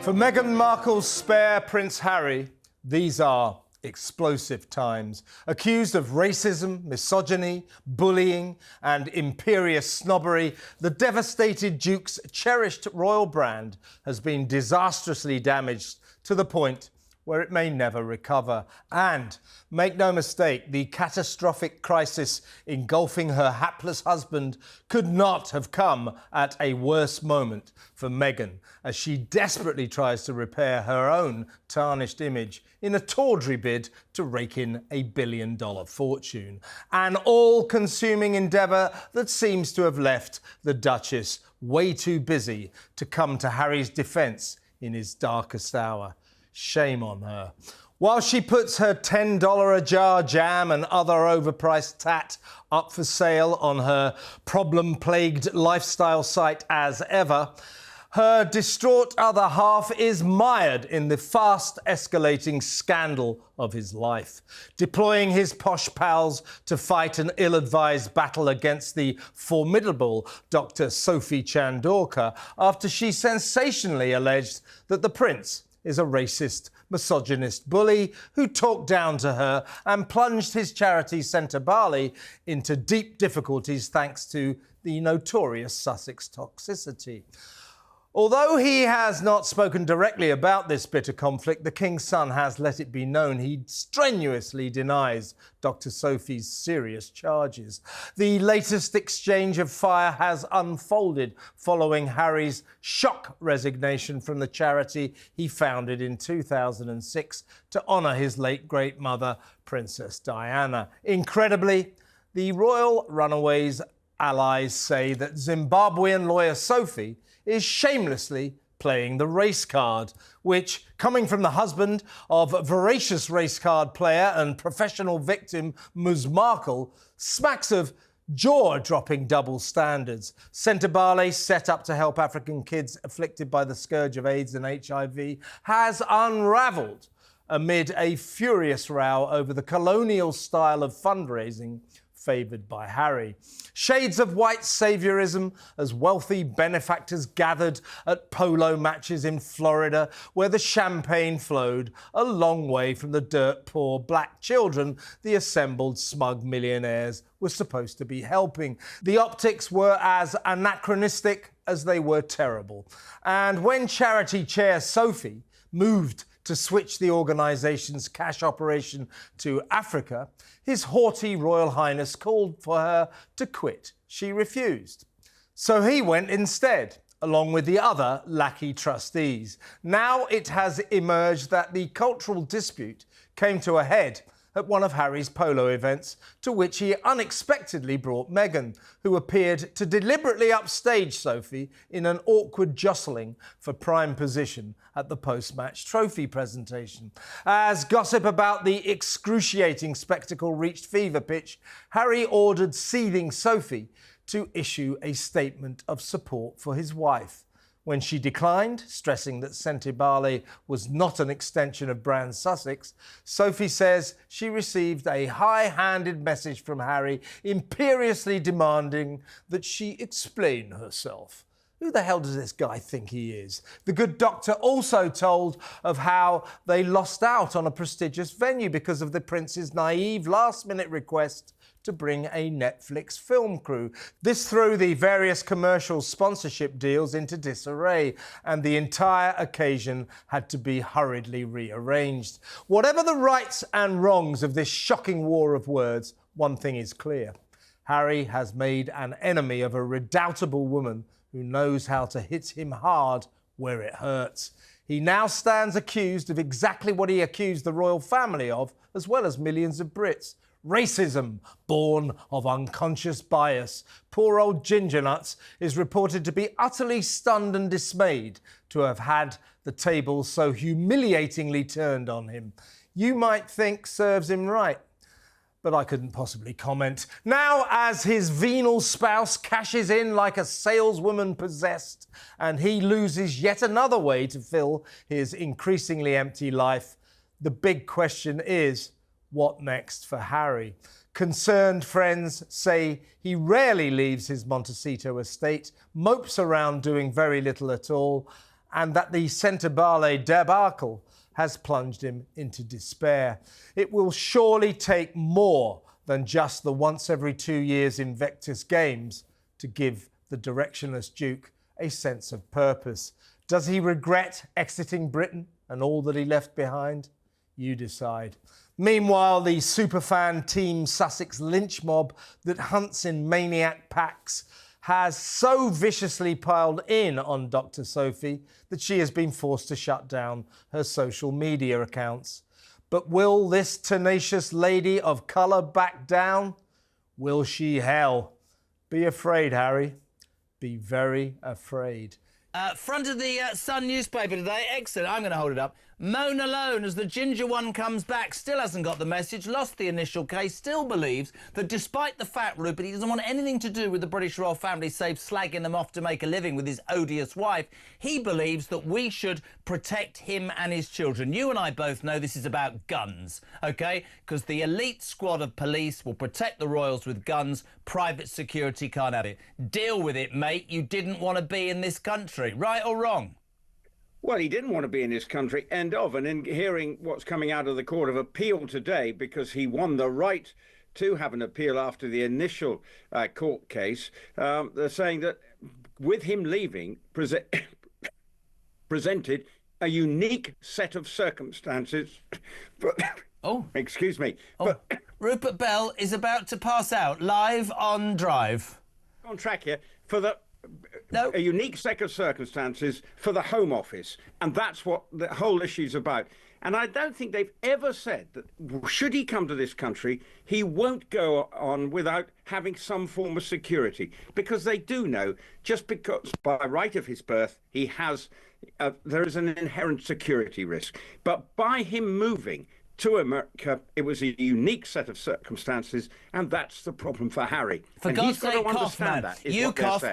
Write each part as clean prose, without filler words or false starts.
For Meghan Markle's spare Prince Harry, these are explosive times. Accused of racism, misogyny, bullying and imperious snobbery, the devastated Duke's cherished royal brand has been disastrously damaged to the point where it may never recover. And, make no mistake, the catastrophic crisis engulfing her hapless husband could not have come at a worse moment for Meghan, as she desperately tries to repair her own tarnished image in a tawdry bid to rake in $1 billion fortune. An all-consuming endeavour that seems to have left the Duchess way too busy to come to Harry's defence in his darkest hour. Shame on her. While she puts her $10 a jar jam and other overpriced tat up for sale on her problem-plagued lifestyle site as ever, her distraught other half is mired in the fast-escalating scandal of his life, deploying his posh pals to fight an ill-advised battle against the formidable Dr. Sophie Chandorkar after she sensationally alleged that the prince is a racist, misogynist bully who talked down to her and plunged his charity Centre Barley into deep difficulties thanks to the notorious Sussex toxicity. Although he has not spoken directly about this bitter conflict, the King's son has let it be known he strenuously denies Dr. Sophie's serious charges. The latest exchange of fire has unfolded following Harry's shock resignation from the charity he founded in 2006 to honour his late great mother, Princess Diana. Incredibly, the royal runaways' allies say that Zimbabwean lawyer Sophie is shamelessly playing the race card, which, coming from the husband of voracious race card player and professional victim Meghan Markle, smacks of jaw-dropping double standards. Centre Barley, set up to help African kids afflicted by the scourge of AIDS and HIV, has unravelled amid a furious row over the colonial style of fundraising favoured by Harry. Shades of white saviorism as wealthy benefactors gathered at Polo matches in Florida, where the champagne flowed a long way from the dirt-poor black children the assembled smug millionaires were supposed to be helping. The optics were as anachronistic as they were terrible. And when charity chair Sophie moved to switch the organisation's cash operation to Africa, His Haughty Royal Highness called for her to quit. She refused. So he went instead, along with the other lackey trustees. Now it has emerged that the cultural dispute came to a head at one of Harry's polo events, to which he unexpectedly brought Meghan, who appeared to deliberately upstage Sophie in an awkward jostling for prime position at the post-match trophy presentation. As gossip about the excruciating spectacle reached fever pitch, Harry ordered seething Sophie to issue a statement of support for his wife. When she declined, stressing that Centre Barley was not an extension of brand Sussex, Sophie says she received a high-handed message from Harry imperiously demanding that she explain herself. Who the hell does this guy think he is? The good doctor also told of how they lost out on a prestigious venue because of the prince's naive last-minute request to bring a Netflix film crew. This threw the various commercial sponsorship deals into disarray, and the entire occasion had to be hurriedly rearranged. Whatever the rights and wrongs of this shocking war of words, one thing is clear. Harry has made an enemy of a redoubtable woman who knows how to hit him hard where it hurts. He now stands accused of exactly what he accused the royal family of, as well as millions of Brits. Racism, born of unconscious bias. Poor old Ginger Nuts is reported to be utterly stunned and dismayed to have had the tables so humiliatingly turned on him. You might think serves him right, but I couldn't possibly comment. Now, as his venal spouse cashes in like a saleswoman possessed, and he loses yet another way to fill his increasingly empty life, the big question is, what next for Harry? Concerned friends say he rarely leaves his Montecito estate, mopes around doing very little at all, and that the centre ballet debacle has plunged him into despair. It will surely take more than just the once every 2 years Invictus Games to give the directionless Duke a sense of purpose. Does he regret exiting Britain and all that he left behind? You decide. Meanwhile, the superfan Team Sussex lynch mob that hunts in maniac packs has so viciously piled in on Dr. Sophie that she has been forced to shut down her social media accounts. But will this tenacious lady of colour back down? Will she hell? Be afraid, Harry. Be very afraid. Front of the Sun newspaper today. Excellent. I'm going to hold it up. Moan alone as the ginger one comes back. Still hasn't got the message. Lost the initial case. Still believes that despite the fact, Rupert, he doesn't want anything to do with the British royal family save slagging them off to make a living with his odious wife. He believes that we should protect him and his children. You and I both know this is about guns, OK? Because the elite squad of police will protect the royals with guns. Private security can't have it. Deal with it, mate. You didn't want to be in this country. Right or wrong? Well, he didn't want to be in this country, end of. And in hearing what's coming out of the Court of Appeal today, because he won the right to have an appeal after the initial court case, they're saying that with him leaving, presented a unique set of circumstances. Excuse me. But Rupert Bell is about to pass out live on Drive. On track here for the... No. A unique set of circumstances for the Home Office. And that's what the whole issue's about. And I don't think they've ever said that should he come to this country, he won't go on without having some form of security. Because they do know, just because by right of his birth, he has, there is an inherent security risk. But by him moving to America, it was a unique set of circumstances, and that's the problem for Harry. For God's sake, cough, man.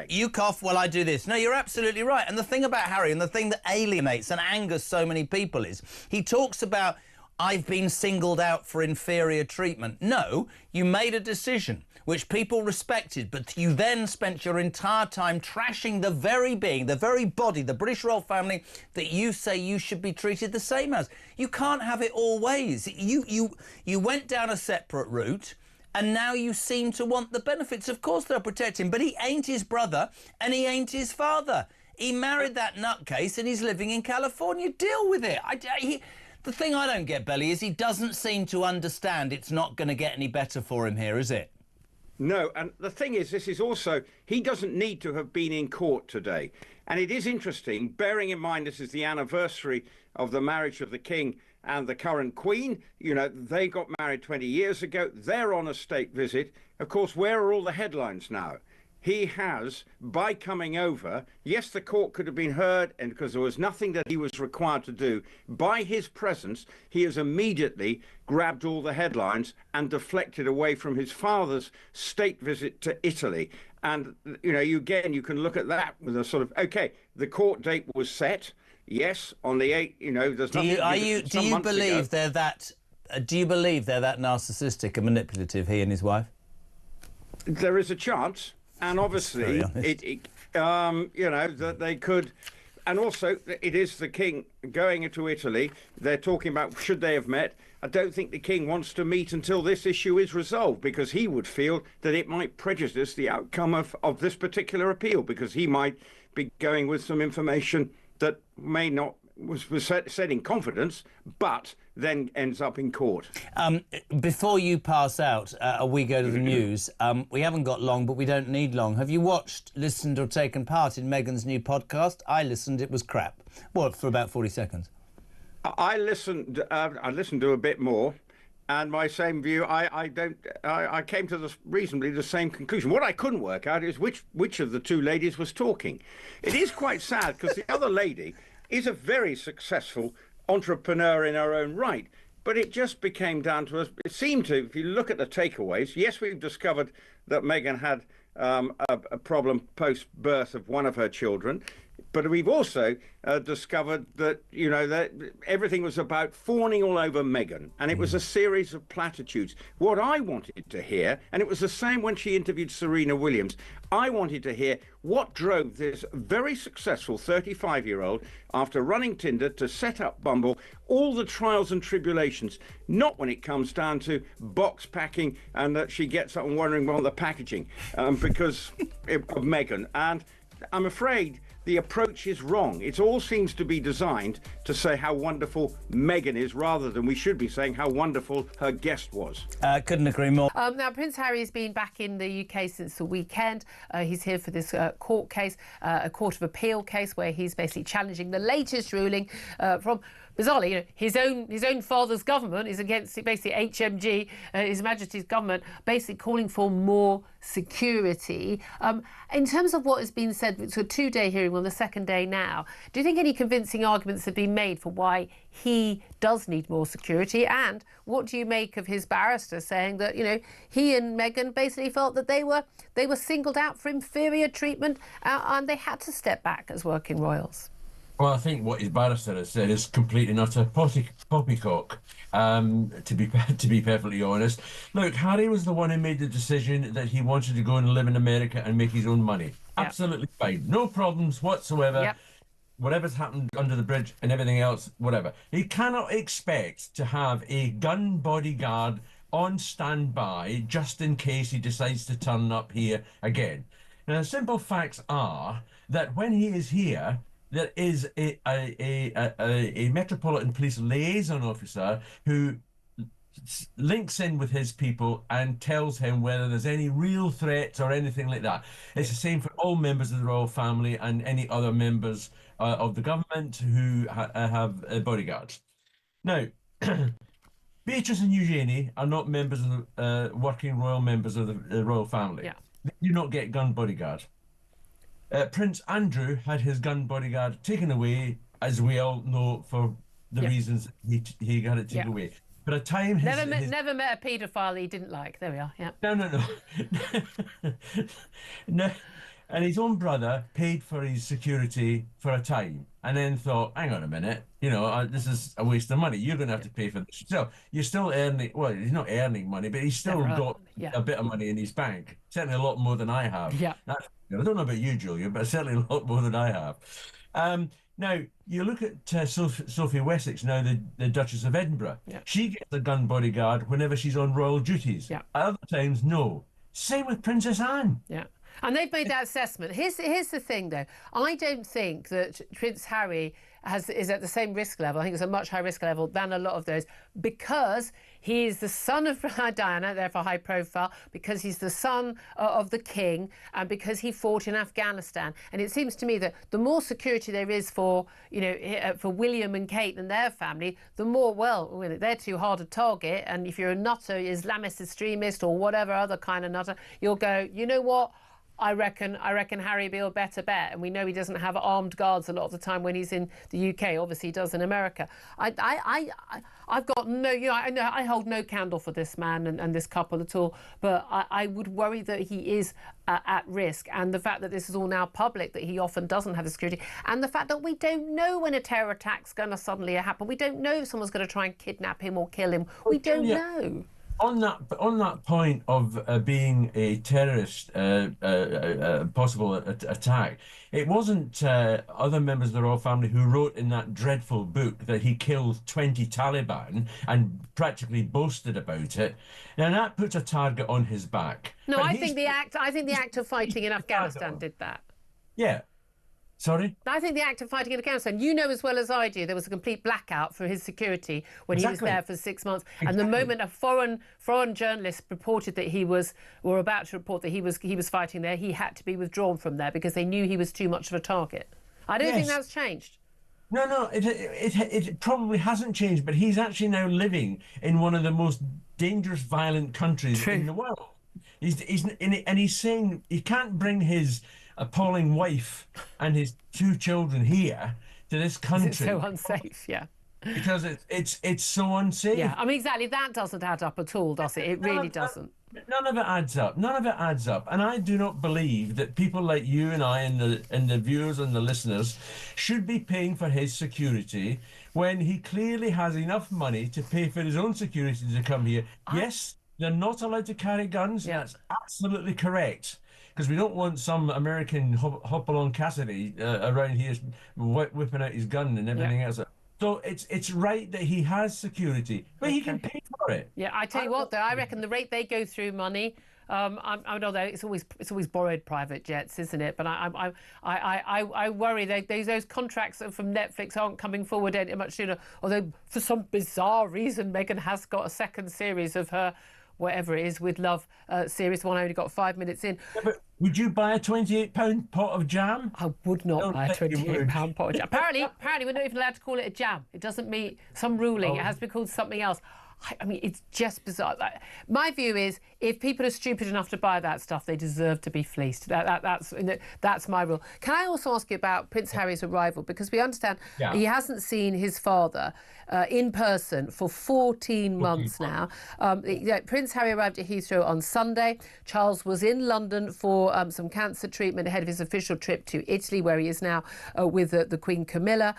You cough while I do this. No, you're absolutely right. And the thing about Harry, and the thing that alienates and angers so many people is, he talks about, I've been singled out for inferior treatment. No, you made a decision which people respected, but you then spent your entire time trashing the very being, the very body, the British royal family that you say you should be treated the same as. You can't have it all ways. You went down a separate route, and now you seem to want the benefits. Of course they'll protect him, but he ain't his brother and he ain't his father. He married that nutcase and he's living in California. Deal with it. The thing I don't get, Belly, is he doesn't seem to understand it's not going to get any better for him here, is it? No, and the thing is, this is also, he doesn't need to have been in court today. And it is interesting, bearing in mind this is the anniversary of the marriage of the King and the current Queen. You know, they got married 20 years ago. They're on a state visit. Of course, where are all the headlines now? He has, by coming over, yes, the court could have been heard, and because there was nothing that he was required to do, by his presence, he has immediately grabbed all the headlines and deflected away from his father's state visit to Italy. And, you know, you can look at that with a sort of, OK, the court date was set, yes, on the 8th, you know, there's nothing... Do you believe they're that narcissistic and manipulative, he and his wife? There is a chance. And obviously, you know, that they could, and also it is the King going into Italy. They're talking about should they have met. I don't think the King wants to meet until this issue is resolved, because he would feel that it might prejudice the outcome of this particular appeal, because he might be going with some information that may not was said in confidence, but then ends up in court. Before you pass out, we go to the news. We haven't got long, but we don't need long. Have you watched, listened or taken part in Meghan's new podcast? I listened, it was crap. What, for about 40 seconds? I listened to a bit more, and my same view, I came to reasonably the same conclusion. What I couldn't work out is which of the two ladies was talking. It is quite sad, because the other lady is a very successful entrepreneur in her own right. But it just became down to us. It seemed to, if you look at the takeaways, yes, we've discovered that Meghan had a problem post-birth of one of her children. But we've also discovered that, you know, that everything was about fawning all over Meghan, and it was a series of platitudes. What I wanted to hear, and it was the same when she interviewed Serena Williams, I wanted to hear what drove this very successful 35-year-old, after running Tinder, to set up Bumble, all the trials and tribulations, not when it comes down to box packing and that she gets up and wondering about the packaging because of Meghan. And I'm afraid the approach is wrong. It all seems to be designed to say how wonderful Meghan is, rather than we should be saying how wonderful her guest was. Couldn't agree more. Now, Prince Harry has been back in the UK since the weekend. He's here for this court case, a Court of Appeal case, where he's basically challenging the latest ruling from, bizarrely, you know, his own father's government is against basically HMG, His Majesty's government, basically calling for more security. In terms of what has been said, it's a two-day hearing on the second day now. Do you think any convincing arguments have been made for why he does need more security? And what do you make of his barrister saying that, you know, he and Meghan basically felt that they were singled out for inferior treatment and they had to step back as working royals? Well, I think what his barrister has said is complete and utter poppycock, to be perfectly honest. Look, Harry was the one who made the decision that he wanted to go and live in America and make his own money. Yep. Absolutely fine. No problems whatsoever. Yep. Whatever's happened under the bridge and everything else, whatever. He cannot expect to have a gun bodyguard on standby just in case he decides to turn up here again. Now, the simple facts are that when he is here, there is a Metropolitan Police liaison officer who links in with his people and tells him whether there's any real threats or anything like that. It's the same for all members of the royal family and any other members of the government who have bodyguards. Now, Beatrice and Eugenie are not members of the working royal members of the royal family. Yeah. They do not get gun bodyguard. Prince Andrew had his gun bodyguard taken away, as we all know, for the reasons he had it taken away. But at time never met a paedophile he didn't like. There we are. Yeah. No. No. And his own brother paid for his security for a time, and then thought, "Hang on a minute, you know, this is a waste of money. You're going to have to pay for this." So you're still earning. Well, he's not earning money, but he's still got a bit of money in his bank. Certainly a lot more than I have. Yeah. I don't know about you, Julia, but certainly a lot more than I have. Now, you look at Sophie Wessex, now the Duchess of Edinburgh. Yeah. She gets a gun bodyguard whenever she's on royal duties. Yeah. Other times, no. Same with Princess Anne. Yeah. And they've made that assessment. Here's the thing, though. I don't think that Prince Harry is at the same risk level. I think it's a much higher risk level than a lot of those, because he is the son of Diana, therefore high profile, because he's the son of the king, and because he fought in Afghanistan. And it seems to me that the more security there is for, you know, for William and Kate and their family, the more, well, they're too hard to target. And if you're a nutter, Islamist extremist or whatever other kind of nutter, you'll go, you know what? I reckon Harry will be a better bet, and we know he doesn't have armed guards a lot of the time when he's in the UK. Obviously, he does in America. I've got no, you know, I hold no candle for this man and this couple at all. But I would worry that he is at risk, and the fact that this is all now public, that he often doesn't have the security, and the fact that we don't know when a terror attack's going to suddenly happen. We don't know if someone's going to try and kidnap him or kill him. We don't know. On that point of being a terrorist possible attack, it wasn't other members of the royal family who wrote in that dreadful book that he killed 20 Taliban and practically boasted about it. Now that puts a target on his back. No, I think the act of fighting in Afghanistan did that. Yeah. Sorry? I think the act of fighting in Afghanistan, you know as well as I do, there was a complete blackout for his security when he was there for 6 months. Exactly. And the moment a foreign journalist reported that were about to report that he was fighting there, he had to be withdrawn from there because they knew he was too much of a target. I don't think that's changed. No, it probably hasn't changed, but he's actually now living in one of the most dangerous, violent countries in the world. He's saying he can't bring his appalling wife and his 2 children here to this country. It's so unsafe, yeah. because it's so unsafe. Yeah, I mean, exactly. That doesn't add up at all, does it? It really doesn't. None of it adds up. None of it adds up. And I do not believe that people like you and I and the viewers and the listeners should be paying for his security when he clearly has enough money to pay for his own security to come here. Yes, they're not allowed to carry guns. Yeah. That's absolutely correct. Because we don't want some American Hopalong Cassidy around here whipping out his gun and everything else. So it's right that he has security, but he can pay for it. Yeah, I tell you what, though, I reckon the rate they go through money. I know that it's always borrowed private jets, isn't it? But I worry those contracts from Netflix aren't coming forward any much sooner. Although for some bizarre reason, Meghan has got a second series of her whatever it is with Love series one. I only got 5 minutes in. Yeah, but would you buy a £28 pot of jam? I would not buy a £28 pot of jam. Apparently, we're not even allowed to call it a jam. It doesn't meet some ruling. It has to be called something else. I mean, it's just bizarre. My view is, if people are stupid enough to buy that stuff, they deserve to be fleeced. That's my rule. Can I also ask you about Prince Harry's arrival? Because we understand he hasn't seen his father in person for 14 months now. Prince Harry arrived at Heathrow on Sunday. Charles was in London for some cancer treatment ahead of his official trip to Italy, where he is now with the Queen Camilla.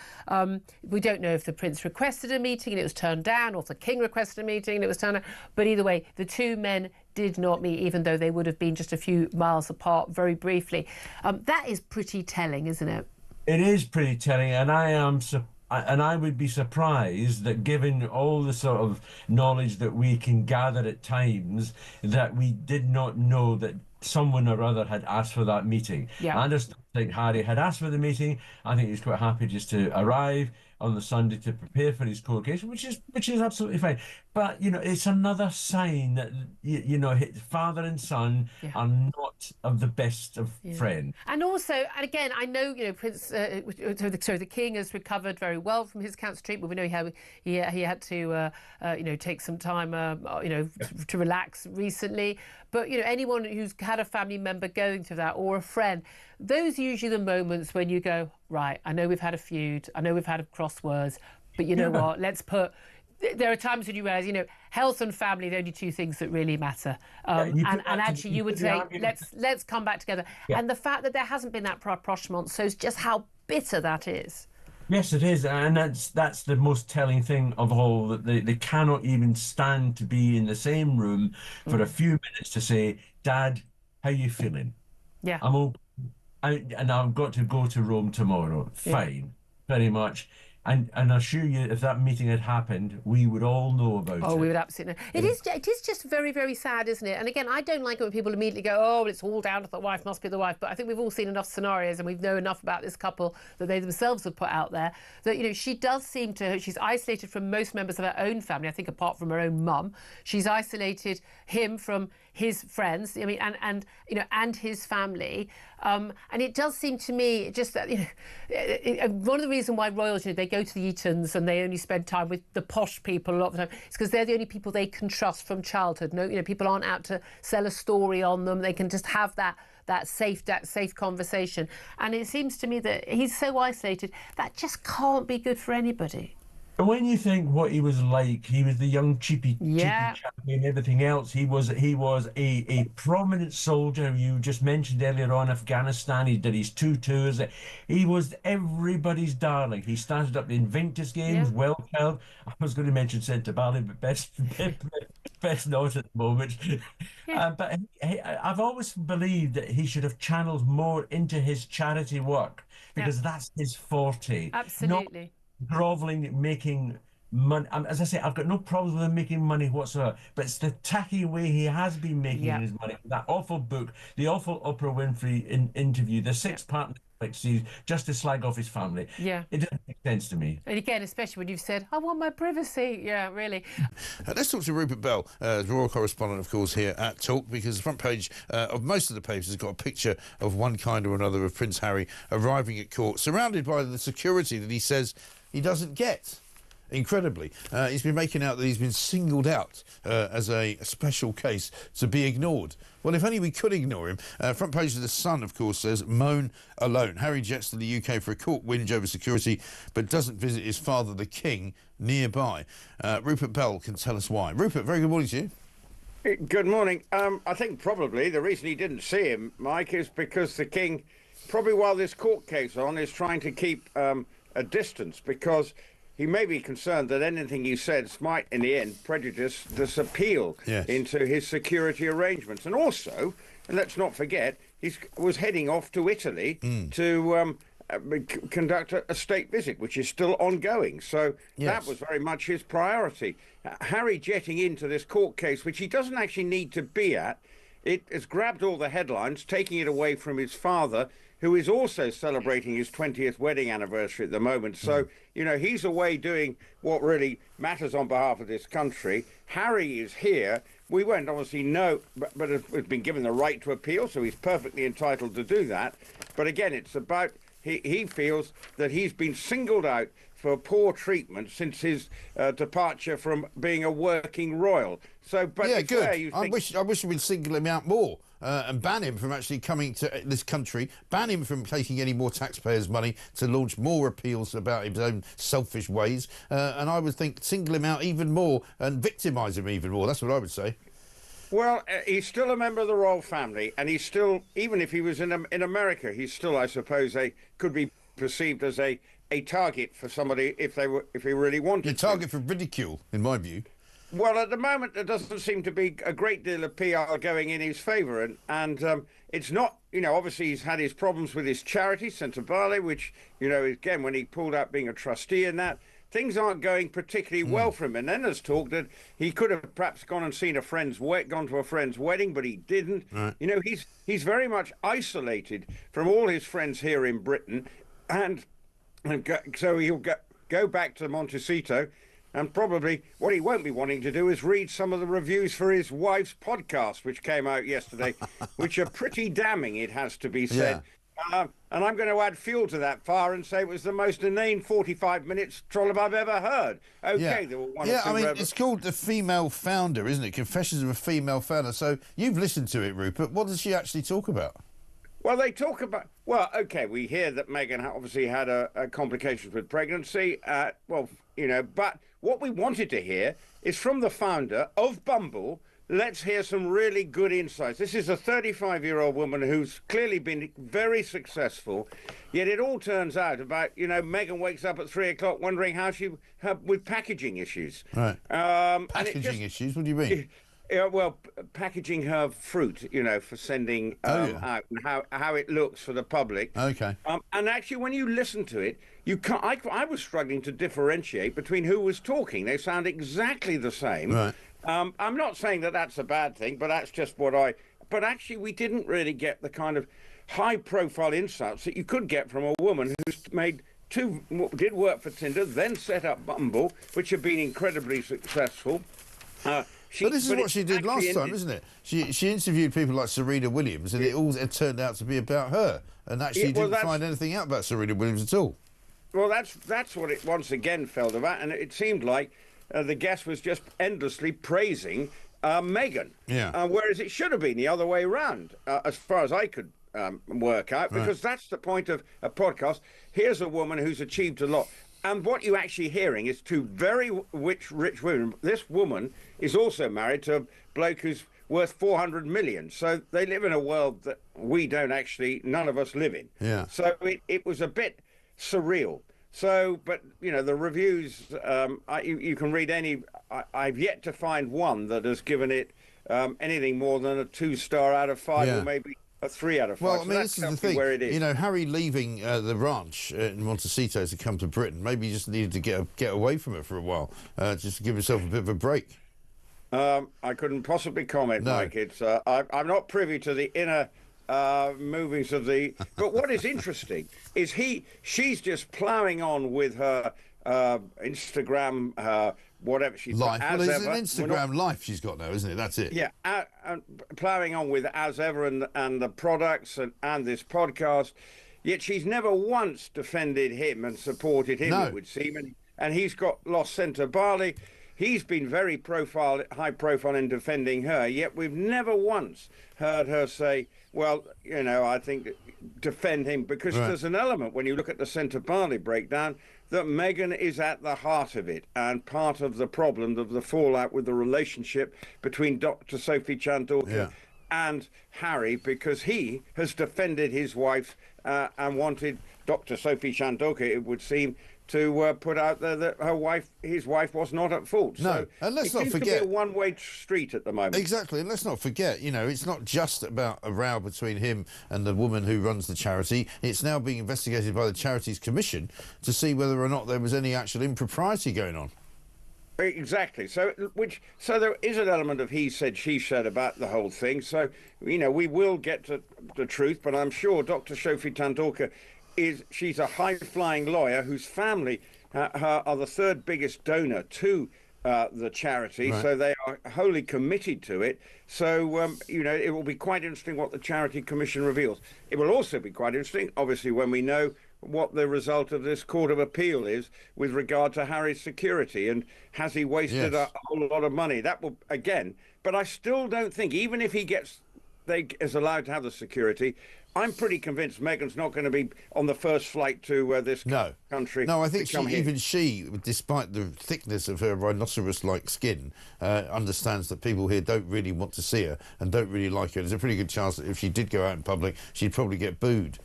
We don't know if the Prince requested a meeting and it was turned down, or if the King requested a meeting and it was turned down. But either way, the two men did not meet, even though they would have been just a few miles apart very briefly. That is pretty telling, isn't it? It is pretty telling, and I would be surprised that, given all the sort of knowledge that we can gather at times, that we did not know that someone or other had asked for that meeting. I understand that Harry had asked for the meeting. I think he was quite happy just to arrive on the Sunday to prepare for his court case, which is absolutely fine. But it's another sign that his father and son are not of the best of friends. And also, and again, I know the King has recovered very well from his cancer treatment. We know how he had to take some time to relax recently. But anyone who's had a family member going through that, or a friend, those are usually the moments when you go, right, I know we've had a feud, I know we've had crosswords, but you know what, there are times when you realise, health and family are the only two things that really matter. And actually you would say, let's come back together. And the fact that there hasn't been that rapprochement shows just how bitter that is. Yes, it is, and that's the most telling thing of all, that they cannot even stand to be in the same room for a few minutes to say, Dad, how you feeling? Yeah. And I've got to go to Rome tomorrow. Fine, very much. And I assure you, if that meeting had happened, we would all know about it. Oh, we would absolutely know. It is just very, very sad, isn't it? And again, I don't like it when people immediately go, oh, well, it's all down to the wife, must be the wife. But I think we've all seen enough scenarios, and we know enough about this couple that they themselves have put out there, that, she does seem to, she's isolated from most members of her own family, I think, apart from her own mum. She's isolated him from his friends, and his family. And it does seem to me just that, one of the reasons why royals, they go to the Eatons and they only spend time with the posh people a lot of the time, is because they're the only people they can trust from childhood. No, people aren't out to sell a story on them. They can just have that safe conversation. And it seems to me that he's so isolated, that just can't be good for anybody. And when you think what he was like, he was the young cheapy champion, everything else. He was a prominent soldier. You just mentioned earlier on Afghanistan. He did his 2 tours. He was everybody's darling. He started up the Invictus Games, well held. I was going to mention Centre Valley, but best not at the moment. But I've always believed that he should have channeled more into his charity work, because that's his forte. Absolutely. Groveling, making money. As I say, I've got no problems with him making money whatsoever, but it's the tacky way he has been making his money. That awful book, the awful Oprah Winfrey interview, the 6-part series, just to slag off his family. It doesn't make sense to me. And again, especially when you've said, I want my privacy. Yeah, really. Let's talk to Rupert Bell, royal correspondent, of course, here at Talk, because the front page of most of the papers has got a picture of one kind or another of Prince Harry arriving at court, surrounded by the security that he says he doesn't get. incredibly. He's been making out that he's been singled out as a special case to be ignored. Well, if only we could ignore him. Front page of The Sun, of course, says, moan alone. Harry jets to the UK for a court whinge over security, but doesn't visit his father, the King, nearby. Rupert Bell can tell us why. Rupert, very good morning to you. Good morning. I think probably the reason he didn't see him, Mike, is because the King, probably while this court case on, is trying to keep a distance, because he may be concerned that anything he says might, in the end, prejudice this appeal into his security arrangements. And also, and let's not forget, he was heading off to Italy to conduct a state visit, which is still ongoing. So that was very much his priority. Harry jetting into this court case, which he doesn't actually need to be at, it has grabbed all the headlines, taking it away from his father, who is also celebrating his 20th wedding anniversary at the moment. So, you know, he's away doing what really matters on behalf of this country. Harry is here. We won't obviously know, but has been given the right to appeal, so he's perfectly entitled to do that. But again, it's about, he feels that he's been singled out for poor treatment since his departure from being a working royal. So, but yeah, good. I wish we'd single him out more and ban him from actually coming to this country, ban him from taking any more taxpayers' money to launch more appeals about his own selfish ways. And I would think single him out even more and victimise him even more. That's what I would say. Well, he's still a member of the royal family, and he's still, even if he was in America, he's still, I suppose, could be perceived as a target for somebody if he really wanted a target for ridicule, in my view. Well, at the moment, there doesn't seem to be a great deal of PR going in his favour, and it's not, you know, obviously he's had his problems with his charity, Centre Barley, which, you know, again, when he pulled out being a trustee in that, things aren't going particularly well for him. And then there's talk that he could have perhaps gone to a friend's wedding, but he didn't. Right. You know, he's very much isolated from all his friends here in Britain, and so he'll go back to Montecito. And probably what he won't be wanting to do is read some of the reviews for his wife's podcast, which came out yesterday, which are pretty damning, it has to be said. Yeah. And I'm going to add fuel to that fire and say it was the most inane 45 minutes trollop I've ever heard. Okay, there were one or two. I mean, it's called The Female Founder, isn't it? Confessions of a Female Founder. So you've listened to it, Rupert. What does she actually talk about? Well, they talk about... Well, OK, we hear that Meghan obviously had a complications with pregnancy. Well, you know, but what we wanted to hear is from the founder of Bumble. Let's hear some really good insights. This is a 35-year-old woman who's clearly been very successful, yet it all turns out about, you know, Meghan wakes up at 3 o'clock wondering how with packaging issues. Right. Packaging issues? What do you mean? Well, packaging her fruit, you know, for sending out, and how it looks for the public. Okay. And actually, when you listen to it, you can't. I was struggling to differentiate between who was talking. They sound exactly the same. Right. I'm not saying that that's a bad thing, but that's just what But actually, we didn't really get the kind of high-profile insights that you could get from a woman who's did work for Tinder, then set up Bumble, which have been incredibly successful. But this is what she did last time, isn't it? She interviewed people like Serena Williams, and it turned out to be about her, and actually didn't find anything out about Serena Williams at all. Well, that's what it once again felt about, and it seemed like the guest was just endlessly praising Meghan. Yeah. Whereas it should have been the other way around, as far as I could work out, because that's the point of a podcast. Here's a woman who's achieved a lot. And what you're actually hearing is two very rich women. This woman is also married to a bloke who's worth 400 million. So they live in a world that none of us live in. Yeah. So it was a bit surreal. So, but, you know, the reviews, you can read any. I've yet to find one that has given it anything more than a 2-star out of 5 or maybe a 3 out of 5. Well, I so mean, this is the thing. Where it is. You know, Harry leaving the ranch in Montecito to come to Britain, maybe he just needed to get away from it for a while, just to give himself a bit of a break. I couldn't possibly comment, Mike. It's I'm not privy to the inner movings of the. But what is interesting is she's just ploughing on with her Instagram. Whatever she's life. Well, there's an Instagram life she's got now, isn't it? That's it. Yeah, ploughing on with as ever and the products and this podcast. Yet she's never once defended him and supported him. No. It would seem, and he's got lost centre Barley. He's been very high profile in defending her, yet we've never once heard her say, well, you know, I think defend him, because there's an element when you look at the centre Barley breakdown that Meghan is at the heart of it, and part of the problem of the fallout with the relationship between Dr. Sophie Chandorka and Harry, because he has defended his wife and wanted Dr. Sophie Chandorka, it would seem, to put out there that his wife was not at fault. No, so and let's it not seems forget, to be a one-way street at the moment. Exactly, and let's not forget, you know, it's not just about a row between him and the woman who runs the charity. It's now being investigated by the Charities Commission to see whether or not there was any actual impropriety going on. Exactly. So there is an element of he said, she said about the whole thing. So, you know, we will get to the truth, but I'm sure Dr. Sophie Chandorka she's a high-flying lawyer whose family are the third biggest donor to the charity, so they are wholly committed to it. So, you know, it will be quite interesting what the Charity Commission reveals. It will also be quite interesting, obviously, when we know what the result of this Court of Appeal is with regard to Harry's security, and has he wasted a whole lot of money? That will, again, but I still don't think, even if he is allowed to have the security, I'm pretty convinced Meghan's not going to be on the first flight to this country. No, I think even she, despite the thickness of her rhinoceros-like skin, understands that people here don't really want to see her and don't really like her. There's a pretty good chance that if she did go out in public, she'd probably get booed.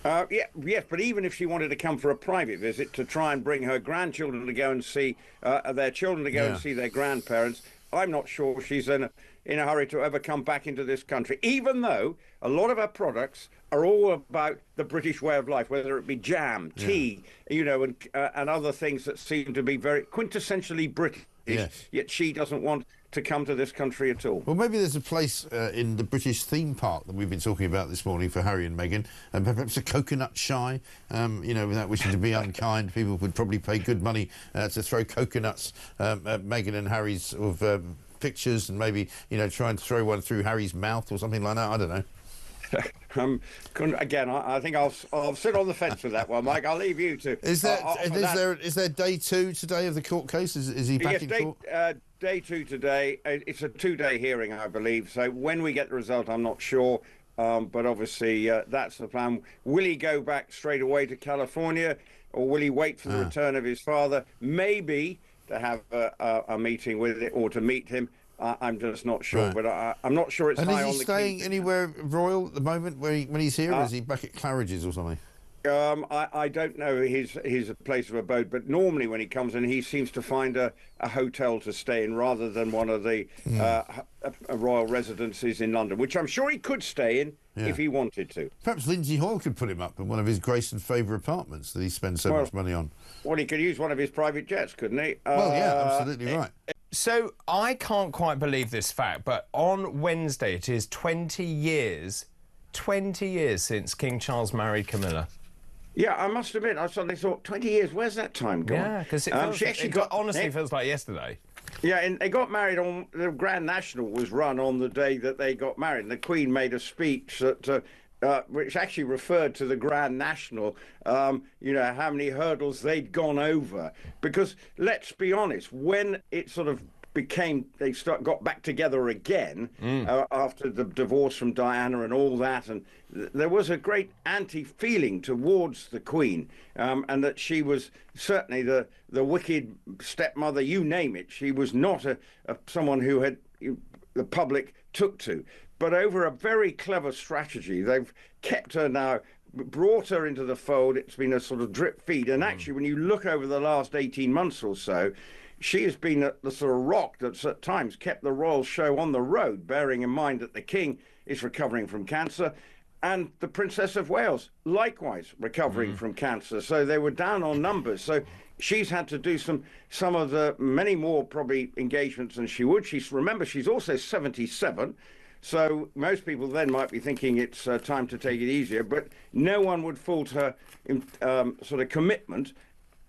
Yes, but even if she wanted to come for a private visit to try and bring her grandchildren to go and see their children to go and see their grandparents, I'm not sure she's in a hurry to ever come back into this country, even though a lot of her products are all about the British way of life, whether it be jam, tea, you know, and other things that seem to be very quintessentially British, yet she doesn't want to come to this country at all. Well, maybe there's a place in the British theme park that we've been talking about this morning for Harry and Meghan, and perhaps a coconut shy, you know, without wishing to be unkind. People would probably pay good money to throw coconuts at Meghan and Harry's sort of pictures, and maybe, you know, try and throw one through Harry's mouth or something like that. I don't know. Again, I think I'll sit on the fence with that one, Mike. I'll leave you to. Is there day 2 today of the court case? Is he back in court? Day 2 today. It's a 2-day hearing, I believe. So when we get the result, I'm not sure. But obviously, that's the plan. Will he go back straight away to California, or will he wait for the return of his father? Maybe to have a meeting with it, or to meet him. I'm just not sure, but I'm not sure it's high on the And is he staying anywhere royal at the moment when he's here, or is he back at Claridge's or something? I don't know his place of abode, but normally when he comes in, he seems to find a hotel to stay in rather than one of the royal residences in London, which I'm sure he could stay in if he wanted to. Perhaps Lindsay Hoyle could put him up in one of his grace and favour apartments that he spends so much money on. Well, he could use one of his private jets, couldn't he? Well, yeah, absolutely right. So I can't quite believe this fact, but on Wednesday it is 20 years since King Charles married Camilla. Yeah, I must admit, I suddenly thought, 20 years, where's that time gone? Yeah, because it honestly feels like yesterday. Yeah, and they got married on, the Grand National was run on the day that they got married, and the Queen made a speech that which actually referred to the Grand National, you know, how many hurdles they'd gone over. Because let's be honest, when it sort of got back together again after the divorce from Diana and all that, and there was a great anti-feeling towards the Queen, and that she was certainly the wicked stepmother, you name it. She was not someone who the public took to. But over a very clever strategy, they've kept her now, brought her into the fold. It's been a sort of drip feed. And actually, when you look over the last 18 months or so, she has been the sort of rock that's at times kept the royal show on the road, bearing in mind that the King is recovering from cancer, and the Princess of Wales, likewise, recovering from cancer. So they were down on numbers. So she's had to do some of the many more probably engagements than she would. Remember, she's also 77. So most people then might be thinking it's time to take it easier, but no one would fault her sort of commitment.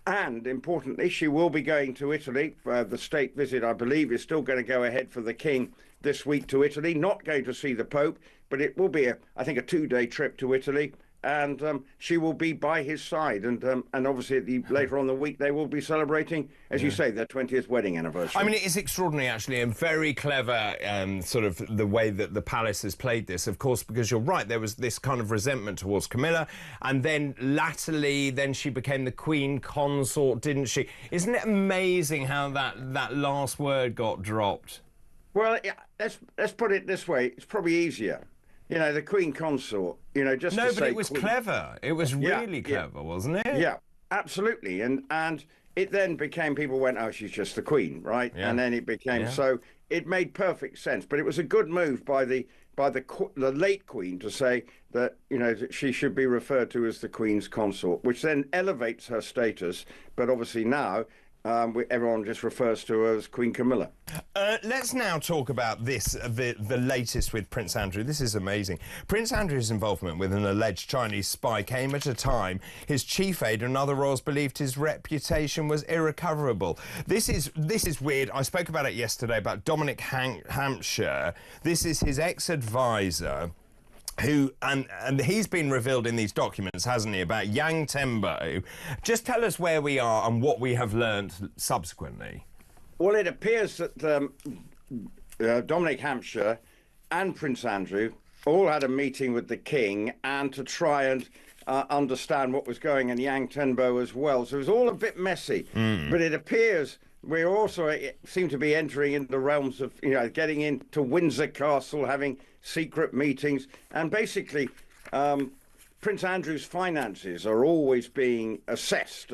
And importantly, she will be going to Italy. The state visit, I believe, is still going to go ahead for the King this week to Italy. Not going to see the Pope, but it will be, I think, a 2-day trip to Italy. and she will be by his side. And obviously, later on the week, they will be celebrating, as you say, their 20th wedding anniversary. I mean, it is extraordinary, actually, and very clever, sort of the way that the palace has played this, of course, because you're right, there was this kind of resentment towards Camilla, and then latterly, then she became the Queen Consort, didn't she? Isn't it amazing how that last word got dropped? Well, yeah, let's put it this way. It's probably easier. You know, the Queen Consort, you know, just no, to but say it was Queen. clever. It was really clever, wasn't it? Yeah, absolutely. And it then became, people went, oh, she's just the Queen, right? Yeah. And then it became, so it made perfect sense. But it was a good move by the late Queen to say that, you know, that she should be referred to as the Queen's Consort, which then elevates her status. But obviously now, everyone just refers to her as Queen Camilla. Let's now talk about this, the latest with Prince Andrew. This is amazing. Prince Andrew's involvement with an alleged Chinese spy came at a time his chief aide and other royals believed his reputation was irrecoverable. This is weird. I spoke about it yesterday, about Dominic Hampshire. This is his ex-advisor, who, and he's been revealed in these documents, hasn't he, about Yang Tembo. Just tell us where we are and what we have learned subsequently. Well, it appears that Dominic Hampshire and Prince Andrew all had a meeting with the King, and to try and understand what was going on in Yang Tembo as well. So it was all a bit messy. But it appears we also seem to be entering into the realms of, you know, getting into Windsor Castle, having secret meetings, and basically Prince Andrew's finances are always being assessed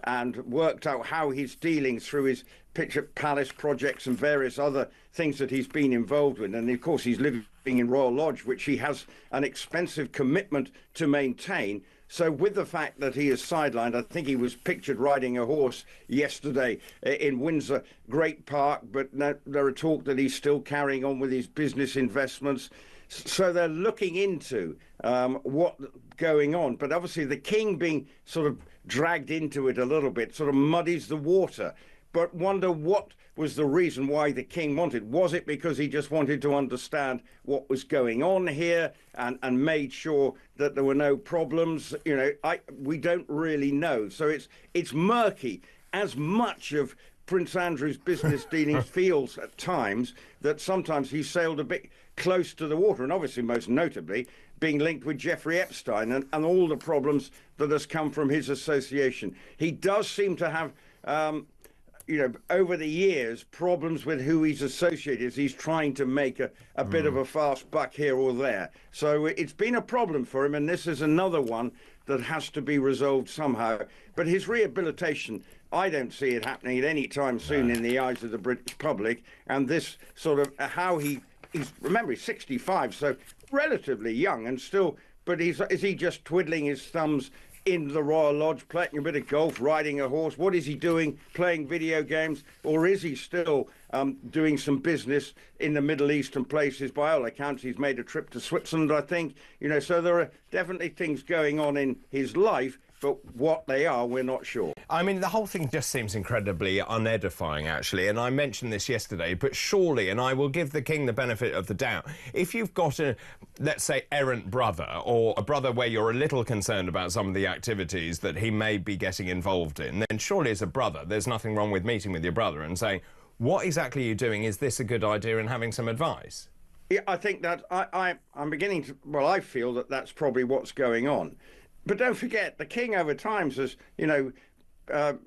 and worked out, how he's dealing through his Picture Palace projects and various other things that he's been involved with. And of course he's living in Royal Lodge, which he has an expensive commitment to maintain. So with the fact that he is sidelined, I think he was pictured riding a horse yesterday in Windsor Great Park, but there are talk that he's still carrying on with his business investments. So they're looking into what's going on. But obviously the King being sort of dragged into it a little bit sort of muddies the water. But wonder what was the reason why the King wanted. Was it because he just wanted to understand what was going on here and made sure that there were no problems? You know, we don't really know. So it's murky. As much of Prince Andrew's business dealings feels at times that sometimes he sailed a bit close to the water, and obviously most notably being linked with Jeffrey Epstein and all the problems that has come from his association. He does seem to have you know, over the years, problems with who he's associated. He's trying to make a bit of a fast buck here or there. So it's been a problem for him, and this is another one that has to be resolved somehow. But his rehabilitation, I don't see it happening at any time soon in the eyes of the British public. And this sort of how he's, remember, he's 65, so relatively young and still, but is he just twiddling his thumbs in the Royal Lodge, playing a bit of golf, riding a horse? What is he doing? Playing video games? Or is he still doing some business in the Middle East and places? By all accounts, he's made a trip to Switzerland, I think. You know, so there are definitely things going on in his life, but what they are, we're not sure. I mean, the whole thing just seems incredibly unedifying, actually, and I mentioned this yesterday, but surely, and I will give the King the benefit of the doubt, if you've got a, let's say, errant brother, or a brother where you're a little concerned about some of the activities that he may be getting involved in, then surely as a brother, there's nothing wrong with meeting with your brother and saying, what exactly are you doing? Is this a good idea? And having some advice. Yeah, I think that I'm beginning to, well, I feel that that's probably what's going on. But don't forget, the King over time says, you know,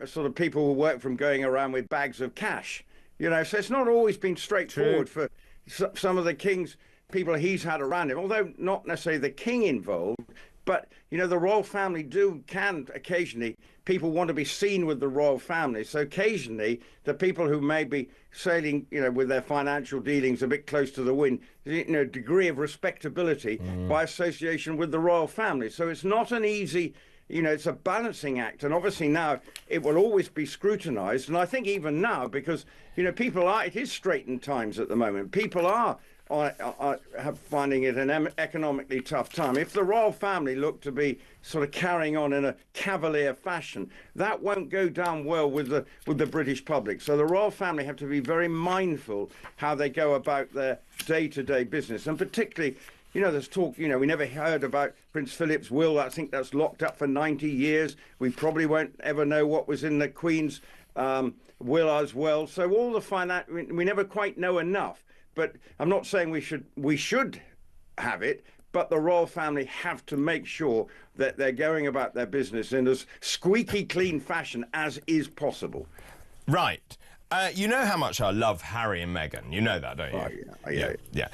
sort of people who work from going around with bags of cash, you know, so it's not always been straightforward for some of the King's people he's had around him, although not necessarily the King involved. But, you know, the royal family can occasionally, people want to be seen with the royal family. So occasionally the people who may be sailing, you know, with their financial dealings a bit close to the wind, you know, degree of respectability by association with the royal family. So it's not an easy, you know, it's a balancing act. And obviously now it will always be scrutinized. And I think even now, because, you know, it is straitened times at the moment. People are finding it an economically tough time. If the royal family look to be sort of carrying on in a cavalier fashion, that won't go down well with the British public. So the royal family have to be very mindful how they go about their day-to-day business, and particularly, You know, there's talk, you know, we never heard about Prince Philip's will. I think that's locked up for 90 years. We probably won't ever know what was in the Queen's will as well. So all the finance, we never quite know enough. But I'm not saying we should have it, but the royal family have to make sure that they're going about their business in as squeaky clean fashion as is possible. Right. You know how much I love Harry and Meghan. You know that, don't you? Oh, yeah.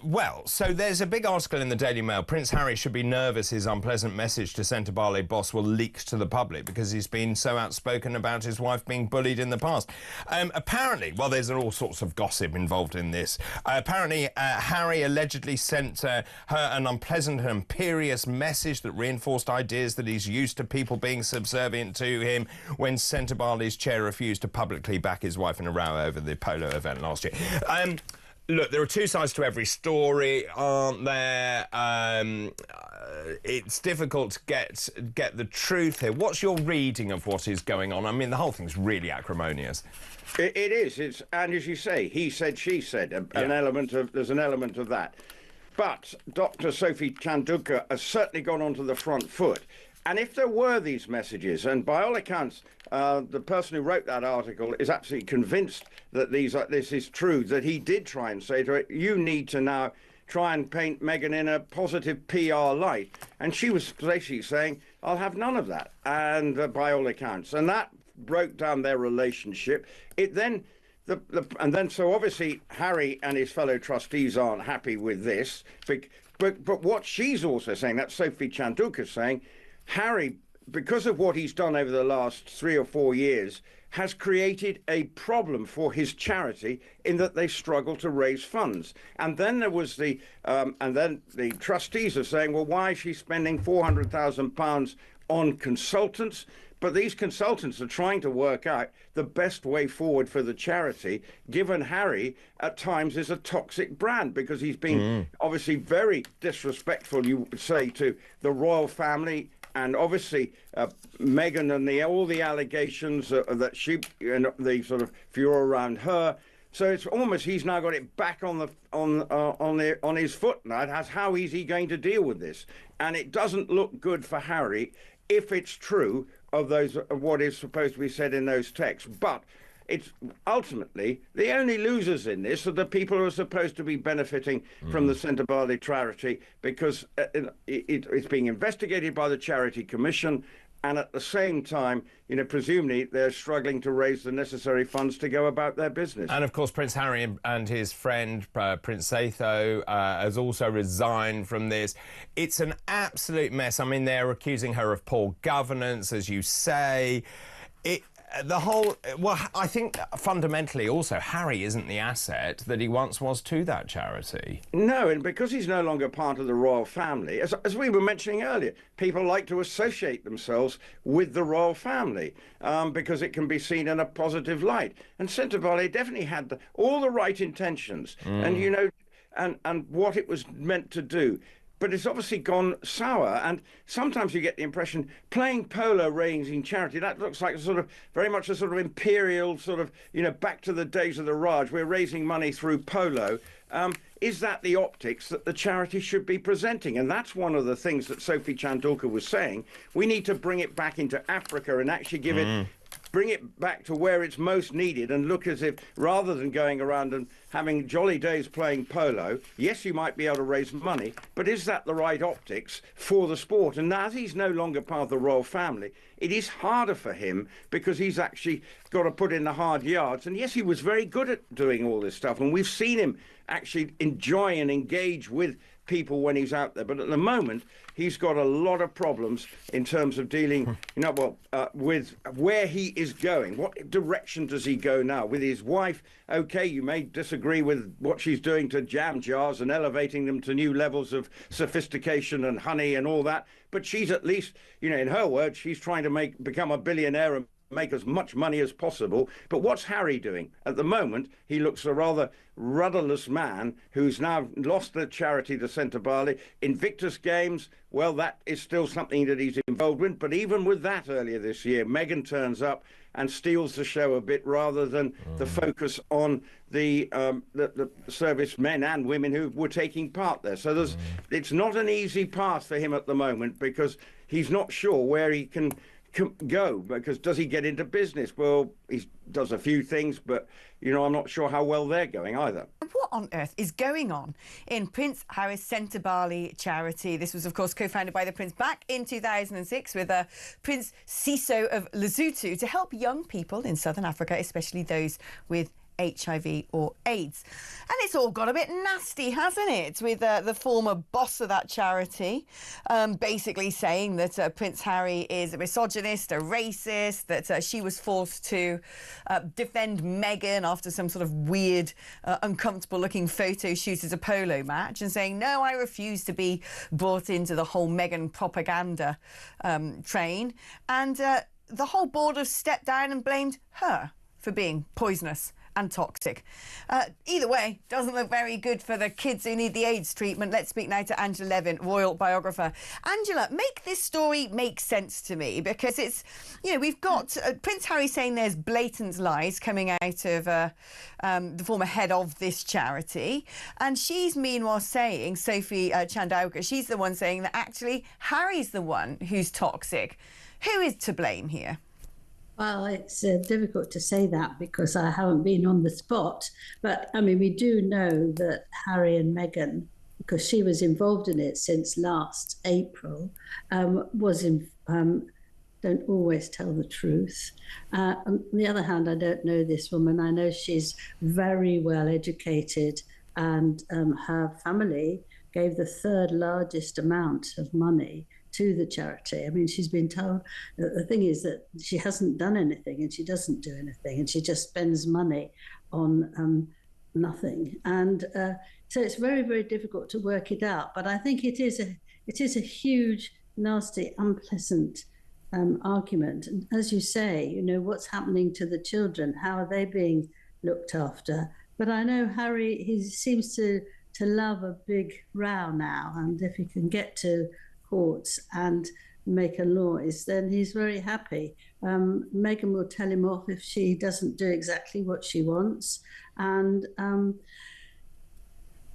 Well, so there's a big article in the Daily Mail. Prince Harry should be nervous his unpleasant message to Centre Barley boss will leak to the public because he's been so outspoken about his wife being bullied in the past. Apparently, well, there's all sorts of gossip involved in this. Apparently, Harry allegedly sent her an unpleasant and imperious message that reinforced ideas that he's used to people being subservient to him when Centre Barley's chair refused to publicly back his wife in a row over the Polo event last year. Look, there are two sides to every story, aren't there? It's difficult to get the truth here. What's your reading of what is going on? I mean, the whole thing's really acrimonious. It is. And as you say, he said, she said. There's an element of that. But Dr. Sophie Chanduka has certainly gone onto the front foot. And if there were these messages, and by all accounts, the person who wrote that article is absolutely convinced that this is true, that he did try and say to her, you need to now try and paint Meghan in a positive PR light. And she was basically saying, I'll have none of that, and by all accounts. And that broke down their relationship. So obviously Harry and his fellow trustees aren't happy with this. But what she's also saying, that's Sophie Chanduka saying, Harry, because of what he's done over the last 3 or 4 years, has created a problem for his charity in that they struggle to raise funds. And then there was the trustees are saying, well, why is she spending £400,000 on consultants? But these consultants are trying to work out the best way forward for the charity, given Harry at times is a toxic brand because he's been obviously very disrespectful, you would say, to the royal family. And obviously, Meghan and all the allegations that she and the sort of furor around her. So it's almost he's now got it back on his foot now. That's how is he going to deal with this? And it doesn't look good for Harry if it's true of what is supposed to be said in those texts. But it's ultimately the only losers in this are the people who are supposed to be benefiting from the Centre Barley charity because it's being investigated by the Charity Commission, and at the same time, you know, presumably they're struggling to raise the necessary funds to go about their business. And of course, Prince Harry and his friend Prince Satho has also resigned from this. It's an absolute mess. I mean, they're accusing her of poor governance, as you say. I think fundamentally also Harry isn't the asset that he once was to that charity. No, and because he's no longer part of the royal family, as we were mentioning earlier, people like to associate themselves with the royal family because it can be seen in a positive light. And Centre Barley definitely had all the right intentions and, you know, and what it was meant to do. But it's obviously gone sour, and sometimes you get the impression playing polo, raising charity, that looks like very much a sort of imperial sort of, you know, back to the days of the Raj, we're raising money through polo. Is that the optics that the charity should be presenting? And that's one of the things that Sophie Chanduka was saying. We need to bring it back into Africa and actually bring it back to where it's most needed and look as if, rather than going around and having jolly days playing polo, yes, you might be able to raise money, but is that the right optics for the sport? And as he's no longer part of the royal family, it is harder for him because he's actually got to put in the hard yards. And yes, he was very good at doing all this stuff, and we've seen him actually enjoy and engage with people when he's out there. But at the moment, he's got a lot of problems in terms of dealing, with where he is going. What direction does he go now? With his wife, OK, you may disagree with what she's doing to jam jars and elevating them to new levels of sophistication and honey and all that. But she's at least, you know, in her words, she's trying to become a billionaire and make as much money as possible. But what's Harry doing? At the moment, he looks a rather rudderless man who's now lost the charity to Centre Barley. Invictus Games, well, that is still something that he's involved in. But even with that earlier this year, Meghan turns up and steals the show a bit rather than the focus on the servicemen and women who were taking part there. So it's not an easy path for him at the moment because he's not sure where he can go, because does he get into business? Well, he does a few things, but I'm not sure how well they're going either. What on earth is going on in Prince Harry's Centre Barley charity? This was, of course, co-founded by the Prince back in 2006 with Prince Siso of Lesotho to help young people in Southern Africa, especially those with HIV or AIDS. And it's all got a bit nasty, hasn't it, with the former boss of that charity basically saying that Prince Harry is a misogynist, a racist, that she was forced to defend Meghan after some sort of weird, uncomfortable-looking photo shoot at a polo match, and saying, no, I refuse to be brought into the whole Meghan propaganda train. And the whole board have stepped down and blamed her for being poisonous and toxic. Either way, doesn't look very good for the kids who need the AIDS treatment. Let's speak now to Angela Levin, royal biographer. Angela, make this story make sense to me, because it's, we've got Prince Harry saying there's blatant lies coming out of the former head of this charity, and she's meanwhile saying, Sophie Chandauka, she's the one saying that actually Harry's the one who's toxic. Who is to blame here? Well, it's difficult to say that because I haven't been on the spot. But, I mean, we do know that Harry and Meghan, because she was involved in it since last April, don't always tell the truth. On the other hand, I don't know this woman. I know she's very well educated, and her family gave the third largest amount of money to the charity. I mean, she's been told that the thing is that she hasn't done anything, and she doesn't do anything, and she just spends money on nothing. And so it's very, very difficult to work it out. But I think it is a huge, nasty, unpleasant argument. And as you say, what's happening to the children? How are they being looked after? But I know Harry, he seems to love a big row now, and if he can get to courts and make a noise, then he's very happy. Meghan will tell him off if she doesn't do exactly what she wants, and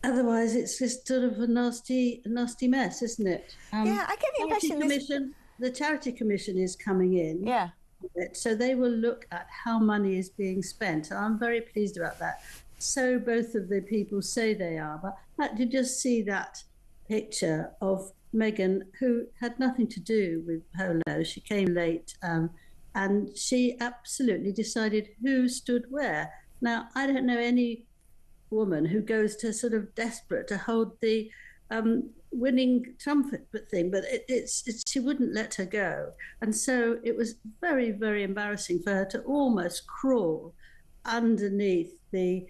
otherwise it's just sort of a nasty mess, isn't it? Yeah, I get the impression the Charity Commission is coming in. Yeah. So they will look at how money is being spent, and I'm very pleased about that. So both of the people say they are, but you just see that picture of Meghan, who had nothing to do with Polo. She came late, and she absolutely decided who stood where. Now, I don't know any woman who goes to sort of desperate to hold the winning trumpet thing, but she wouldn't let her go. And so it was very, very embarrassing for her to almost crawl underneath the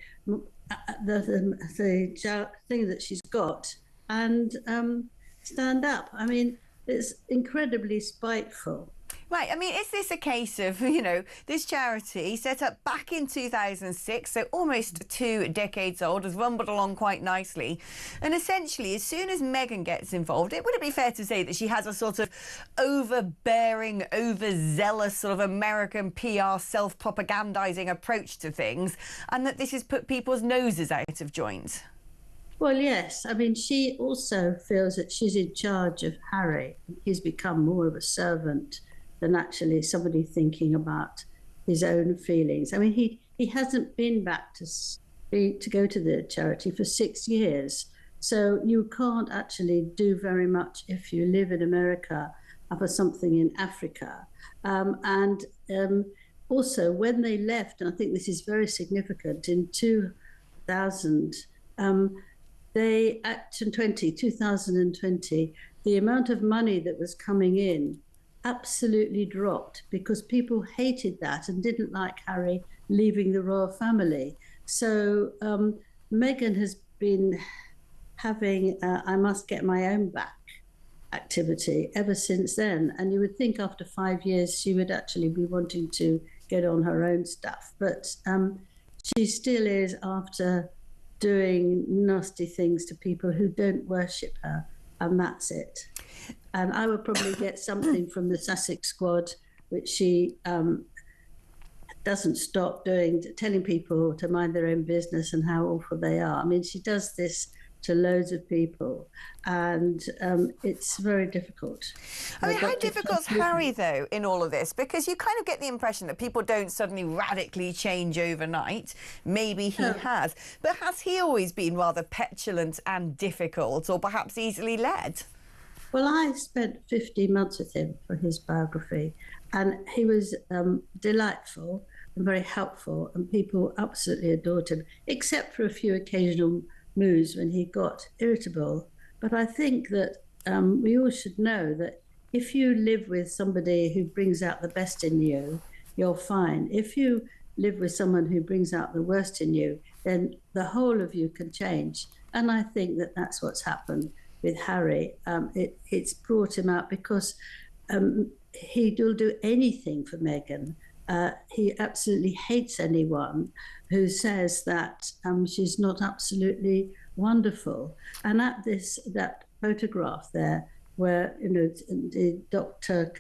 thing that she's got and stand up. I mean, it's incredibly spiteful. Right, I mean, is this a case of, this charity set up back in 2006, so almost 2 decades old, has rumbled along quite nicely, and essentially, as soon as Meghan gets involved, would it be fair to say that she has a sort of overbearing, overzealous sort of American PR self-propagandizing approach to things, and that this has put people's noses out of joint? Well, yes. I mean, she also feels that she's in charge of Harry. He's become more of a servant than actually somebody thinking about his own feelings. I mean, he hasn't been back to go to the charity for 6 years. So you can't actually do very much if you live in America for something in Africa. Also, when they left, and I think this is very significant, in 2000, 2020, the amount of money that was coming in absolutely dropped because people hated that and didn't like Harry leaving the royal family. So Meghan has been having I must get my own back activity ever since then. And you would think after 5 years she would actually be wanting to get on her own stuff. But she still is after doing nasty things to people who don't worship her, and that's it. And I would probably get something from the Sussex squad, which she doesn't stop doing, telling people to mind their own business and how awful they are. I mean, she does this to loads of people, and it's very difficult. I mean, how difficult's Harry, though, in all of this? Because you kind of get the impression that people don't suddenly radically change overnight. Maybe he has. But has he always been rather petulant and difficult, or perhaps easily led? Well, I spent 15 months with him for his biography, and he was delightful and very helpful, and people absolutely adored him, except for a few occasional moves when he got irritable. But I think that we all should know that if you live with somebody who brings out the best in you, you're fine. If you live with someone who brings out the worst in you, then the whole of you can change. And I think that that's what's happened with Harry. It's brought him out because he will do anything for Meghan. He absolutely hates anyone who says that she's not absolutely wonderful. And at that photograph there, where the Dr.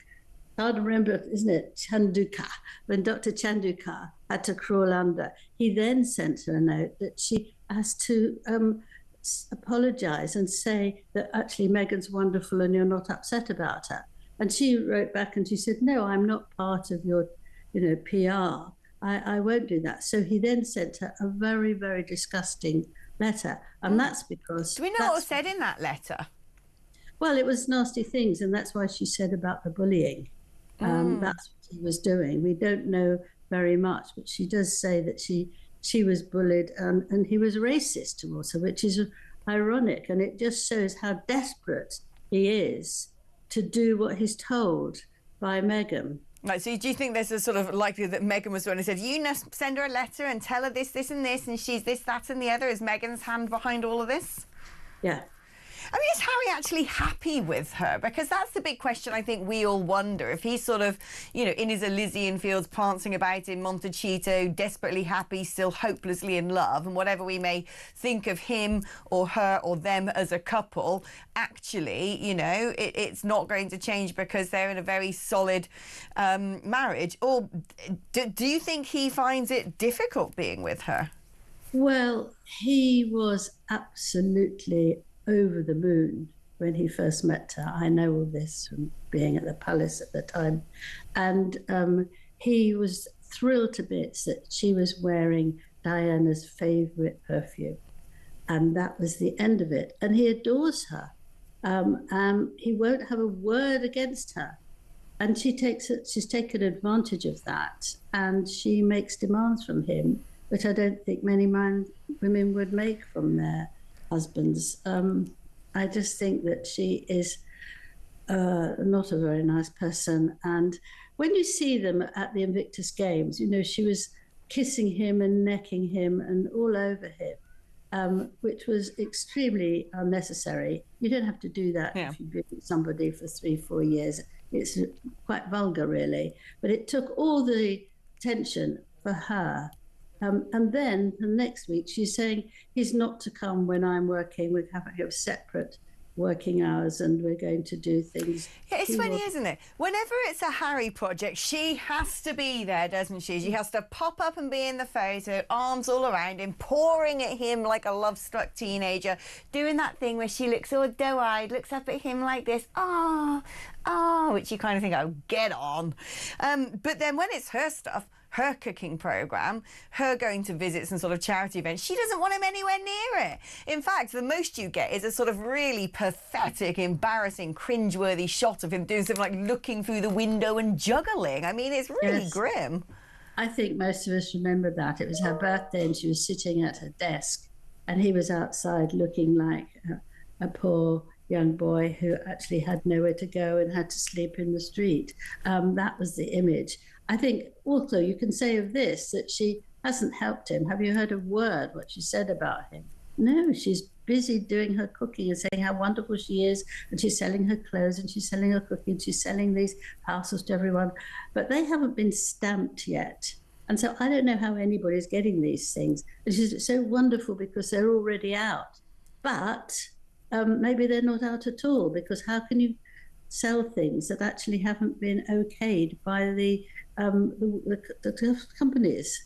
I don't remember, isn't it, Chanduka, when Dr. Chanduka had to crawl under, he then sent her a note that she has to apologise and say that actually Meghan's wonderful and you're not upset about her. And she wrote back and she said, no, I'm not part of your PR. I won't do that. So he then sent her a very, very disgusting letter. And that's because... Do we know what was said in that letter? Well, it was nasty things, and that's why she said about the bullying. That's what he was doing. We don't know very much, but she does say that she was bullied and he was racist towards her, which is ironic. And it just shows how desperate he is to do what he's told by Meghan. Right, so do you think there's a sort of likelihood that Meghan was the one who said, you must send her a letter and tell her this, this and this, and she's this, that and the other? Is Meghan's hand behind all of this? Yeah. I mean, is Harry actually happy with her? Because that's the big question I think we all wonder. If he's sort of, in his Elysian fields, prancing about in Montecito, desperately happy, still hopelessly in love, and whatever we may think of him or her or them as a couple, actually, it's not going to change because they're in a very solid marriage. Or do you think he finds it difficult being with her? Well, he was absolutely over the moon when he first met her. I know all this from being at the palace at the time. And he was thrilled to bits that she was wearing Diana's favourite perfume. And that was the end of it. And he adores her. He won't have a word against her. And she's taken advantage of that. And she makes demands from him, which I don't think many women would make from their husbands. I just think that she is not a very nice person. And when you see them at the Invictus Games, she was kissing him and necking him and all over him, which was extremely unnecessary. You don't have to do that if you've been with somebody for 3-4 years. It's quite vulgar, really. But it took all the attention for her. And then the next week, she's saying he's not to come when I'm working. We have separate working hours and we're going to do things. Yeah, it's funny, isn't it? Whenever it's a Harry project, she has to be there, doesn't she? She has to pop up and be in the photo, arms all around him, pouring at him like a love-struck teenager, doing that thing where she looks all doe-eyed, looks up at him like this, which you kind of think, oh, get on. But then when it's her stuff, her cooking programme, her going to visits and sort of charity events, she doesn't want him anywhere near it. In fact, the most you get is a sort of really pathetic, embarrassing, cringeworthy shot of him doing something like looking through the window and juggling. I mean, it's really grim. I think most of us remember that. It was her birthday and she was sitting at her desk and he was outside looking like a poor young boy who actually had nowhere to go and had to sleep in the street. That was the image. I think also you can say of this that she hasn't helped him. Have you heard a word what she said about him? No, she's busy doing her cooking and saying how wonderful she is, and she's selling her clothes and she's selling her cooking, she's selling these parcels to everyone, but they haven't been stamped yet. And so I don't know how anybody's getting these things. Which is so wonderful because they're already out. But maybe they're not out at all, because how can you sell things that actually haven't been okayed by the companies?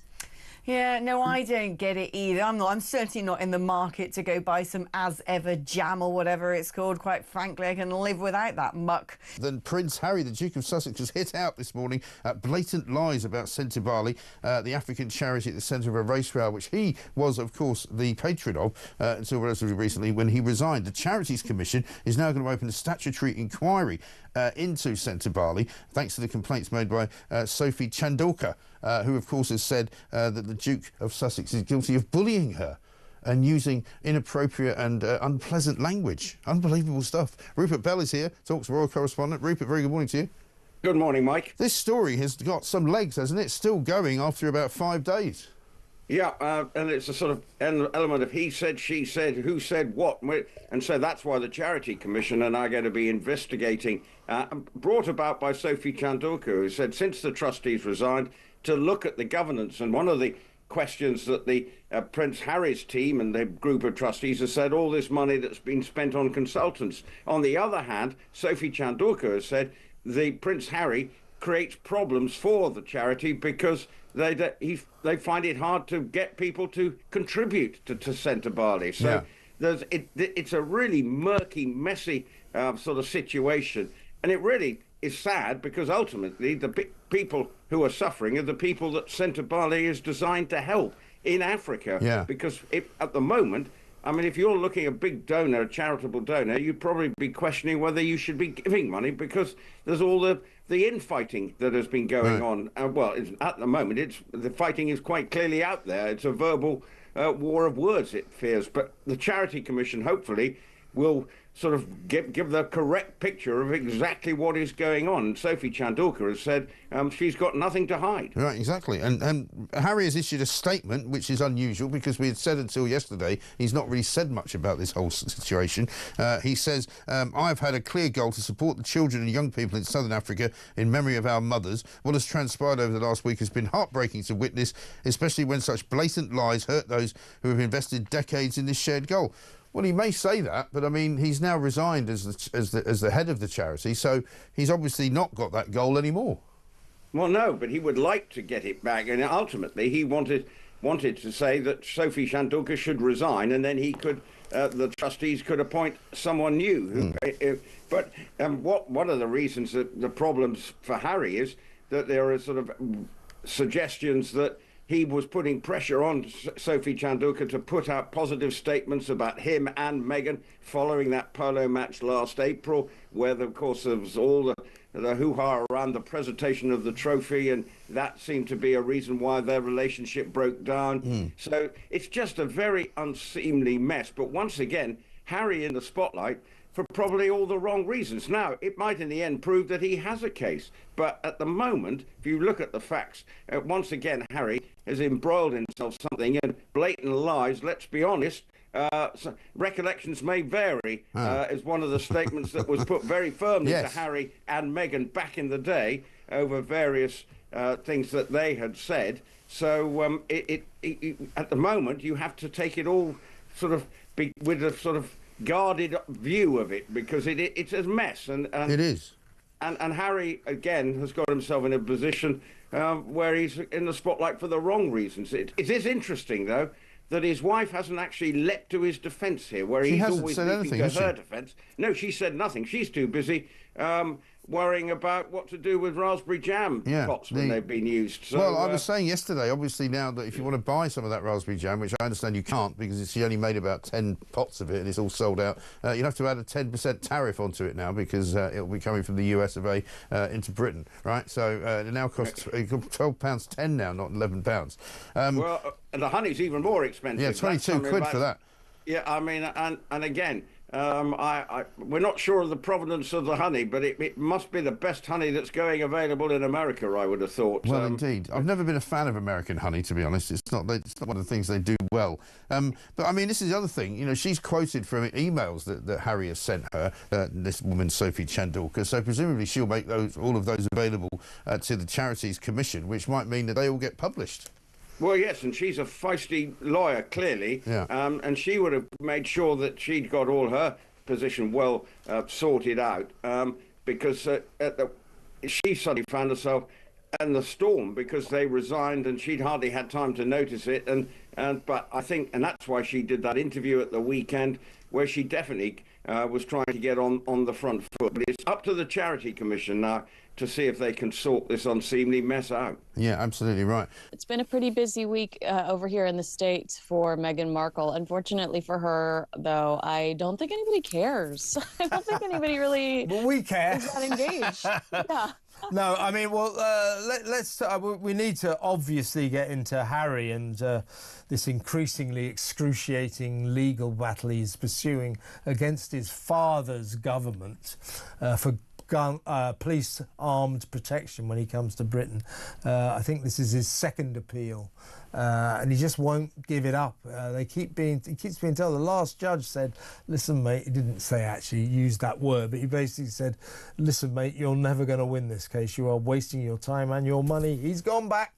Yeah, no, I don't get it either. I'm certainly not in the market to go buy some as ever jam or whatever it's called. Quite frankly, I can live without that muck. Then Prince Harry, the Duke of Sussex, was hit out this morning at blatant lies about Sentebale, the African charity at the centre of a race row, which he was, of course, the patron of until relatively recently when he resigned. The Charities Commission is now going to open a statutory inquiry into Sentebale, thanks to the complaints made by Sophie Chandorka, who, of course, has said that the Duke of Sussex is guilty of bullying her and using inappropriate and unpleasant language. Unbelievable stuff. Rupert Bell is here, Talk's royal correspondent. Rupert, very good morning to you. Good morning, Mike. This story has got some legs, hasn't it? Still going after about 5 days. Yeah, and it's a sort of element of he said, she said, who said what. And so that's why the Charity Commission are now going to be investigating, brought about by Sophie Chandorka, who said since the trustees resigned, to look at the governance. And one of the questions that the Prince Harry's team and the group of trustees has said, all this money that's been spent on consultants. On the other hand, Sophie Chandorka has said the Prince Harry creates problems for the charity because they find it hard to get people to contribute to Sentebale. So it's a really murky, messy sort of situation. And it really is sad because ultimately the people who are suffering are the people that Sentebale is designed to help in Africa. Yeah. Because at the moment, I mean, if you're looking at a big donor, a charitable donor, you'd probably be questioning whether you should be giving money because there's all the infighting that has been going on. Well, at the moment, the fighting is quite clearly out there. It's a verbal war of words, it fears. But the Charity Commission, hopefully, will sort of give the correct picture of exactly what is going on. Sophie Chandorka has said she's got nothing to hide. Right, exactly. And Harry has issued a statement, which is unusual because we had said until yesterday he's not really said much about this whole situation. He says, I've had a clear goal to support the children and young people in Southern Africa in memory of our mothers. What has transpired over the last week has been heartbreaking to witness, especially when such blatant lies hurt those who have invested decades in this shared goal. Well, he may say that, but I mean, he's now resigned as the head of the charity, so he's obviously not got that goal anymore. Well, no, but he would like to get it back, and ultimately he wanted to say that Sophie Chandorka should resign, and then he could, the trustees could appoint someone new. But one of the reasons that the problems for Harry is that there are sort of suggestions that he was putting pressure on Sophie Chandorka to put out positive statements about him and Meghan following that polo match last April, where, of course, there was all the hoo-ha around the presentation of the trophy, and that seemed to be a reason why their relationship broke down. So it's just a very unseemly mess. But once again, Harry in the spotlight for probably all the wrong reasons. Now, it might in the end prove that he has a case, but at the moment, if you look at the facts, once again, Harry has embroiled himself something in blatant lies. Let's be honest, so recollections may vary, is one of the statements that was put very firmly to Harry and Meghan back in the day over various things that they had said. So at the moment, you have to take it all sort of with a sort of guarded view of it, because it's a mess, and it is. And Harry again has got himself in a position where he's in the spotlight for the wrong reasons. It is interesting though that his wife hasn't actually leapt to his defence here, where he's always leaping to her defence. No, she said nothing. She's too busy worrying about what to do with raspberry jam pots when they've been used. So, well, I was saying yesterday, obviously now that if you want to buy some of that raspberry jam, which I understand you can't because she only made about 10 pots of it and it's all sold out, you have to add a 10% tariff onto it now because it'll be coming from the US of A into Britain, right? So it now costs £12.10 now, not £11. Well, and the honey's even more expensive. Yeah, 22 quid for that. Yeah, I mean, and again, We're not sure of the provenance of the honey, but it must be the best honey that's going available in America, I would have thought. Well, indeed. I've never been a fan of American honey, to be honest. It's not one of the things they do well. But, I mean, this is the other thing. You know, she's quoted from emails that Harry has sent her, this woman, Sophie Chandorka. So presumably she'll make all of those available to the Charities Commission, which might mean that they all get published. Well, yes, and she's a feisty lawyer, clearly, yeah. And she would have made sure that she'd got all her position well sorted out, because she suddenly found herself in the storm because they resigned and she'd hardly had time to notice it. But I think, and that's why she did that interview at the weekend, where she definitely was trying to get on the front foot. But it's up to the Charity Commission now to see if they can sort this unseemly mess out. Yeah, absolutely right. It's been a pretty busy week over here in the States for Meghan Markle. Unfortunately for her, though, I don't think anybody cares. I don't think anybody really well, we care. is that engaged. Yeah. No, I mean, well, we need to obviously get into Harry and this increasingly excruciating legal battle he's pursuing against his father's government for police armed protection when he comes to Britain. I think this is his second appeal, and he just won't give it up. He keeps being told. The last judge said, "Listen, mate," he didn't say actually use that word, but he basically said, "Listen, mate, you're never going to win this case. You are wasting your time and your money." He's gone back.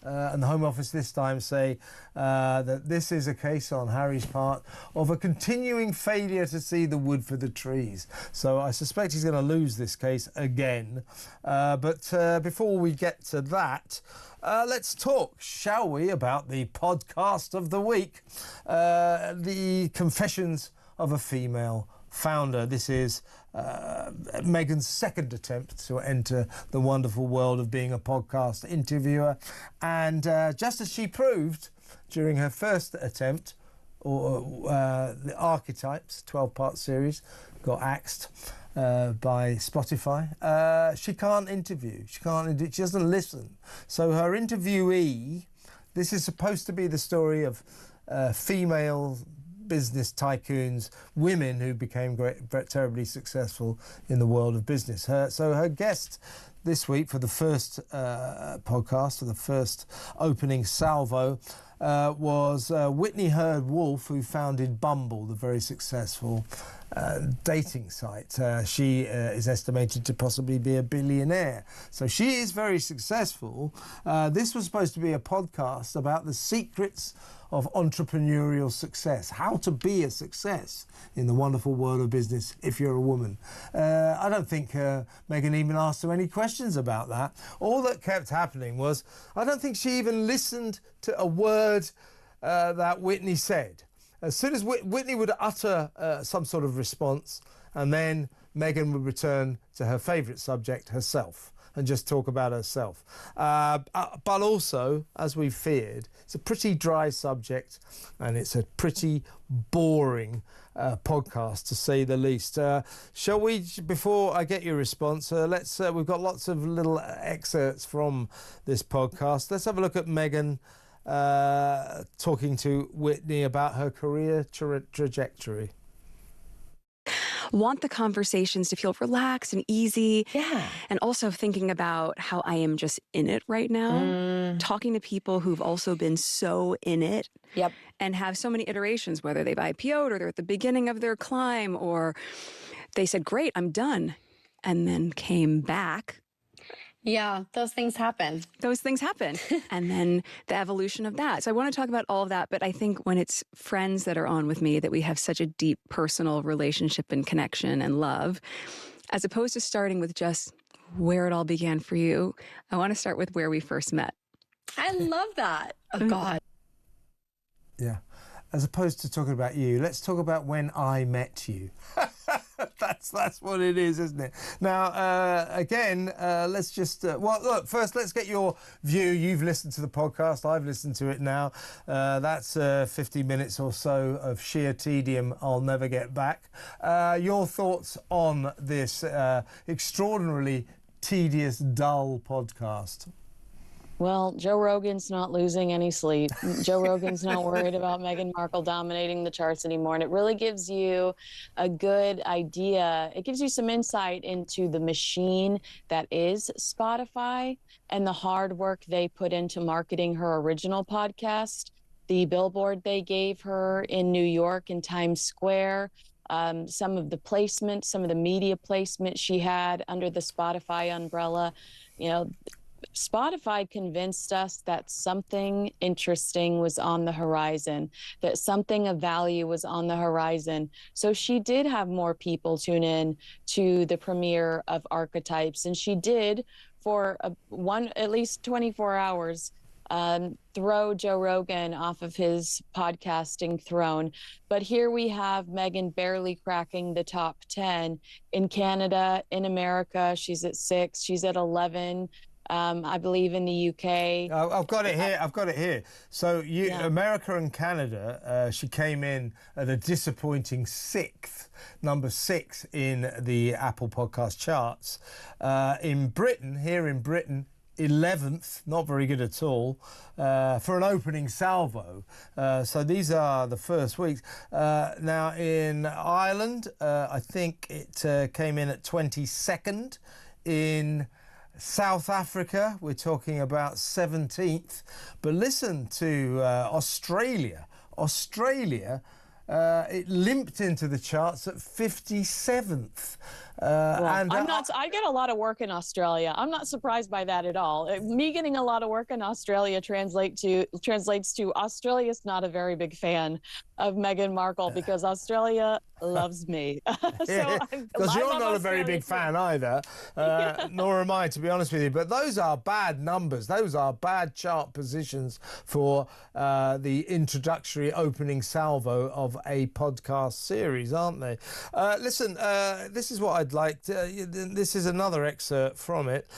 And the Home Office this time say that this is a case on Harry's part of a continuing failure to see the wood for the trees. So I suspect he's going to lose this case again. But before we get to that, let's talk, shall we, about the podcast of the week. The Confessions of a Female Founder. This is Meghan's second attempt to enter the wonderful world of being a podcast interviewer, and just as she proved during her first attempt, the Archetypes 12-part series got axed by Spotify. She can't interview. She doesn't listen. So her interviewee, this is supposed to be the story of female business tycoons, women who became terribly successful in the world of business. So her guest this week for the first podcast, for the first opening salvo, was Whitney Herd-Wolf, who founded Bumble, the very successful dating site. She is estimated to possibly be a billionaire. So she is very successful. This was supposed to be a podcast about the secrets of entrepreneurial success, how to be a success in the wonderful world of business if you're a woman. I don't think Meghan even asked her any questions about that. All that kept happening was, I don't think she even listened to a word that Whitney said. As soon as Whitney would utter some sort of response, and then Meghan would return to her favourite subject, herself, and just talk about herself. But also, as we feared, it's a pretty dry subject, and it's a pretty boring podcast, to say the least. Shall we, before I get your response, we've got lots of little excerpts from this podcast. Let's have a look at Meghan talking to Whitney about her career trajectory. Want the conversations to feel relaxed and easy. Yeah. And also thinking about how I am just in it right now. Talking to people who've also been so in it. Yep. And have so many iterations, whether they've IPO'd or they're at the beginning of their climb, or they said, great, I'm done, and then came back. Yeah, those things happen. Those things happen. And then the evolution of that. So I want to talk about all of that, but I think when it's friends that are on with me, that we have such a deep personal relationship and connection and love, as opposed to starting with just where it all began for you, I want to start with where we first met. I love that. Oh, God. Yeah. As opposed to talking about you, let's talk about when I met you. That's what it is, isn't it? Now, again, let's just... well, look, first, let's get your view. You've listened to the podcast. I've listened to it now. That's 50 minutes or so of sheer tedium I'll never get back. Your thoughts on this extraordinarily tedious, dull podcast? Well, Joe Rogan's not losing any sleep. Joe Rogan's not worried about Meghan Markle dominating the charts anymore. And it really gives you a good idea. It gives you some insight into the machine that is Spotify and the hard work they put into marketing her original podcast, the billboard they gave her in New York in Times Square, some of the placement, some of the media placement she had under the Spotify umbrella. You know, Spotify convinced us that something interesting was on the horizon, that something of value was on the horizon. So she did have more people tune in to the premiere of Archetypes, and she did for at least 24 hours throw Joe Rogan off of his podcasting throne. But here we have Meghan barely cracking the top 10. In Canada, in America, she's at 6, she's at 11. I believe in the UK. I've got it here. I've got it here. So America and Canada, she came in at a disappointing number 6 in the Apple Podcast charts. In Britain, 11th, not very good at all, for an opening salvo. So these are the first weeks. Now in Ireland, I think it came in at 22nd. In South Africa, we're talking about 17th. But listen to Australia. It limped into the charts at 57th. I get a lot of work in Australia. I'm not surprised by that at all. Me getting a lot of work in Australia translates to Australia's not a very big fan of Meghan Markle because Australia loves me. Because you're not a very big fan either, nor am I, to be honest with you. But those are bad numbers. Those are bad chart positions for the introductory opening salvo of a podcast series, aren't they? Listen, this is what I'd like to... this is another excerpt from it.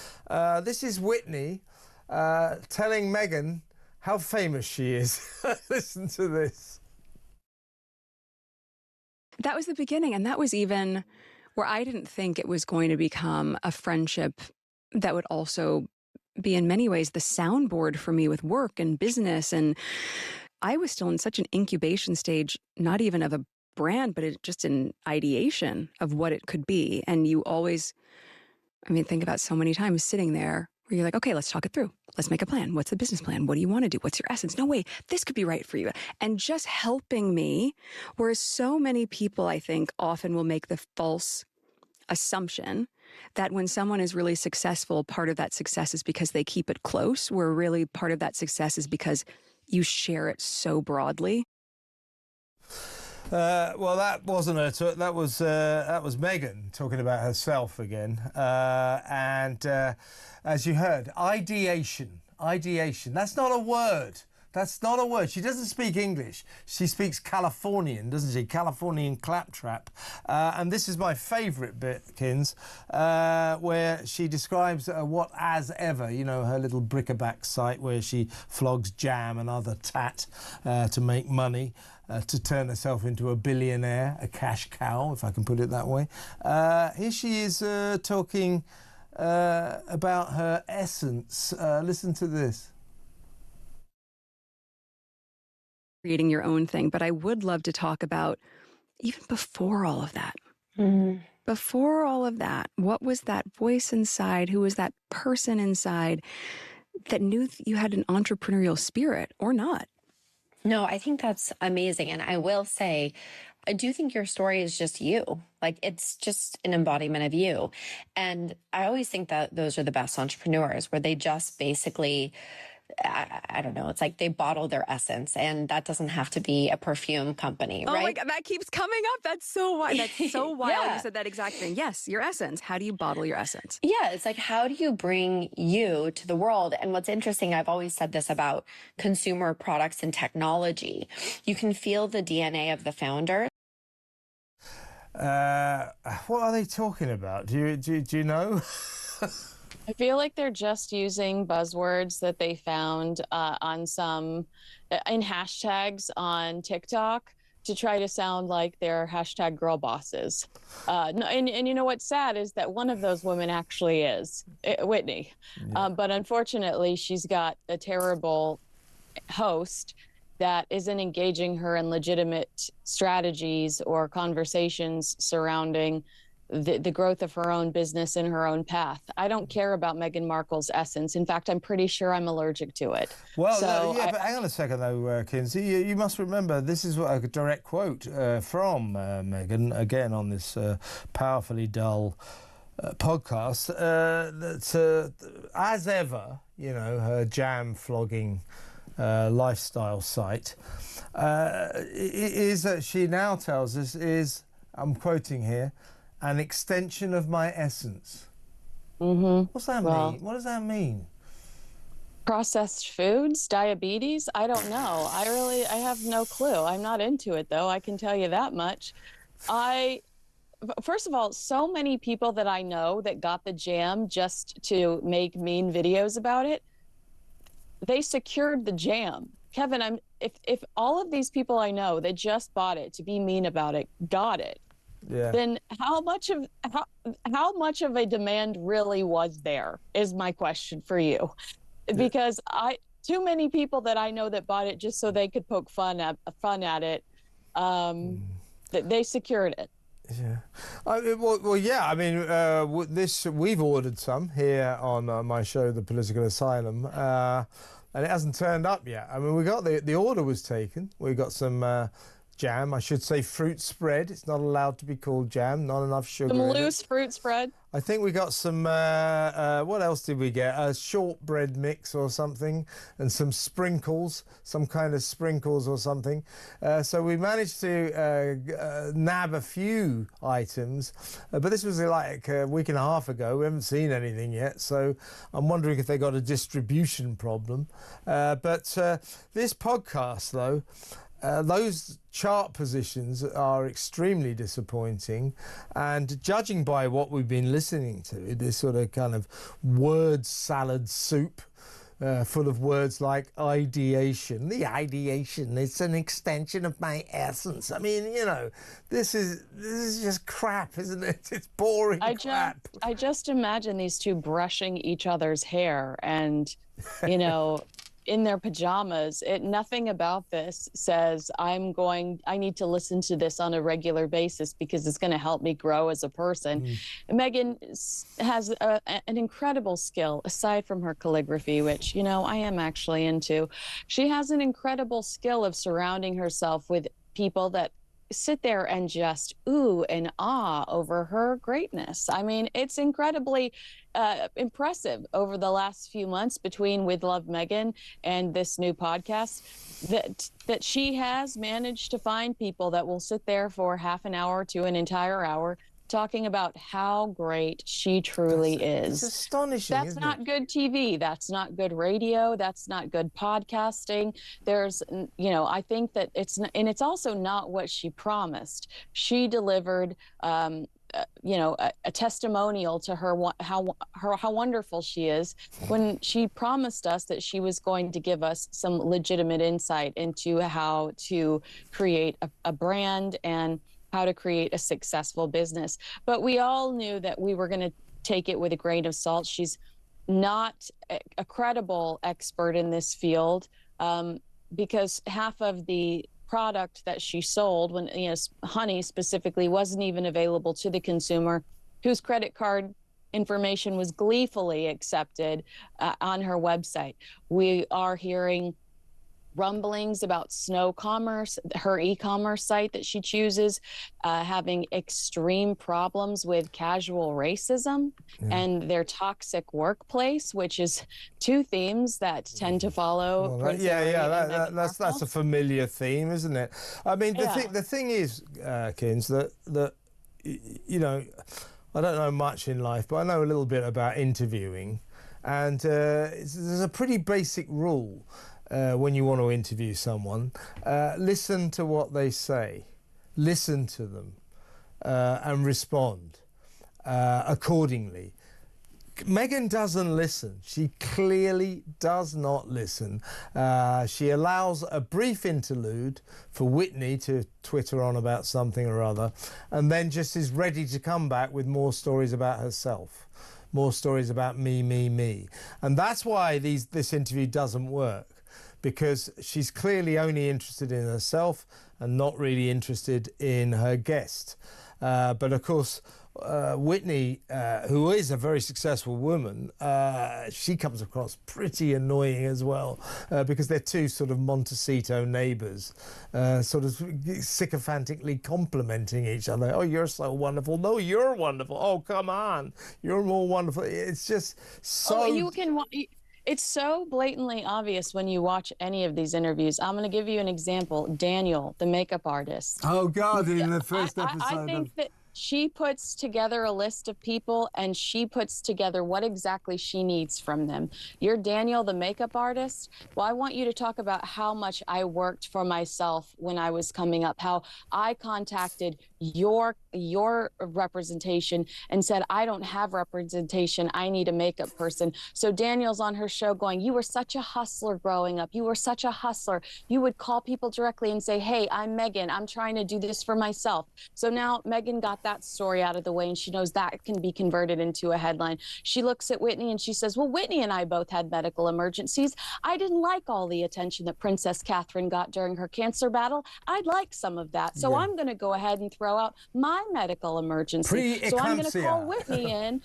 This is Whitney telling Meghan how famous she is. Listen to this. That was the beginning, and that was even where I didn't think it was going to become a friendship that would also be in many ways the soundboard for me with work and business. And I was still in such an incubation stage, not even of a brand, but just an ideation of what it could be. And you always, think about so many times sitting there where you're like, okay, let's talk it through. Let's make a plan. What's the business plan? What do you want to do? What's your essence? No way, this could be right for you. And just helping me, whereas so many people, I think, often will make the false assumption that when someone is really successful, part of that success is because they keep it close, where really part of that success is because you share it so broadly. Well, that wasn't her. That was Meghan talking about herself again. And as you heard, ideation. That's not a word. She doesn't speak English. She speaks Californian, doesn't she? Californian claptrap. And this is my favourite bit, Kins, where she describes what as ever, her little bric-a-brac site where she flogs jam and other tat to make money, to turn herself into a billionaire, a cash cow, if I can put it that way. Here she is talking about her essence. Listen to this. Creating your own thing, but I would love to talk about even before all of that. Before all of that, what was that voice inside? Who was that person inside that knew you had an entrepreneurial spirit or not? No, I think that's amazing. And I will say, I do think your story is just you. Like, it's just an embodiment of you. And I always think that those are the best entrepreneurs, where they just basically, I don't know, it's like they bottle their essence, and that doesn't have to be a perfume company, right? Oh my God, that keeps coming up. That's so wild. That's so wild. Yeah. You said that exact thing. Yes, your essence. How do you bottle your essence? Yeah, it's like, how do you bring you to the world? And what's interesting, I've always said this about consumer products and technology. You can feel the DNA of the founder. What are they talking about? Do you know? I feel like they're just using buzzwords that they found in hashtags on TikTok to try to sound like they're hashtag girl bosses. And you know what's sad is that one of those women actually is Whitney. But unfortunately, she's got a terrible host that isn't engaging her in legitimate strategies or conversations surrounding the growth of her own business in her own path. I don't care about Meghan Markle's essence. In fact, I'm pretty sure I'm allergic to it. Well, so but hang on a second, though, Kinsey. You must remember, this is a direct quote from Meghan, again, on this powerfully dull podcast, that, as ever, her jam-flogging lifestyle site, is that she now tells us is, I'm quoting here, an extension of my essence. What's that mean? What does that mean? Processed foods, diabetes? I don't know. I have no clue. I'm not into it, though. I can tell you that much. First of all, so many people that I know that got the jam just to make mean videos about it, they secured the jam. Kevin, if all of these people I know that just bought it to be mean about it got it, then how much of a demand really was there is my question for you. Because too many people that I know that bought it just so they could poke fun at it, that they secured it. Yeah. Well, yeah. I mean, we've ordered some here on my show, The Political Asylum, and it hasn't turned up yet. I mean, we got the order was taken. We got some jam. I should say fruit spread. It's not allowed to be called jam. Not enough sugar. Some loose fruit spread. I think we got some. What else did we get? A shortbread mix or something, and some sprinkles, some kind of sprinkles or something. So we managed to nab a few items, but this was like a week and a half ago. We haven't seen anything yet, so I'm wondering if they got a distribution problem. But this podcast, though. Those chart positions are extremely disappointing, and judging by what we've been listening to, this sort of kind of word salad soup full of words like ideation. The ideation, it's an extension of my essence. I mean, this is just crap, isn't it? It's boring crap. I just imagine these two brushing each other's hair and, in their pajamas. Nothing about this says I need to listen to this on a regular basis because it's going to help me grow as a person. Meghan has an incredible skill, aside from her calligraphy, which, I am actually into. She has an incredible skill of surrounding herself with people that sit there and just ooh and ah over her greatness. I mean, it's incredibly impressive over the last few months between With Love Meghan and this new podcast that she has managed to find people that will sit there for half an hour to an entire hour talking about how great she truly is. It's astonishing. That's not good TV. That's not good radio. That's not good podcasting. There's, I think that it's also not what she promised. She delivered, a testimonial to her how wonderful she is when she promised us that she was going to give us some legitimate insight into how to create a brand and how to create a successful business. But we all knew that we were going to take it with a grain of salt. She's not a credible expert in this field because half of the product that she sold, when honey specifically, wasn't even available to the consumer, whose credit card information was gleefully accepted on her website. We are hearing rumblings about Snow Commerce, her e-commerce site that she chooses, having extreme problems with casual racism and their toxic workplace, which is two themes that tend to follow. That's a familiar theme, isn't it? I mean, the thing is, Kins, that I don't know much in life, but I know a little bit about interviewing, and there's a pretty basic rule. When you want to interview someone, listen to what they say, listen to them, and respond accordingly. Meghan doesn't listen. She clearly does not listen. She allows a brief interlude for Whitney to Twitter on about something or other, and then just is ready to come back with more stories about herself, more stories about me. And that's why this interview doesn't work, because she's clearly only interested in herself and not really interested in her guest. But of course, Whitney, who is a very successful woman, she comes across pretty annoying as well, because they're two sort of Montecito neighbours, sort of sycophantically complimenting each other. Oh, you're so wonderful. No, you're wonderful. Oh, come on. You're more wonderful. It's just so... Oh, you can... It's so blatantly obvious when you watch any of these interviews. I'm going to give you an example. Daniel, the makeup artist. Oh, God, in the first episode. I think that she puts together a list of people, and she puts together what exactly she needs from them. You're Daniel, the makeup artist. Well, I want you to talk about how much I worked for myself when I was coming up, how I contacted your representation and said, I don't have representation, I need a makeup person. So Daniel's on her show going, you were such a hustler growing up. You were such a hustler. You would call people directly and say, hey, I'm Meghan. I'm trying to do this for myself. So now Meghan got that story out of the way, and she knows that can be converted into a headline. She looks at Whitney and she says, well, Whitney and I both had medical emergencies. I didn't like all the attention that Princess Catherine got during her cancer battle. I'd like some of that. So I'm going to go ahead and throw out my medical emergency. So I'm going to call Whitney in.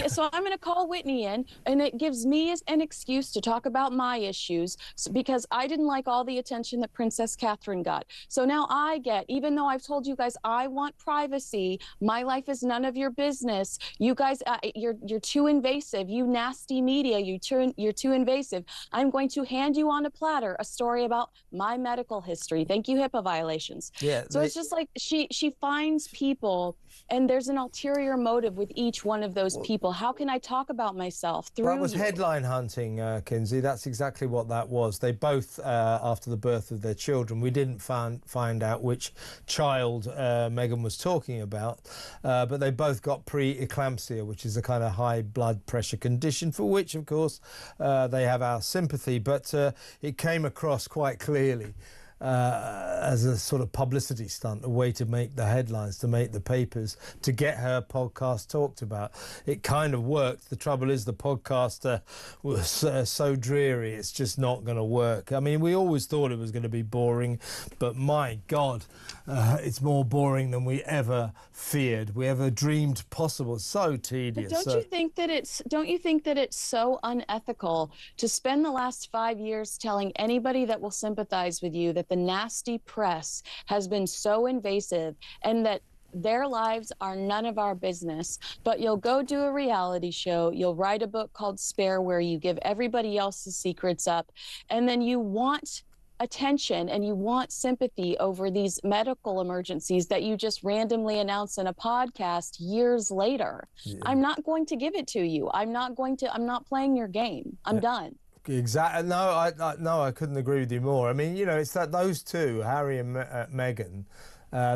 So I'm going to call Whitney in, and it gives me an excuse to talk about my issues, because I didn't like all the attention that Princess Catherine got. So now I get, even though I've told you guys I want privacy, my life is none of your business. You guys, you're too invasive. You nasty media, you're too invasive. I'm going to hand you on a platter a story about my medical history. Thank you, HIPAA violations. Yeah. So it's just like she finds people, and there's an ulterior motive with each one of those people. How can I talk about myself through That was headline hunting, Kinsey. That's exactly what that was. They both, after the birth of their children, we didn't find out which child Meghan was talking about, but they both got pre-eclampsia, which is a kind of high blood pressure condition for which, of course, they have our sympathy. But it came across quite clearly as a sort of publicity stunt, a way to make the headlines, to make the papers, to get her podcast talked about. It kind of worked. The trouble is the podcast was so dreary, it's just not going to work. I mean, we always thought it was going to be boring, but my God, it's more boring than we ever feared, we ever dreamed possible. It's so tedious. But don't you think that it's so unethical to spend the last 5 years telling anybody that will sympathize with you that the nasty press has been so invasive and that their lives are none of our business, but you'll go do a reality show, you'll write a book called Spare where you give everybody else's secrets up, and then you want attention and you want sympathy over these medical emergencies that you just randomly announce in a podcast years later. Yeah. I'm not going to give it to you. I'm not playing your game. I'm done. Exactly. No, I couldn't agree with you more. I mean, you know, it's that those two, Harry and Meghan,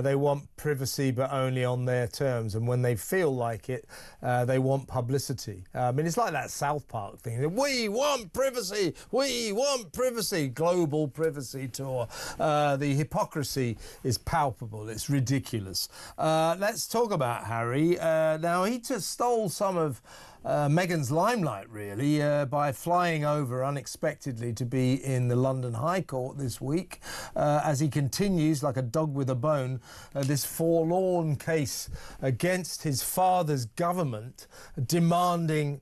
they want privacy, but only on their terms. And when they feel like it, they want publicity. I mean, it's like that South Park thing. We want privacy. We want privacy. Global privacy tour. The hypocrisy is palpable. It's ridiculous. Let's talk about Harry. Now, he just stole some of Meghan's limelight, really, by flying over unexpectedly to be in the London High Court this week as he continues, like a dog with a bone, this forlorn case against his father's government demanding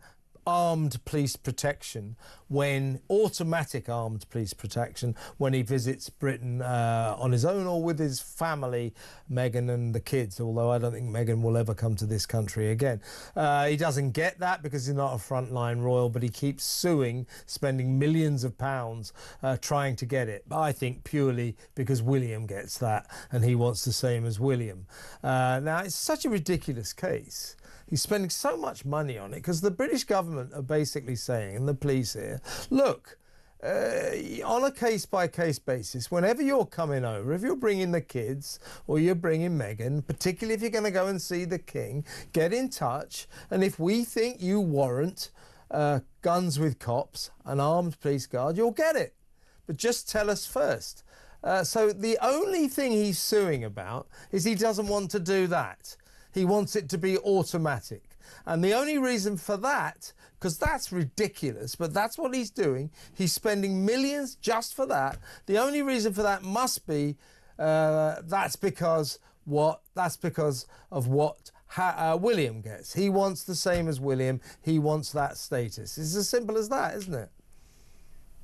armed police protection, automatic armed police protection, when he visits Britain on his own or with his family, Meghan and the kids, although I don't think Meghan will ever come to this country again. He doesn't get that because he's not a frontline royal, but he keeps suing, spending millions of pounds trying to get it. I think purely because William gets that and he wants the same as William. Now, it's such a ridiculous case. He's spending so much money on it because the British government are basically saying, and the police here, look, on a case-by-case basis, whenever you're coming over, if you're bringing the kids or you're bringing Meghan, particularly if you're going to go and see the King, get in touch. And if we think you warrant guns with cops, an armed police guard, you'll get it. But just tell us first. So the only thing he's suing about is he doesn't want to do that. He wants it to be automatic. And the only reason for that, because that's ridiculous, but that's what he's doing. He's spending millions just for that. The only reason for that must be that's because of what William gets. He wants the same as William. He wants that status. It's as simple as that, isn't it?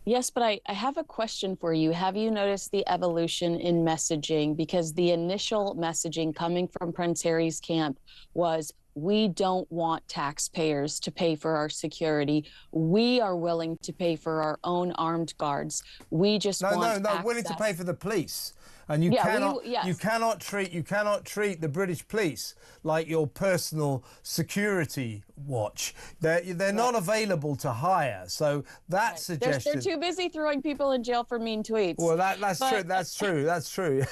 Yes, but I have a question for you. Have you noticed the evolution in messaging? Because the initial messaging coming from Prince Harry's camp was, we don't want taxpayers to pay for our security. We are willing to pay for our own armed guards. We just want access. willing to pay for the police. And you cannot treat the British police like your personal security watch. They're not available to hire. So that suggestion. They're too busy throwing people in jail for mean tweets. Well, that's true.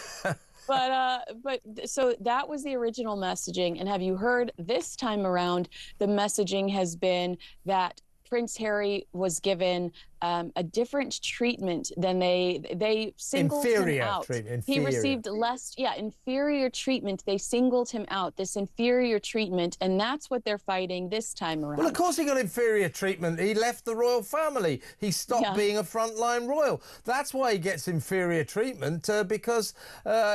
But so that was the original messaging. And have you heard this time around, the messaging has been that Prince Harry was given a different treatment than they singled him out. He received inferior treatment. They singled him out, this inferior treatment, and that's what they're fighting this time around. Well, of course he got inferior treatment. He left the royal family. He stopped being a frontline royal. That's why he gets inferior treatment, because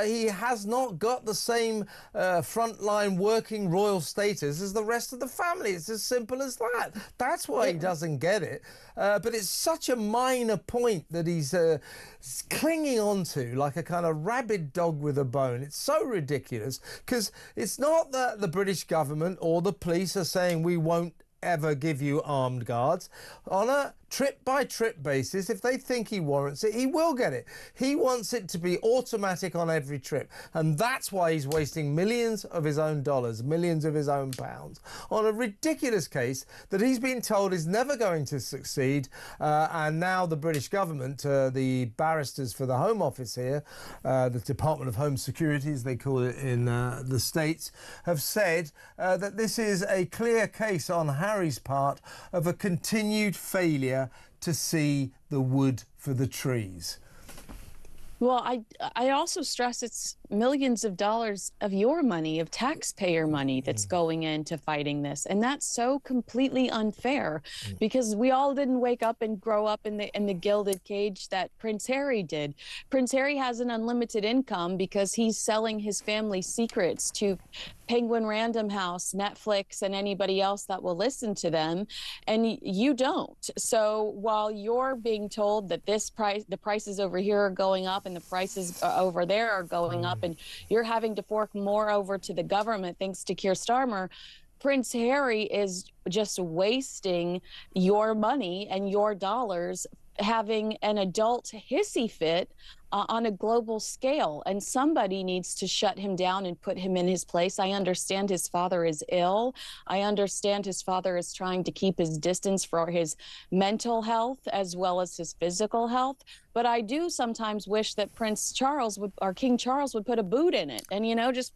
he has not got the same frontline working royal status as the rest of the family. It's as simple as that. That's why he doesn't get it. But it's such a minor point that he's clinging on to like a kind of rabid dog with a bone. It's so ridiculous, because it's not that the British government or the police are saying we won't ever give you armed guards. On a trip-by-trip basis, if they think he warrants it, he will get it. He wants it to be automatic on every trip, and that's why he's wasting millions of his own dollars, millions of his own pounds, on a ridiculous case that he's been told is never going to succeed. And now the British government, the barristers for the Home Office here, the Department of Home Security, as they call it in the States, have said that this is a clear case on Harry's part of a continued failure to see the wood for the trees. Well, I also stress it's millions of dollars of your money, of taxpayer money, that's going into fighting this, and that's so completely unfair, because we all didn't wake up and grow up in the gilded cage that Prince Harry did. Prince Harry has an unlimited income because he's selling his family secrets to Penguin Random House, Netflix, and anybody else that will listen to them, and you don't. So while you're being told that the prices over here are going up and the prices over there are going up, and you're having to fork more over to the government thanks to Keir Starmer, Prince Harry is just wasting your money and your dollars having an adult hissy fit on a global scale, and somebody needs to shut him down and put him in his place. I understand his father is ill. I understand his father is trying to keep his distance for his mental health as well as his physical health. But I do sometimes wish that Prince Charles or King Charles would put a boot in it and, just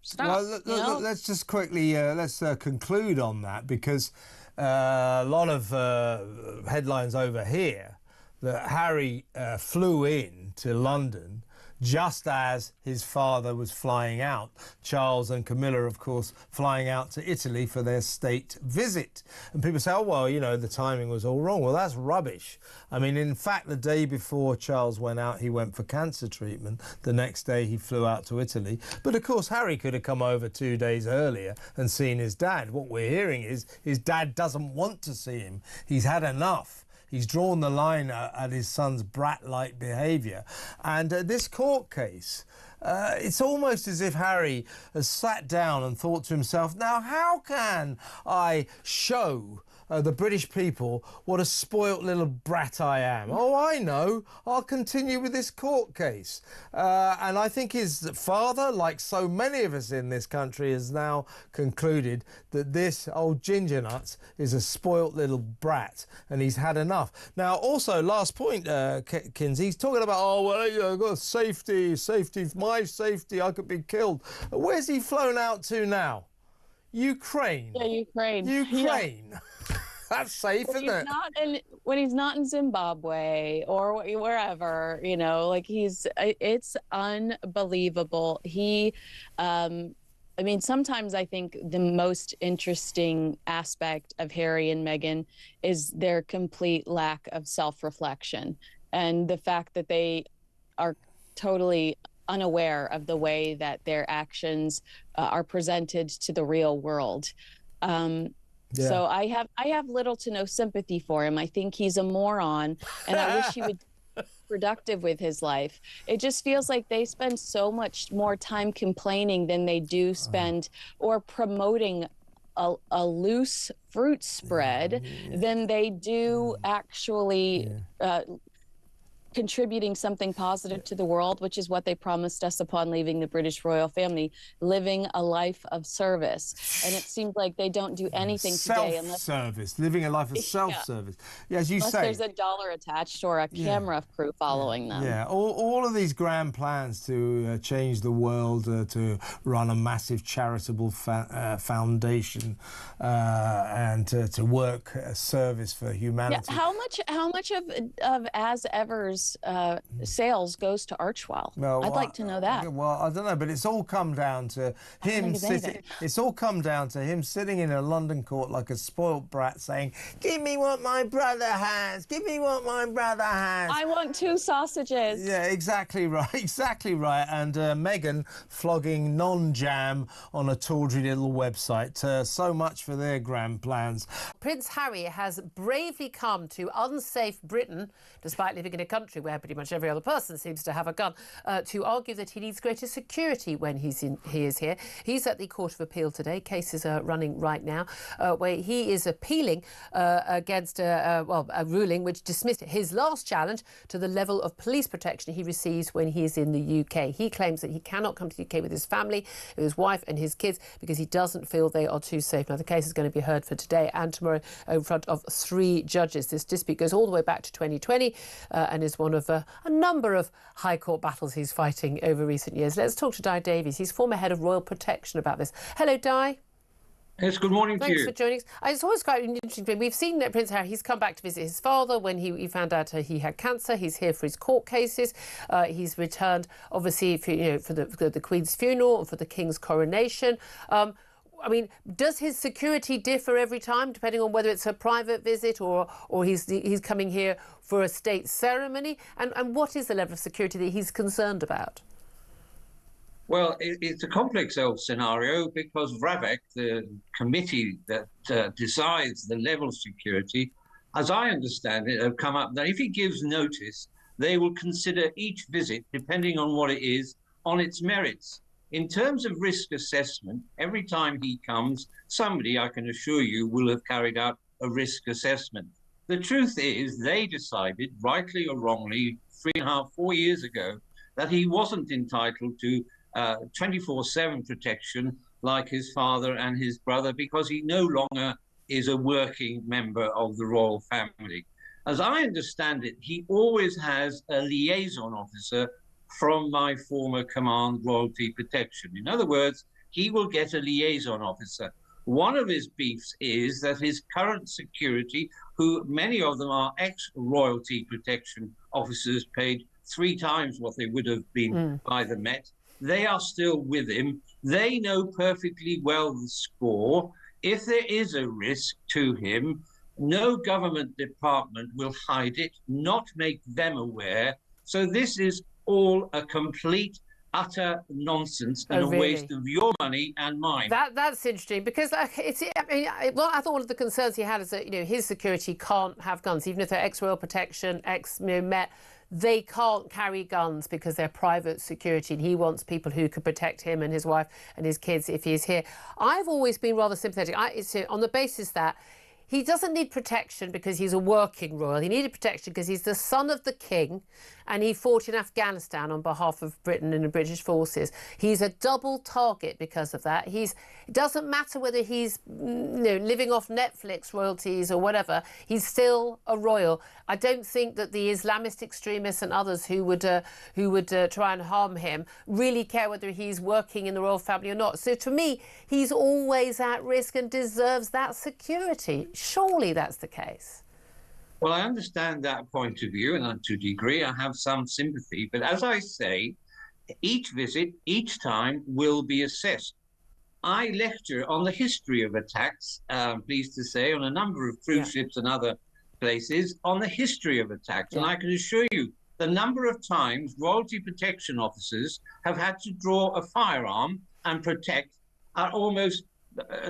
stop. Well, let's just quickly let's conclude on that, because a lot of headlines over here that Harry flew in to London just as his father was flying out. Charles and Camilla, of course, flying out to Italy for their state visit. And people say, oh, well, the timing was all wrong. Well, that's rubbish. I mean, in fact, the day before Charles went out, he went for cancer treatment. The next day, he flew out to Italy. But, of course, Harry could have come over 2 days earlier and seen his dad. What we're hearing is his dad doesn't want to see him. He's had enough. He's drawn the line at his son's brat-like behaviour. And this court case, it's almost as if Harry has sat down and thought to himself, now how can I show the British people what a spoilt little brat I am. Oh, I know. I'll continue with this court case. And I think his father, like so many of us in this country, has now concluded that this old ginger nuts is a spoilt little brat and he's had enough. Now, also, last point, Kinsey, he's talking about, oh, well, you know, got safety, my safety, I could be killed. Where's he flown out to now? Ukraine. Yeah, Ukraine. Ukraine. Yeah. That's safe, isn't it? When he's not in Zimbabwe or wherever, you know, like it's unbelievable. I mean, sometimes I think the most interesting aspect of Harry and Meghan is their complete lack of self-reflection and the fact that they are totally unaware of the way that their actions are presented to the real world. So I have little to no sympathy for him. I think he's a moron, and I wish he would be productive with his life. It just feels like they spend so much more time complaining than they do spend or promoting a loose fruit spread than they do actually contributing something positive to the world, which is what they promised us upon leaving the British royal family, living a life of service. And it seems like they don't do anything today unless... Self-service, living a life of self-service. Yeah, as you unless say... there's a dollar attached or a camera crew following them. Yeah, all of these grand plans to change the world, to run a massive charitable foundation and to work a service for humanity. Yeah, how much of As Ever's sales goes to Archwell? Well, I'd like to know that. Well, I don't know, but it's all come down to him sitting. It's all come down to him sitting in a London court like a spoilt brat, saying, "Give me what my brother has. Give me what my brother has. I want 2 sausages." Yeah, exactly right, exactly right. And Meghan flogging non-jam on a tawdry little website. So much for their grand plans. Prince Harry has bravely come to unsafe Britain, despite living in a country where pretty much every other person seems to have a gun, to argue that he needs greater security when he is here. He's at the Court of Appeal today. Cases are running right now, where he is appealing against a ruling which dismissed his last challenge to the level of police protection he receives when he is in the UK. He claims that he cannot come to the UK with his family, with his wife and his kids, because he doesn't feel they are too safe. Now, the case is going to be heard for today and tomorrow in front of 3 judges. This dispute goes all the way back to 2020 and is one of a number of High Court battles he's fighting over recent years. Let's talk to Di Davies. He's former head of Royal Protection about this. Hello, Di. Yes, good morning to you. Thanks for joining us. It's always quite an interesting thing. We've seen that Prince Harry, he's come back to visit his father when he found out he had cancer. He's here for his court cases. He's returned, obviously, for the Queen's funeral and for the King's coronation. I mean, does his security differ every time, depending on whether it's a private visit or he's coming here for a state ceremony? And what is the level of security that he's concerned about? Well, it's a complex old scenario because VRAVEC, the committee that decides the level of security, as I understand it, have come up that if he gives notice, they will consider each visit, depending on what it is, on its merits. In terms of risk assessment, every time he comes, somebody, I can assure you, will have carried out a risk assessment. The truth is, they decided, rightly or wrongly, 3.5, 4 years ago, that he wasn't entitled to 24/7 protection like his father and his brother because he no longer is a working member of the royal family. As I understand it, he always has a liaison officer from my former command, Royalty Protection. In other words, he will get a liaison officer. One of his beefs is that his current security, who many of them are ex-Royalty Protection officers paid 3 times what they would have been by the Met, they are still with him. They know perfectly well the score. If there is a risk to him, no government department will hide it, not make them aware. So this is all a complete, utter nonsense and a waste of your money and mine. That's interesting because I thought one of the concerns he had is that his security can't have guns, even if they're ex-Royal Protection, ex-Met. They can't carry guns because they're private security, and he wants people who could protect him and his wife and his kids if he's here. I've always been rather sympathetic. It's on the basis that he doesn't need protection because he's a working royal. He needed protection because he's the son of the king and he fought in Afghanistan on behalf of Britain and the British forces. He's a double target because of that. It doesn't matter whether he's living off Netflix royalties or whatever. He's still a royal. I don't think that the Islamist extremists and others who would try and harm him really care whether he's working in the royal family or not. So to me, he's always at risk and deserves that security. Surely that's the case. Well, I understand that point of view, and to a degree I have some sympathy. But as I say, each visit, each time will be assessed. I lecture on the history of attacks, pleased to say, on a number of cruise ships and other places, on the history of attacks. And I can assure you, the number of times royalty protection officers have had to draw a firearm and protect are almost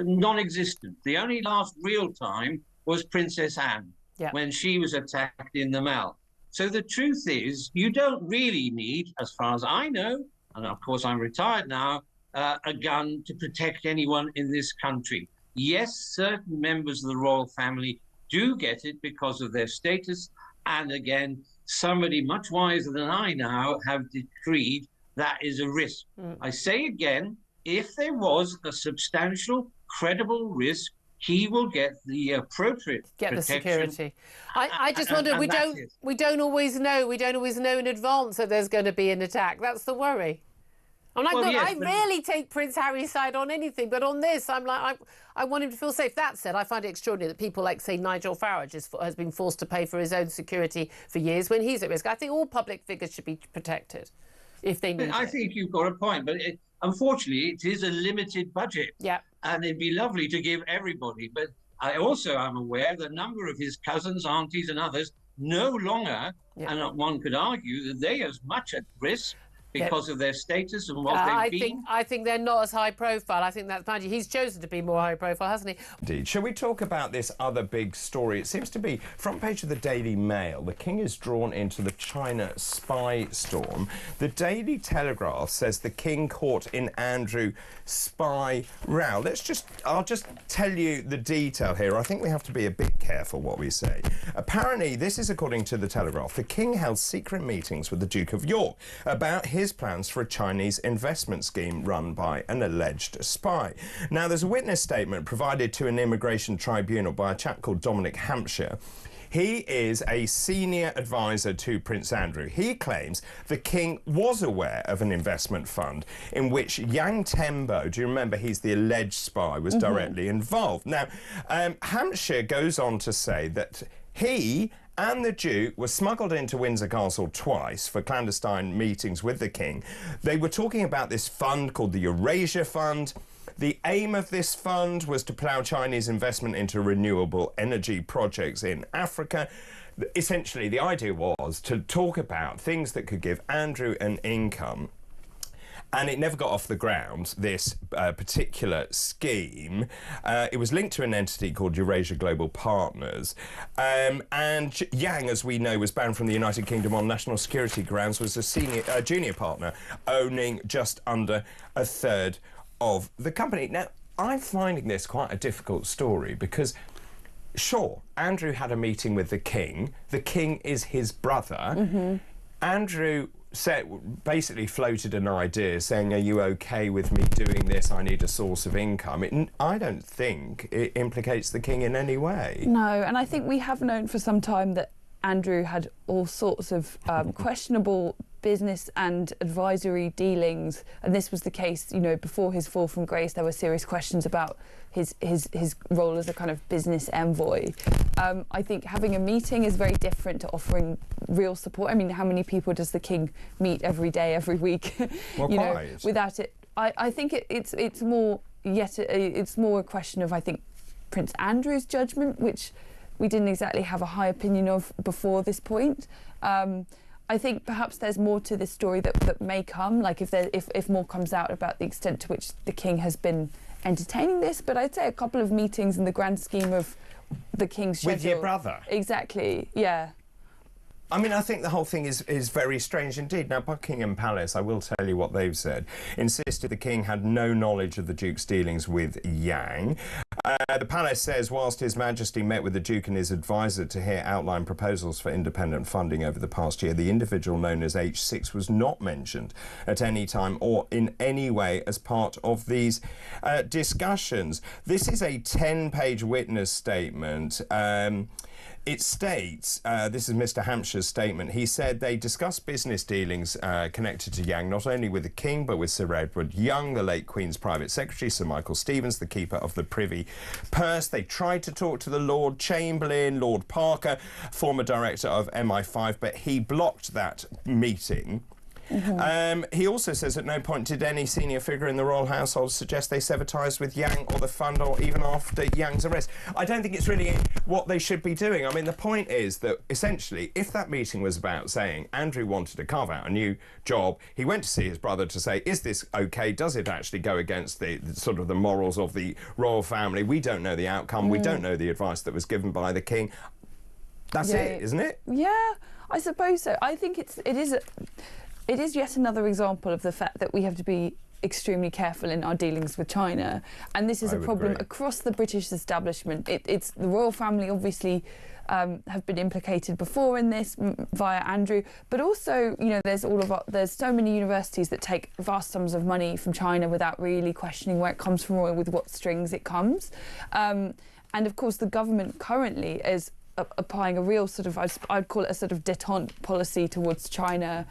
non-existent. The only last real time was Princess Anne, when she was attacked in the Mall. So the truth is, you don't really need, as far as I know, and of course I'm retired now, a gun to protect anyone in this country. Yes, certain members of the royal family do get it because of their status, and again, somebody much wiser than I now have decreed that is a risk. I say again, if there was a substantial, credible risk, he will get the appropriate protection. The security. I just wonder, we don't always know in advance that there's going to be an attack. That's the worry. I'm like, look, I rarely take Prince Harry's side on anything, but on this, I'm like, I want him to feel safe. That said, I find it extraordinary that people like, say, Nigel Farage has been forced to pay for his own security for years when he's at risk. I think all public figures should be protected if they need I think you've got a point, but unfortunately, it is a limited budget. Yeah. And it'd be lovely to give everybody. But I also am aware that a number of his cousins, aunties and others no longer, and one could argue that they are as much at risk because of their status and what they've been. I think they're not as high profile. I think that's magic. He's chosen to be more high profile, hasn't he? Indeed. Shall we talk about this other big story? It seems to be front page of the Daily Mail. The King is drawn into the China spy storm. The Daily Telegraph says the King caught in Andrew spy row. I'll just tell you the detail here. I think we have to be a bit careful what we say. Apparently, this is according to the Telegraph. The King held secret meetings with the Duke of York about his plans for a Chinese investment scheme run by an alleged spy. Now, there's a witness statement provided to an immigration tribunal by a chap called Dominic Hampshire. He is a senior advisor to Prince Andrew. He claims the King was aware of an investment fund in which Yang Tembo, do you remember he's the alleged spy, was directly involved. Now, Hampshire goes on to say that he and the Duke were smuggled into Windsor Castle twice for clandestine meetings with the King. They were talking about this fund called the Eurasia Fund. The aim of this fund was to plough Chinese investment into renewable energy projects in Africa. Essentially, the idea was to talk about things that could give Andrew an income. And it never got off the ground, this particular scheme. It was linked to an entity called Eurasia Global Partners. And Yang, as we know, was banned from the United Kingdom on national security grounds, was a junior partner, owning just under a third of the company. Now, I'm finding this quite a difficult story because, sure, Andrew had a meeting with the King. The King is his brother. Andrew basically floated an idea saying, are you okay with me doing this? I need a source of income. I don't think it implicates the King in any way. No, and I think we have known for some time that Andrew had all sorts of questionable business and advisory dealings, and this was the case, you know, before his fall from grace. There were serious questions about his role as a kind of business envoy. I think having a meeting is very different to offering real support. I mean, how many people does the King meet every day, every week? Well, you know, without it, I think it's more a question of, I think, Prince Andrew's judgment, which we didn't exactly have a high opinion of before this point. I think perhaps there's more to this story that may come, like if more comes out about the extent to which the King has been entertaining this. But I'd say a couple of meetings in the grand scheme of the King's schedule. With your brother? Exactly, yeah. I mean, I think the whole thing is very strange indeed. Now, Buckingham Palace, I will tell you what they've said, insisted the King had no knowledge of the Duke's dealings with Yang. The Palace says whilst His Majesty met with the Duke and his advisor to hear outline proposals for independent funding over the past year, the individual known as H6 was not mentioned at any time or in any way as part of these discussions. This is a 10-page witness statement. It states, this is Mr. Hampshire's statement, he said they discussed business dealings connected to Yang, not only with the King, but with Sir Edward Young, the late Queen's private secretary, Sir Michael Stevens, the keeper of the Privy Purse. They tried to talk to the Lord Chamberlain, Lord Parker, former director of MI5, but he blocked that meeting. He also says at no point did any senior figure in the royal household suggest they sever ties with Yang or the fund, or even after Yang's arrest. I don't think it's really what they should be doing. I mean, the point is that essentially, if that meeting was about saying Andrew wanted to carve out a new job, he went to see his brother to say, is this okay? Does it actually go against the sort of the morals of the royal family? We don't know the outcome. We don't know the advice that was given by the King. That's it, isn't it? Yeah, I suppose so. I think it is yet another example of the fact that we have to be extremely careful in our dealings with China, and this is a problem across the British establishment. It's the royal family obviously have been implicated before in this via Andrew, but also, you know, there's so many universities that take vast sums of money from China without really questioning where it comes from or with what strings it comes, and of course the government currently is applying a real sort of, I'd call it a sort of détente policy towards China,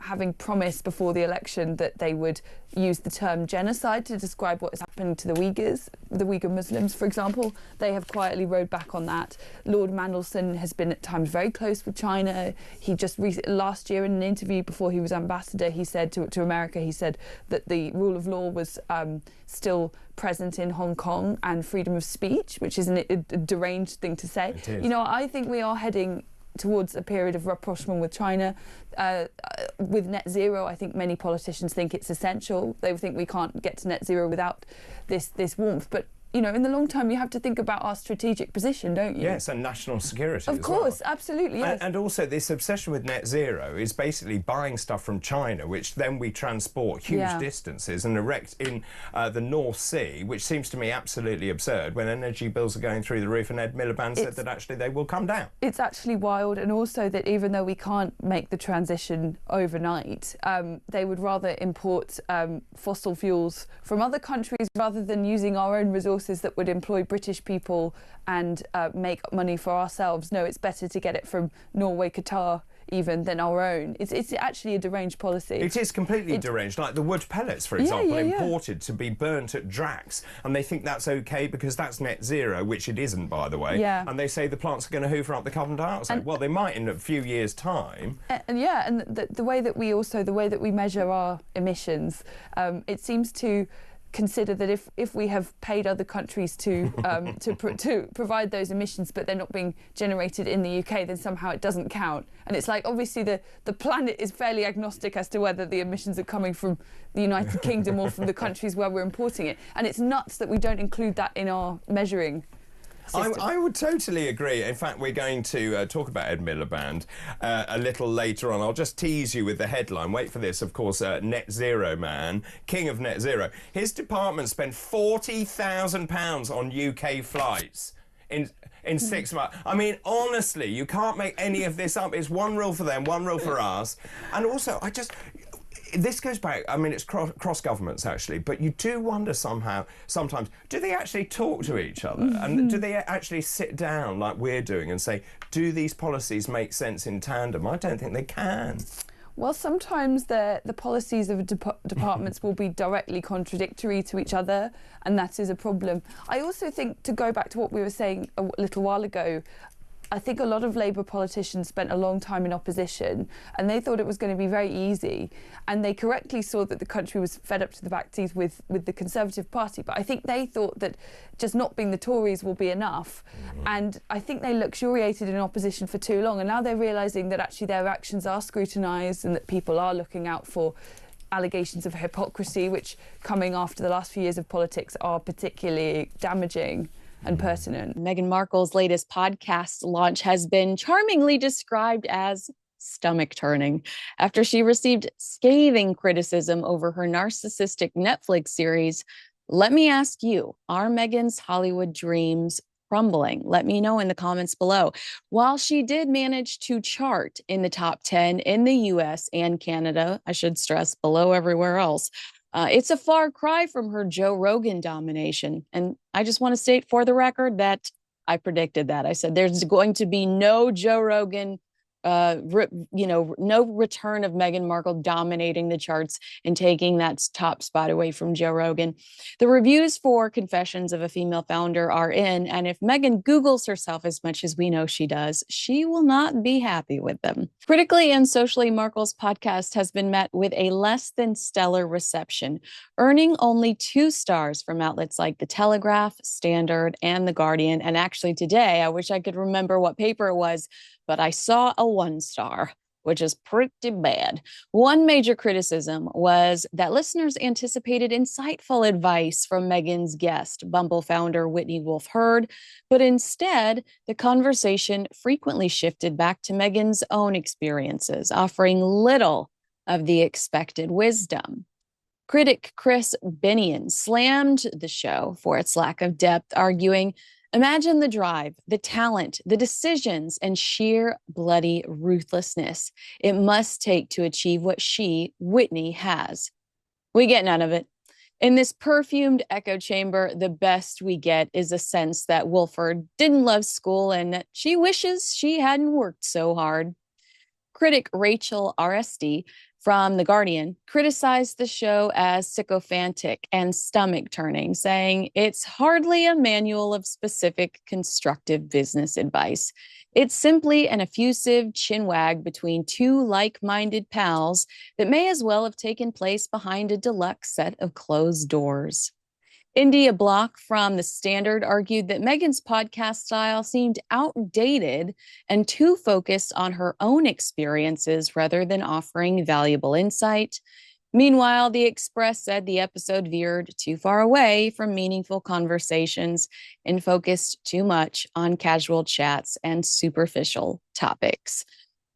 having promised before the election that they would use the term genocide to describe what has happened to the Uyghur Muslims, for example. They have quietly rode back on that. Lord Mandelson has been at times very close with China. He just last year in an interview before he was ambassador, he said to America, he said that the rule of law was still present in Hong Kong and freedom of speech, which is a deranged thing to say. You know, I think we are heading towards a period of rapprochement with China. With net zero, I think many politicians think it's essential. They think we can't get to net zero without this warmth. But you know, in the long term, you have to think about our strategic position, don't you? Yes, and national security Of course, absolutely, yes. And also this obsession with net zero is basically buying stuff from China, which then we transport huge distances and erect in the North Sea, which seems to me absolutely absurd when energy bills are going through the roof, and Ed Miliband said that actually they will come down. It's actually wild, and also that even though we can't make the transition overnight, they would rather import fossil fuels from other countries rather than using our own resources that would employ British people and make money for ourselves. No, it's better to get it from Norway, Qatar, even than our own. It's actually a deranged policy. It is completely deranged, like the wood pellets, for example, imported to be burnt at Drax, and they think that's okay because that's net zero, which it isn't, by the way. And they say the plants are going to hoover up the carbon dioxide. Well, they might in a few years' time. And the way that we measure our emissions, it seems to consider that if we have paid other countries to provide those emissions, but they're not being generated in the UK, then somehow it doesn't count. And it's like, obviously the planet is fairly agnostic as to whether the emissions are coming from the United Kingdom or from the countries where we're importing it. And it's nuts that we don't include that in our measuring. I would totally agree. In fact, we're going to talk about Ed Miliband a little later on. I'll just tease you with the headline. Wait for this, of course, Net Zero Man, king of Net Zero. His department spent £40,000 on UK flights in 6 months. I mean, honestly, you can't make any of this up. It's one rule for them, one rule for us. And also, this goes back, I mean, it's cross governments, actually, but you do wonder sometimes, do they actually talk to each other? And do they actually sit down like we're doing and say, do these policies make sense in tandem? I don't think they can. Well, sometimes the policies of departments will be directly contradictory to each other, and that is a problem. I also think, to go back to what we were saying a little while ago, I think a lot of Labour politicians spent a long time in opposition, and they thought it was going to be very easy, and they correctly saw that the country was fed up to the back teeth with the Conservative Party. But I think they thought that just not being the Tories will be enough, and I think they luxuriated in opposition for too long, and now they're realising that actually their actions are scrutinised and that people are looking out for allegations of hypocrisy, which, coming after the last few years of politics, are particularly damaging. and pertinent. Meghan Markle's latest podcast launch has been charmingly described as stomach turning after she received scathing criticism over her narcissistic Netflix series. Let me ask you, are Meghan's Hollywood dreams crumbling? Let me know in the comments below. While she did manage to chart in the top 10 in the US and Canada, I should stress below everywhere else, it's a far cry from her Joe Rogan domination. And I just want to state for the record that I predicted that. I said there's going to be no Joe Rogan no return of Meghan Markle dominating the charts and taking that top spot away from Joe Rogan. The reviews for Confessions of a Female Founder are in, and if Meghan Googles herself as much as we know she does, she will not be happy with them. Critically and socially, Markle's podcast has been met with a less than stellar reception, earning only 2 stars from outlets like The Telegraph, Standard, and The Guardian. And actually today, I wish I could remember what paper it was, but I saw a 1 star, which is pretty bad. One major criticism was that listeners anticipated insightful advice from Meghan's guest, Bumble founder Whitney Wolfe Herd, but instead, the conversation frequently shifted back to Meghan's own experiences, offering little of the expected wisdom. Critic Chris Binion slammed the show for its lack of depth, arguing, imagine the drive, the talent, the decisions, and sheer bloody ruthlessness it must take to achieve what she, Whitney, has. We get none of it. In this perfumed echo chamber, the best we get is a sense that Wolford didn't love school and that she wishes she hadn't worked so hard. Critic Rachel RSD from The Guardian criticized the show as sycophantic and stomach-turning, saying it's hardly a manual of specific constructive business advice. It's simply an effusive chinwag between 2 like-minded pals that may as well have taken place behind a deluxe set of closed doors. India Block from The Standard argued that Meghan's podcast style seemed outdated and too focused on her own experiences rather than offering valuable insight. Meanwhile, The Express said the episode veered too far away from meaningful conversations and focused too much on casual chats and superficial topics.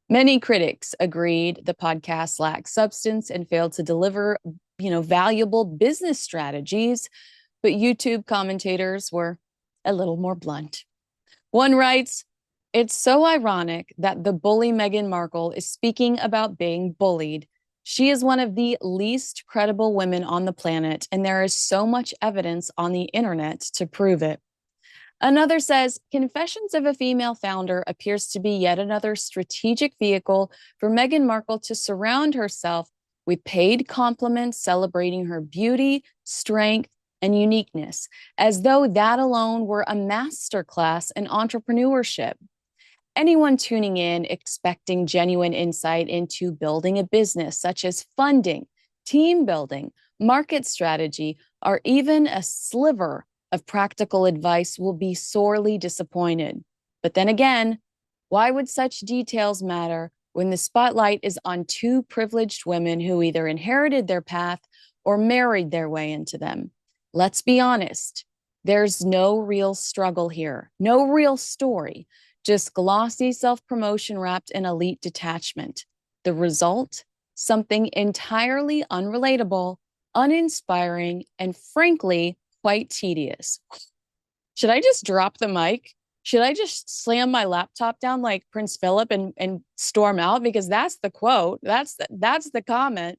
Many critics agreed the podcast lacked substance and failed to deliver, valuable business strategies. But YouTube commentators were a little more blunt. One writes, it's so ironic that the bully Meghan Markle is speaking about being bullied. She is one of the least credible women on the planet, and there is so much evidence on the internet to prove it. Another says, Confessions of a Female Founder appears to be yet another strategic vehicle for Meghan Markle to surround herself with paid compliments celebrating her beauty, strength, and uniqueness, as though that alone were a masterclass in entrepreneurship. Anyone tuning in expecting genuine insight into building a business, such as funding, team building, market strategy, or even a sliver of practical advice will be sorely disappointed. But then again, why would such details matter when the spotlight is on 2 privileged women who either inherited their path or married their way into them? Let's be honest, there's no real struggle here, no real story, just glossy self-promotion wrapped in elite detachment. The result? Something entirely unrelatable, uninspiring, and frankly, quite tedious. Should I just drop the mic? Should I just slam my laptop down like Prince Philip and storm out? Because that's the quote, that's the comment.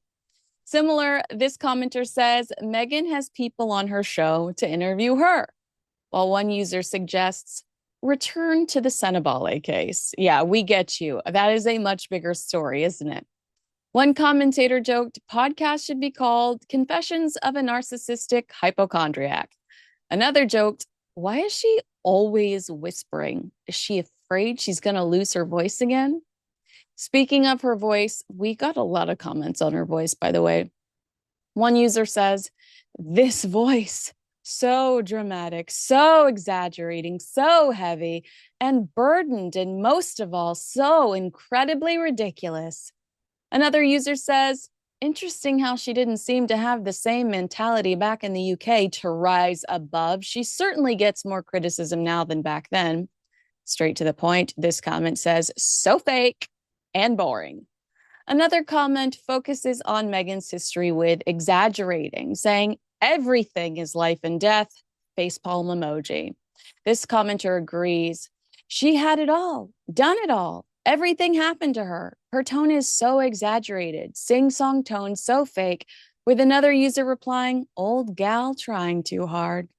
Similar, this commenter says, Meghan has people on her show to interview her, while one user suggests, return to the Senabale case. Yeah, we get you. That is a much bigger story, isn't it? One commentator joked, podcast should be called Confessions of a Narcissistic Hypochondriac. Another joked, why is she always whispering? Is she afraid she's going to lose her voice again? Speaking of her voice, we got a lot of comments on her voice, by the way. One user says, this voice, so dramatic, so exaggerating, so heavy, and burdened, and most of all, so incredibly ridiculous. Another user says, Interesting how she didn't seem to have the same mentality back in the UK to rise above. She certainly gets more criticism now than back then. Straight to the point, this comment says, so fake and boring. Another comment focuses on Meghan's history with exaggerating, saying everything is life and death, facepalm emoji. This commenter agrees. She had it all, done it all. Everything happened to her. Her tone is so exaggerated, sing-song tone so fake, with another user replying, old gal trying too hard.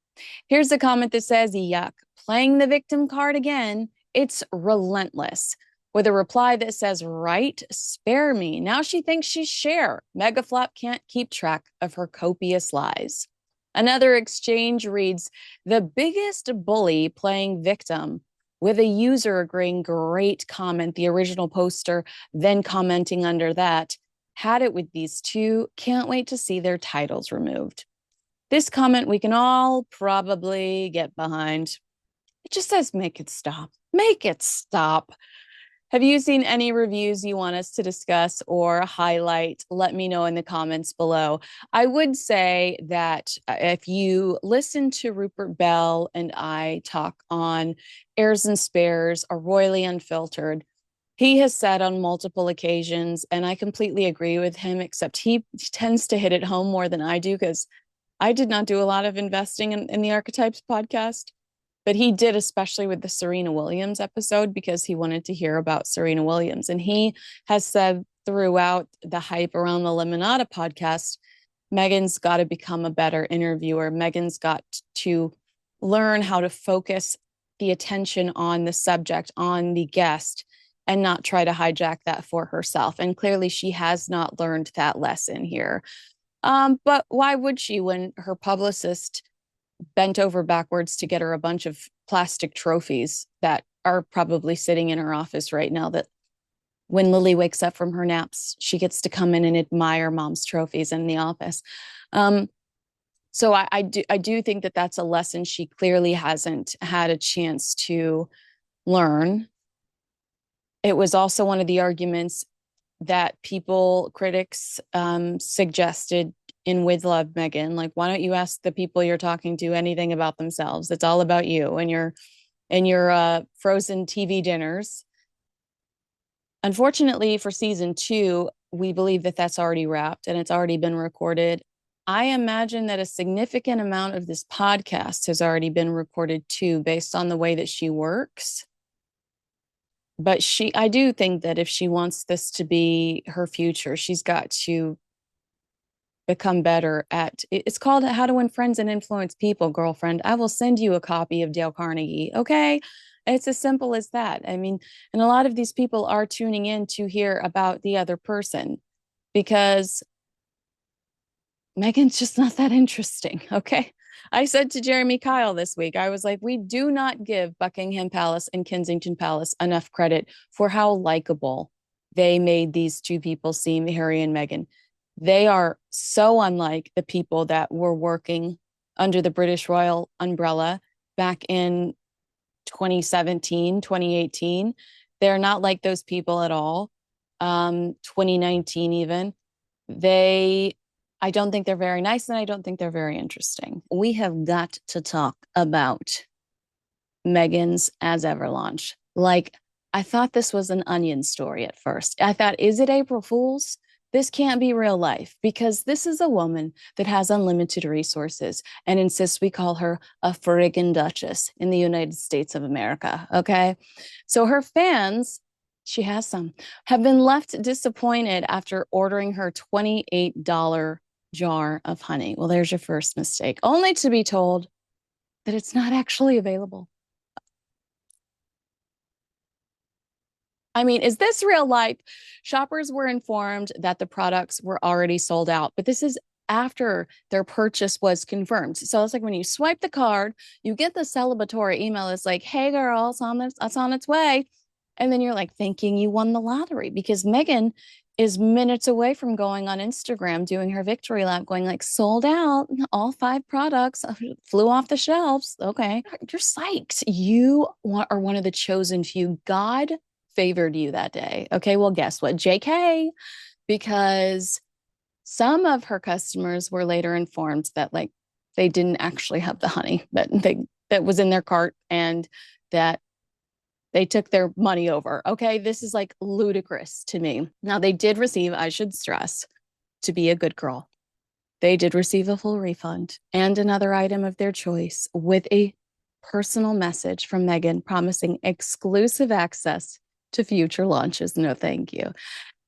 Here's a comment that says, yuck, playing the victim card again. It's relentless. With a reply that says, right, spare me. Now she thinks she's Cher. Megaflop can't keep track of her copious lies. Another exchange reads, the biggest bully playing victim, with a user agreeing, great comment. The original poster then commenting under that, had it with these two, can't wait to see their titles removed. This comment we can all probably get behind. It just says, make it stop. Make it stop. Have you seen any reviews you want us to discuss or highlight? Let me know in the comments below. I would say that if you listen to Rupert Bell and I talk on Heirs and Spares or Royally Unfiltered, he has said on multiple occasions, and I completely agree with him, except he tends to hit it home more than I do, because I did not do a lot of investing in the Archetypes podcast. But he did, especially with the Serena Williams episode, because he wanted to hear about Serena Williams. And he has said throughout the hype around the Lemonada podcast, Meghan's got to become a better interviewer. Meghan's got to learn how to focus the attention on the subject, on the guest, and not try to hijack that for herself. And clearly she has not learned that lesson here. But why would she, when her publicist bent over backwards to get her a bunch of plastic trophies that are probably sitting in her office right now, that when Lily wakes up from her naps, she gets to come in and admire mom's trophies in the office. So I do think that that's a lesson she clearly hasn't had a chance to learn. It was also one of the arguments that critics suggested in With Love, Meghan, like, why don't you ask the people you're talking to anything about themselves? It's all about you and your frozen TV dinners. Unfortunately, for season 2, we believe that that's already wrapped and it's already been recorded. I imagine that a significant amount of this podcast has already been recorded too, based on the way that she works. But I do think that if she wants this to be her future, she's got to become better at, it's called How to Win Friends and Influence People, girlfriend. I will send you a copy of Dale Carnegie, okay? It's as simple as that. I mean, and a lot of these people are tuning in to hear about the other person because Meghan's just not that interesting, okay? I said to Jeremy Kyle this week, I was like, we do not give Buckingham Palace and Kensington Palace enough credit for how likable they made these two people seem, Harry and Meghan. They are so unlike the people that were working under the British royal umbrella back in 2017, 2018. They're not like those people at all. 2019 even. I don't think they're very nice, and I don't think they're very interesting. We have got to talk about Meghan's As Ever launch. Like, I thought this was an Onion story at first. I thought, is it April Fool's? This can't be real life, because this is a woman that has unlimited resources and insists we call her a friggin' duchess in the United States of America, okay? So her fans, she has some, have been left disappointed after ordering her $28 jar of honey. Well, there's your first mistake, only to be told that it's not actually available. I mean, is this real life? Shoppers were informed that the products were already sold out, but this is after their purchase was confirmed. So it's like when you swipe the card, you get the celebratory email. It's like, hey, girl, it's on its way. And then you're like thinking you won the lottery, because Meghan is minutes away from going on Instagram, doing her victory lap, going like, sold out, all 5 products flew off the shelves. Okay, you're psyched. You are one of the chosen few. God favored you that day. Okay, well, guess what? JK, because Some of her customers were later informed that like they didn't actually have the honey that was in their cart and that they took their money over. Okay, this is like ludicrous to me. Now they did receive, I should stress, to be a good girl, they did receive a full refund and another item of their choice with a personal message from Meghan promising exclusive access to future launches. No, thank you.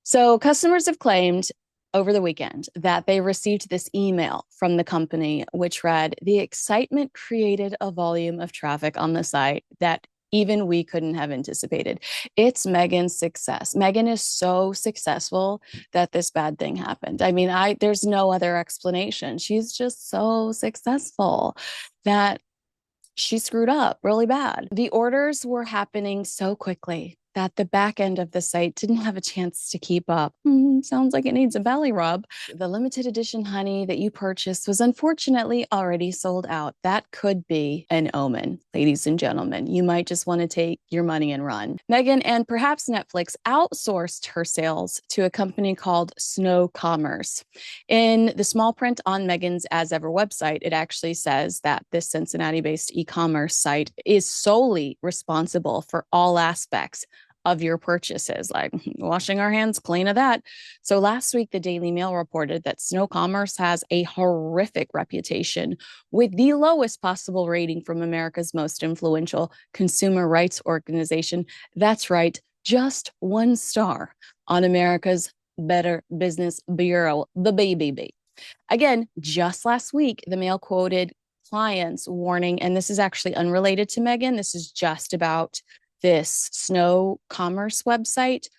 So customers have claimed over the weekend that they received this email from the company, which read, "The excitement created a volume of traffic on the site that even we couldn't have anticipated." It's Meghan's success. Meghan is so successful that this bad thing happened. I mean, there's no other explanation. She's just so successful that she screwed up really bad. The orders were happening so quickly that the back end of the site didn't have a chance to keep up. Sounds like it needs a belly rub. The limited edition honey that you purchased was unfortunately already sold out. That could be an omen, ladies and gentlemen. You might just want to take your money and run. Meghan and perhaps Netflix outsourced her sales to a company called Snow Commerce. In the small print on Meghan's As Ever website, it actually says that this Cincinnati-based e-commerce site is solely responsible for all aspects of your purchases, like washing our hands clean of that. So last week, the Daily Mail reported that Snow Commerce has a horrific reputation with the lowest possible rating from America's most influential consumer rights organization. That's right, just 1 star on America's Better Business Bureau, the BBB. Again, just last week, the Mail quoted clients warning, and this is actually unrelated to Meghan, this is just about this Snow Commerce website.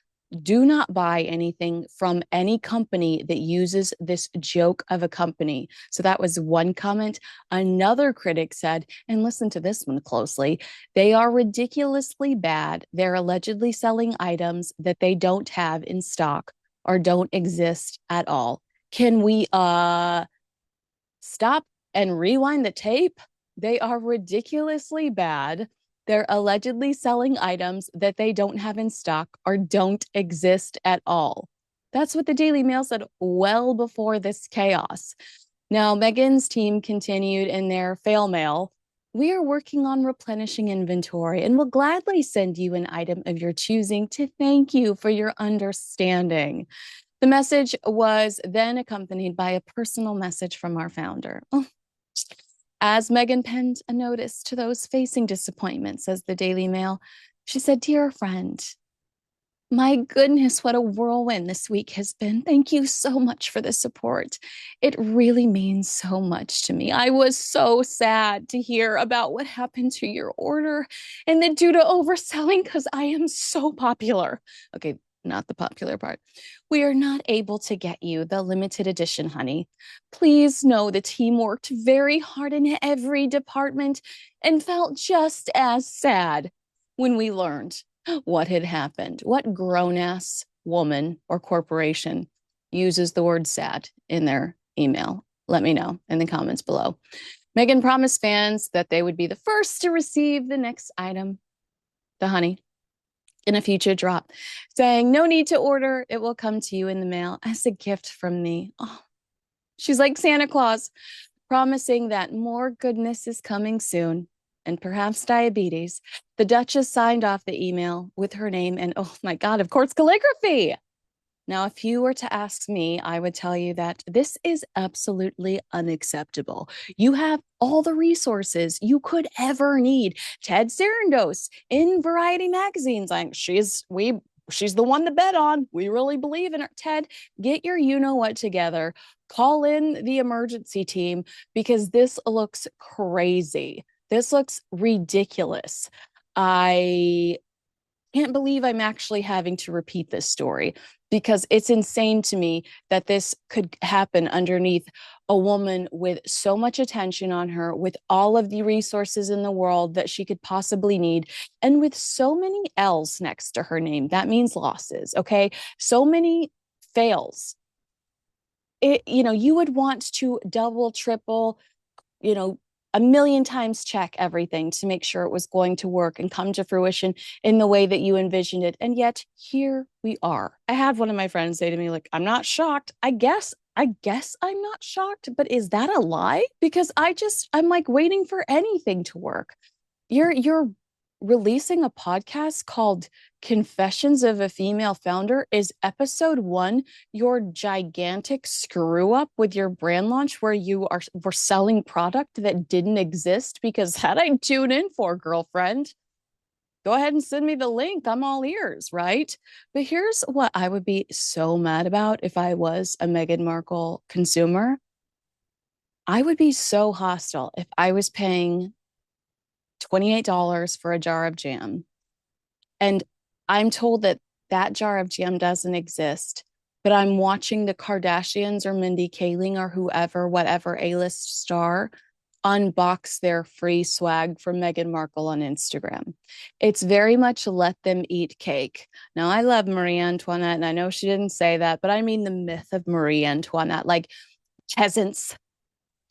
Do not buy anything from any company that uses this joke of a company. So that was one comment. Another critic said, and listen to this one closely, they are ridiculously bad. They're allegedly selling items that they don't have in stock or don't exist at all. Can we stop and rewind the tape? They are ridiculously bad. They're allegedly selling items that they don't have in stock or don't exist at all. That's what the Daily Mail said well before this chaos. Now, Meghan's team continued in their fail mail. We are working on replenishing inventory and will gladly send you an item of your choosing to thank you for your understanding. The message was then accompanied by a personal message from our founder. As Meghan penned a notice to those facing disappointment, says the Daily Mail, she said, "Dear friend, my goodness, what a whirlwind this week has been. Thank you so much for the support. It really means so much to me. I was so sad to hear about what happened to your order and then due to overselling because I am so popular." Okay, not the popular part. "We are not able to get you the limited edition honey. Please know the team worked very hard in every department and felt just as sad when we learned what had happened." What grown-ass woman or corporation uses the word sad in their email? Let me know in the comments below. Meghan promised fans that they would be the first to receive the next item, the honey, in a future drop, saying, "No need to order. It will come to you in the mail as a gift from me." Oh, she's like Santa Claus, promising that more goodness is coming soon and perhaps diabetes. The Duchess signed off the email with her name and, oh my God, of course, calligraphy. Now, if you were to ask me, I would tell you that this is absolutely unacceptable. You have all the resources you could ever need. Ted Sarandos in Variety magazines, like she's the one to bet on. We really believe in her. Ted, get your you-know-what together. Call in the emergency team because this looks crazy. This looks ridiculous. I can't believe I'm actually having to repeat this story because it's insane to me that this could happen underneath a woman with so much attention on her, with all of the resources in the world that she could possibly need, and with so many L's next to her name. That means losses, okay? So many fails. You would want to double, triple, a million times check everything to make sure it was going to work and come to fruition in the way that you envisioned it. And yet here we are. I had one of my friends say to me, like, "I'm not shocked. I guess I guess I'm not shocked, but is that a lie? Because I'm like waiting for anything to work. You're releasing a podcast called Confessions of a Female Founder. Is episode 1 your gigantic screw up with your brand launch where were selling product that didn't exist? Because that I'd tune in for, girlfriend. Go ahead and send me the link. I'm all ears, right? But here's what I would be so mad about if I was a Meghan Markle consumer. I would be so hostile if I was paying $28 for a jar of jam and I'm told that that jar of jam doesn't exist, but I'm watching the Kardashians or Mindy Kaling or whoever, whatever A-list star, unbox their free swag from Meghan Markle on Instagram. It's very much let them eat cake. Now, I love Marie Antoinette, and I know she didn't say that, but I mean the myth of Marie Antoinette, like peasants,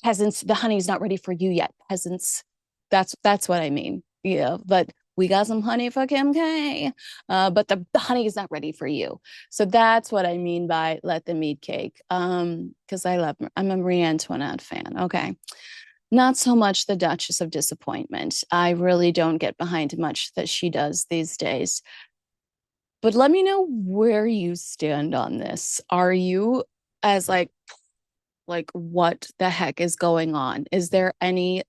the honey's not ready for you yet, peasants. That's what I mean. Yeah, but we got some honey for Kim K, but the honey is not ready for you. So that's what I mean by let them eat cake. Because I'm a Marie Antoinette fan. Okay. Not so much the Duchess of Disappointment. I really don't get behind much that she does these days. But let me know where you stand on this. Are you as like what the heck is going on? Is there any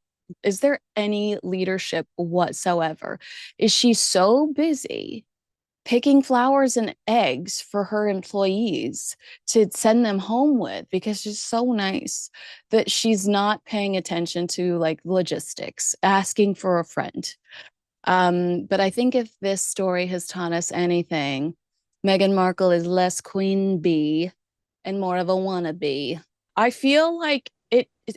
leadership whatsoever? Is she so busy picking flowers and eggs for her employees to send them home with because she's so nice that she's not paying attention to like logistics, asking for a friend? But I think if this story has taught us anything, Meghan Markle is less queen bee and more of a wannabe. I feel like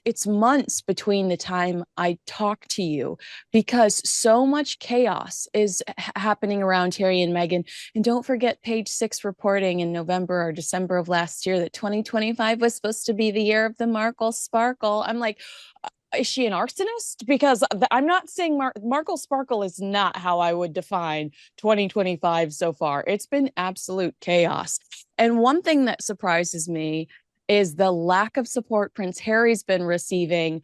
it's months between the time I talk to you because so much chaos is happening around Harry and Meghan. And don't forget Page 6 reporting in November or December of last year that 2025 was supposed to be the year of the Markle Sparkle. I'm like, is she an arsonist? Because I'm not saying Markle Sparkle is not how I would define 2025 so far. It's been absolute chaos. And one thing that surprises me is the lack of support Prince Harry's been receiving,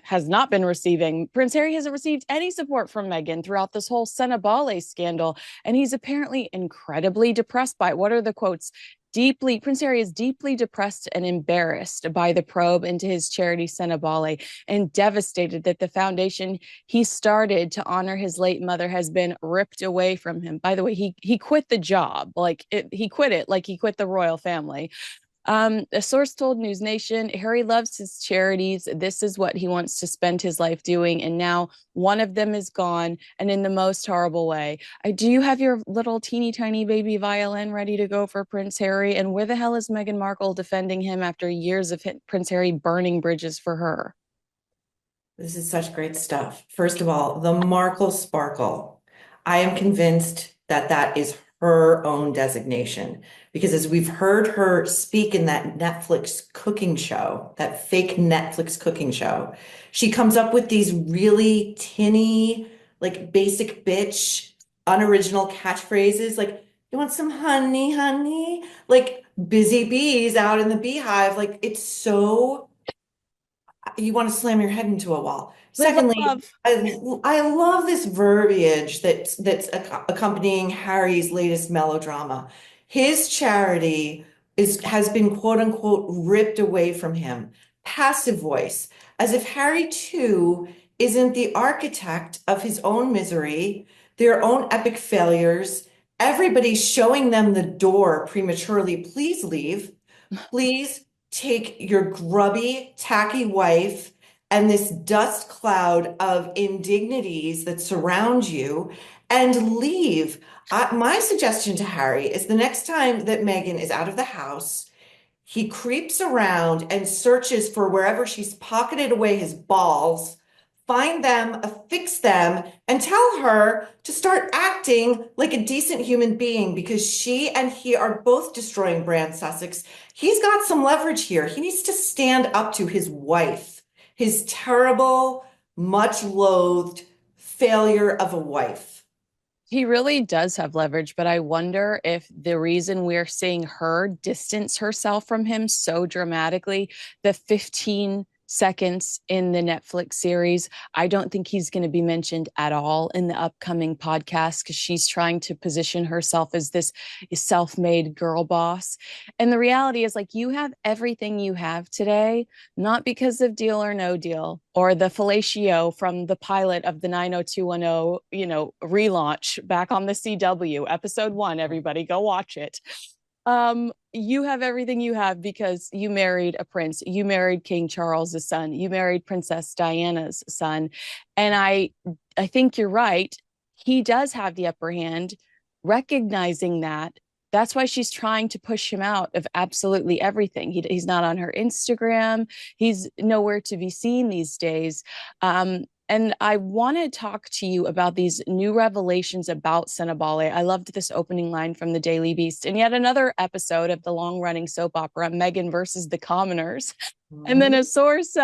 has not been receiving. Prince Harry hasn't received any support from Meghan throughout this whole Senabale scandal, and he's apparently incredibly depressed by it. What are the quotes? Prince Harry is deeply depressed and embarrassed by the probe into his charity Senabale and devastated that the foundation he started to honor his late mother has been ripped away from him. By the way, he quit the job, he quit it like he quit the royal family. A source told News Nation, Harry loves his charities. This is what he wants to spend his life doing. And now one of them is gone, and in the most horrible way. Do you have your little teeny tiny baby violin ready to go for Prince Harry? And where the hell is Meghan Markle defending him after years of Prince Harry burning bridges for her? This is such great stuff. First of all, the Markle Sparkle. I am convinced that that is her own designation, because as we've heard her speak in that Netflix cooking show, that fake Netflix cooking show, she comes up with these really tinny, like basic bitch, unoriginal catchphrases, like, you want some honey, honey? Like busy bees out in the beehive. Like, it's so, you want to slam your head into a wall. Secondly, I love this verbiage that's accompanying Harry's latest melodrama. His charity has been quote unquote ripped away from him. Passive voice, as if Harry too isn't the architect of his own misery, their own epic failures. Everybody's showing them the door prematurely. Please leave. Please take your grubby, tacky wife and this dust cloud of indignities that surround you and leave. My suggestion to Harry is the next time that Meghan is out of the house, he creeps around and searches for wherever she's pocketed away his balls, find them, affix them, and tell her to start acting like a decent human being, because she and he are both destroying brand Sussex. He's got some leverage here. He needs to stand up to his wife, his terrible, much loathed failure of a wife. He really does have leverage, but I wonder if the reason we're seeing her distance herself from him so dramatically, the 15 seconds in the Netflix series, I don't think he's going to be mentioned at all in the upcoming podcast because she's trying to position herself as this self-made girl boss. And the reality is, like, you have everything you have today, not because of Deal or No Deal or the fellatio from the pilot of the 90210, relaunch back on the CW, episode 1. Everybody go watch it. You have everything you have because you married a prince. You married King Charles's son. You married Princess Diana's son. And I think you're right. He does have the upper hand. Recognizing that, that's why she's trying to push him out of absolutely everything. He's not on her Instagram. He's nowhere to be seen these days. And I want to talk to you about these new revelations about Senabale. I loved this opening line from the Daily Beast. And yet another episode of the long-running soap opera, Meghan versus the Commoners. And then a source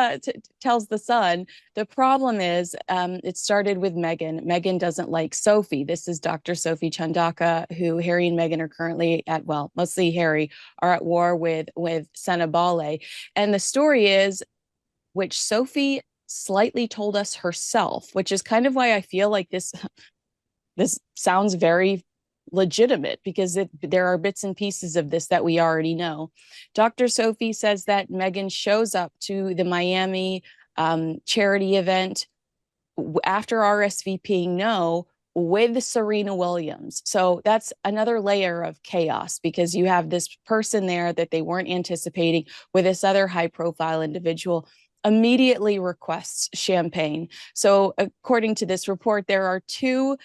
tells The Sun, the problem is it started with Meghan. Meghan doesn't like Sophie. This is Dr. Sophie Chandaka, who Harry and Meghan are currently at, well, mostly Harry, are at war with Senabale. And the story is, which Sophie slightly told us herself, which is kind of why I feel like this sounds very legitimate, because there are bits and pieces of this that we already know. Dr. Sophie says that Meghan shows up to the Miami charity event after RSVPing no with Serena Williams. So that's another layer of chaos, because you have this person there that they weren't anticipating with this other high profile individual immediately requests champagne. So according to this report, there are two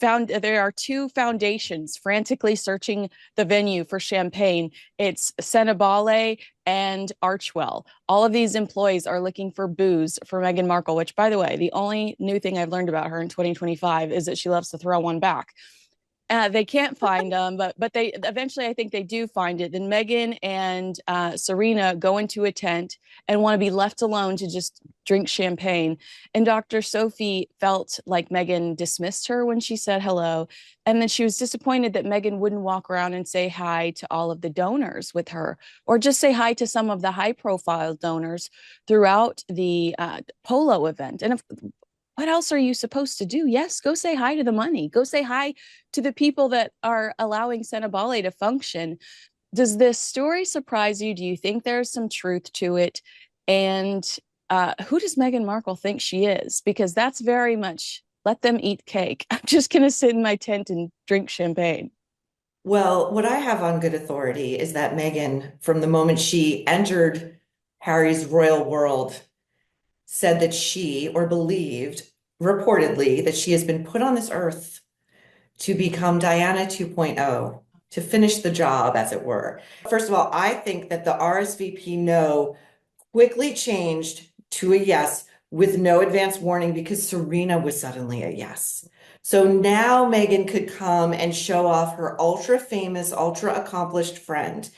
foundations frantically searching the venue for champagne. It's Senabale and Archwell. All of these employees are looking for booze for Meghan Markle, which, by the way, the only new thing I've learned about her in 2025 is that she loves to throw one back. They can't find them, but they eventually, I think they do find it. Then Meghan and Serena go into a tent and want to be left alone to just drink champagne. And Dr. Sophie felt like Meghan dismissed her when she said hello. And then she was disappointed that Meghan wouldn't walk around and say hi to all of the donors with her, or just say hi to some of the high profile donors throughout the Polo event. And what else are you supposed to do? Yes, go say hi to the money. Go say hi to the people that are allowing Senabale to function. Does this story surprise you? Do you think there's some truth to it? And who does Meghan Markle think she is? Because that's very much, let them eat cake. I'm just going to sit in my tent and drink champagne. Well, what I have on good authority is that Meghan, from the moment she entered Harry's royal world, said that she, or believed, reportedly, that she has been put on this earth to become Diana 2.0, to finish the job, as it were. First of all, I think that the RSVP no quickly changed to a yes with no advance warning, because Serena was suddenly a yes. So now Meghan could come and show off her ultra famous, ultra accomplished friend.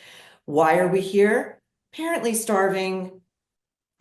Why are we here? Apparently starving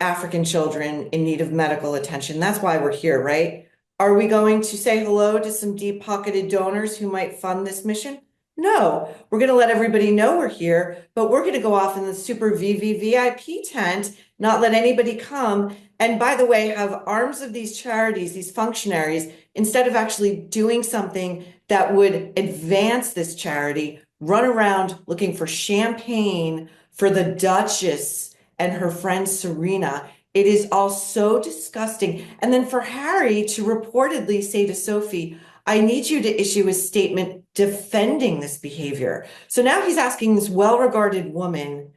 African children in need of medical attention. That's why we're here, right? Are we going to say hello to some deep-pocketed donors who might fund this mission? No, we're going to let everybody know we're here, but we're going to go off in the super VVVIP tent, not let anybody come. And by the way, have arms of these charities, these functionaries, instead of actually doing something that would advance this charity, run around looking for champagne for the Duchess and her friend Serena. It is all so disgusting. And then for Harry to reportedly say to Sophie, I need you to issue a statement defending this behavior. So now he's asking this well-regarded woman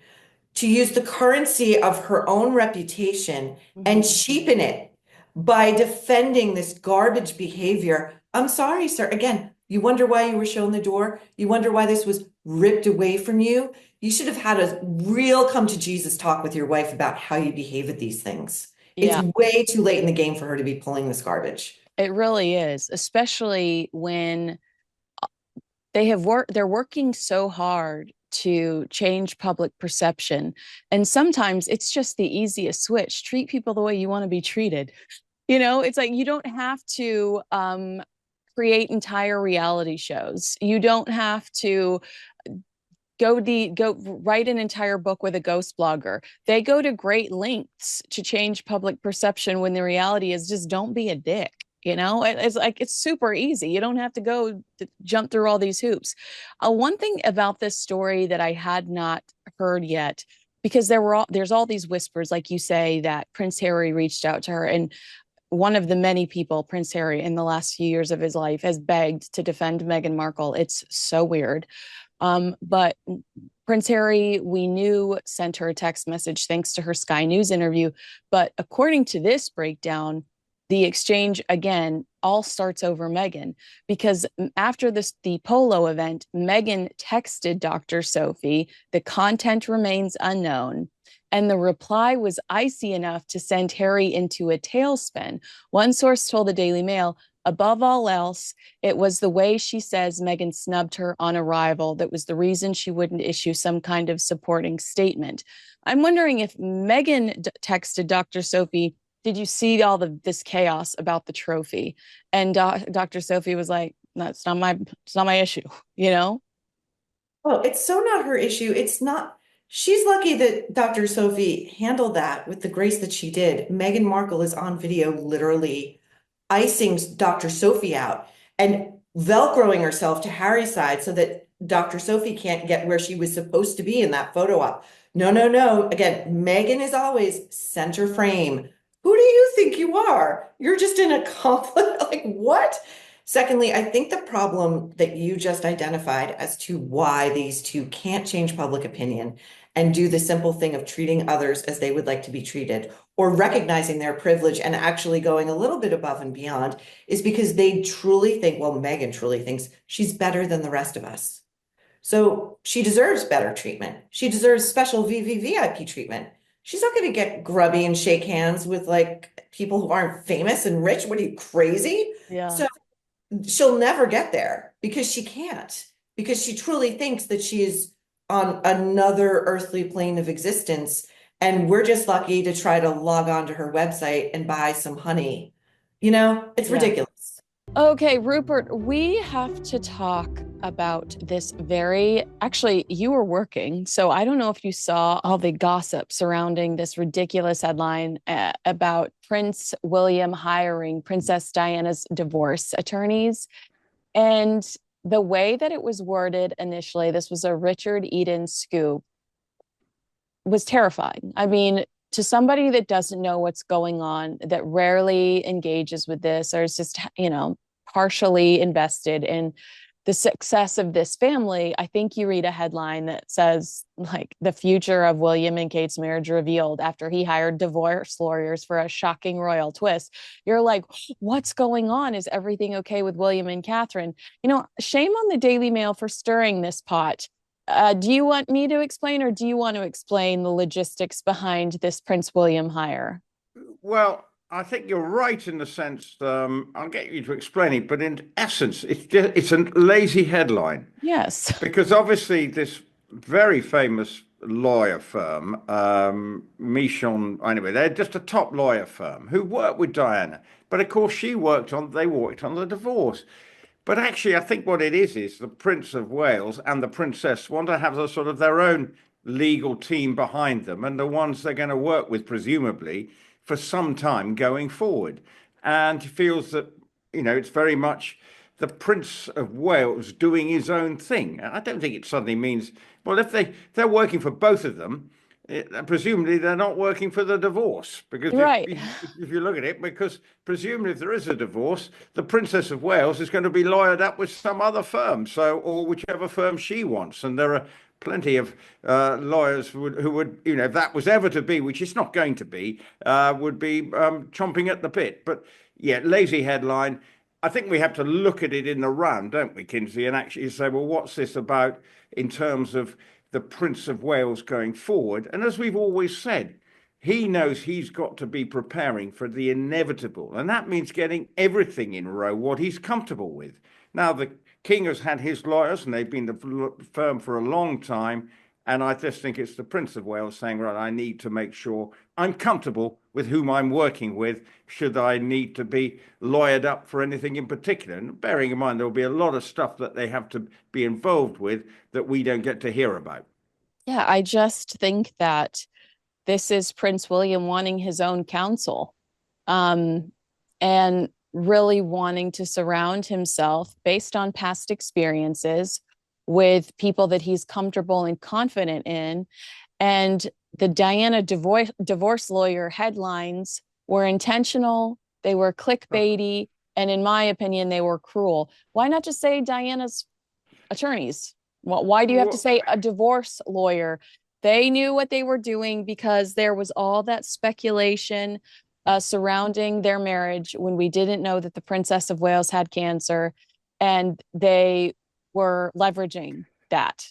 to use the currency of her own reputation and cheapen it by defending this garbage behavior. I'm sorry, sir. Again, you wonder why you were shown the door? You wonder why this was ripped away from you? You should have had a real come to Jesus talk with your wife about how you behave at these things. Yeah. It's way too late in the game for her to be pulling this garbage. It really is, especially when they're working so hard to change public perception. And sometimes it's just the easiest switch. Treat people the way you want to be treated. You know, it's like you don't have to create entire reality shows. You don't have to go write an entire book with a ghost blogger. They go to great lengths to change public perception when the reality is just don't be a dick. It's like it's super easy. You don't have to jump through all these hoops. One thing about this story that I had not heard yet, because there's all these whispers, like you say, that Prince Harry reached out to her, and one of the many people, Prince Harry, in the last few years of his life has begged to defend Meghan Markle. It's so weird. But Prince Harry, we knew, sent her a text message thanks to her Sky News interview. But according to this breakdown, the exchange, again, all starts over Meghan, because after the Polo event, Meghan texted Dr. Sophie, the content remains unknown. And the reply was icy enough to send Harry into a tailspin. One source told the Daily Mail, above all else, it was the way she says Meghan snubbed her on arrival that was the reason she wouldn't issue some kind of supporting statement. I'm wondering if Meghan texted Dr. Sophie, did you see all this chaos about the trophy? And Dr. Sophie was like, no, it's not my issue, Oh, it's so not her issue. It's not. She's lucky that Dr. Sophie handled that with the grace that she did. Meghan Markle is on video literally icing Dr. Sophie out and Velcroing herself to Harry's side so that Dr. Sophie can't get where she was supposed to be in that photo op. No, no, no. Again, Meghan is always center frame. Who do you think you are? You're just in a conflict. Like, what? Secondly, I think the problem that you just identified as to why these two can't change public opinion and do the simple thing of treating others as they would like to be treated, or recognizing their privilege and actually going a little bit above and beyond, is because they truly think, well, Meghan truly thinks she's better than the rest of us. So she deserves better treatment. She deserves special VVVIP treatment. She's not going to get grubby and shake hands with like people who aren't famous and rich. What are you, crazy? Yeah. So she'll never get there because she can't, because she truly thinks that she is on another earthly plane of existence. And we're just lucky to try to log on to her website and buy some honey. It's ridiculous. Okay, Rupert, we have to talk about this actually, you were working, so I don't know if you saw all the gossip surrounding this ridiculous headline about Prince William hiring Princess Diana's divorce attorneys. And the way that it was worded initially, this was a Richard Eden scoop, was terrifying. I mean, to somebody that doesn't know what's going on, that rarely engages with this, or is just, partially invested in the success of this family, I think you read a headline that says, like, the future of William and Kate's marriage revealed after he hired divorce lawyers for a shocking royal twist. You're like, what's going on? Is everything okay with William and Catherine? Shame on the Daily Mail for stirring this pot. Do you want me to explain, or do you want to explain the logistics behind this Prince William hire? Well, I think you're right in the sense, I'll get you to explain it, but in essence, it's a lazy headline. Yes. Because obviously this very famous lawyer firm, anyway, they're just a top lawyer firm who worked with Diana. But of course, they worked on the divorce. But actually, I think what it is the Prince of Wales and the Princess want to have sort of their own legal team behind them, and the ones they're going to work with, presumably, for some time going forward. And he feels that, it's very much the Prince of Wales doing his own thing. I don't think it suddenly means, well, if they're working for both of them, presumably they're not working for the divorce. Because right. if you look at it, because presumably if there is a divorce, the Princess of Wales is going to be lawyered up with some other firm, or whichever firm she wants. And there are plenty of lawyers who would, if that was ever to be, which it's not going to be, would be chomping at the bit. But yeah, lazy headline. I think we have to look at it in the round, don't we, Kinsey, and actually say, well, what's this about in terms of the Prince of Wales going forward? And as we've always said, he knows he's got to be preparing for the inevitable. And that means getting everything in row, what he's comfortable with. Now, the King has had his lawyers, and they've been the firm for a long time. And I just think it's the Prince of Wales saying, right, I need to make sure I'm comfortable with whom I'm working with, should I need to be lawyered up for anything in particular. And bearing in mind, there'll be a lot of stuff that they have to be involved with that we don't get to hear about. Yeah, I just think that this is Prince William wanting his own counsel, and really wanting to surround himself based on past experiences with people that he's comfortable and confident in. And the Diana divorce lawyer headlines were intentional, they were clickbaity, and in my opinion, they were cruel. Why not just say Diana's attorneys? Why do you have to say a divorce lawyer? They knew what they were doing because there was all that speculation surrounding their marriage when we didn't know that the Princess of Wales had cancer, and they were leveraging that.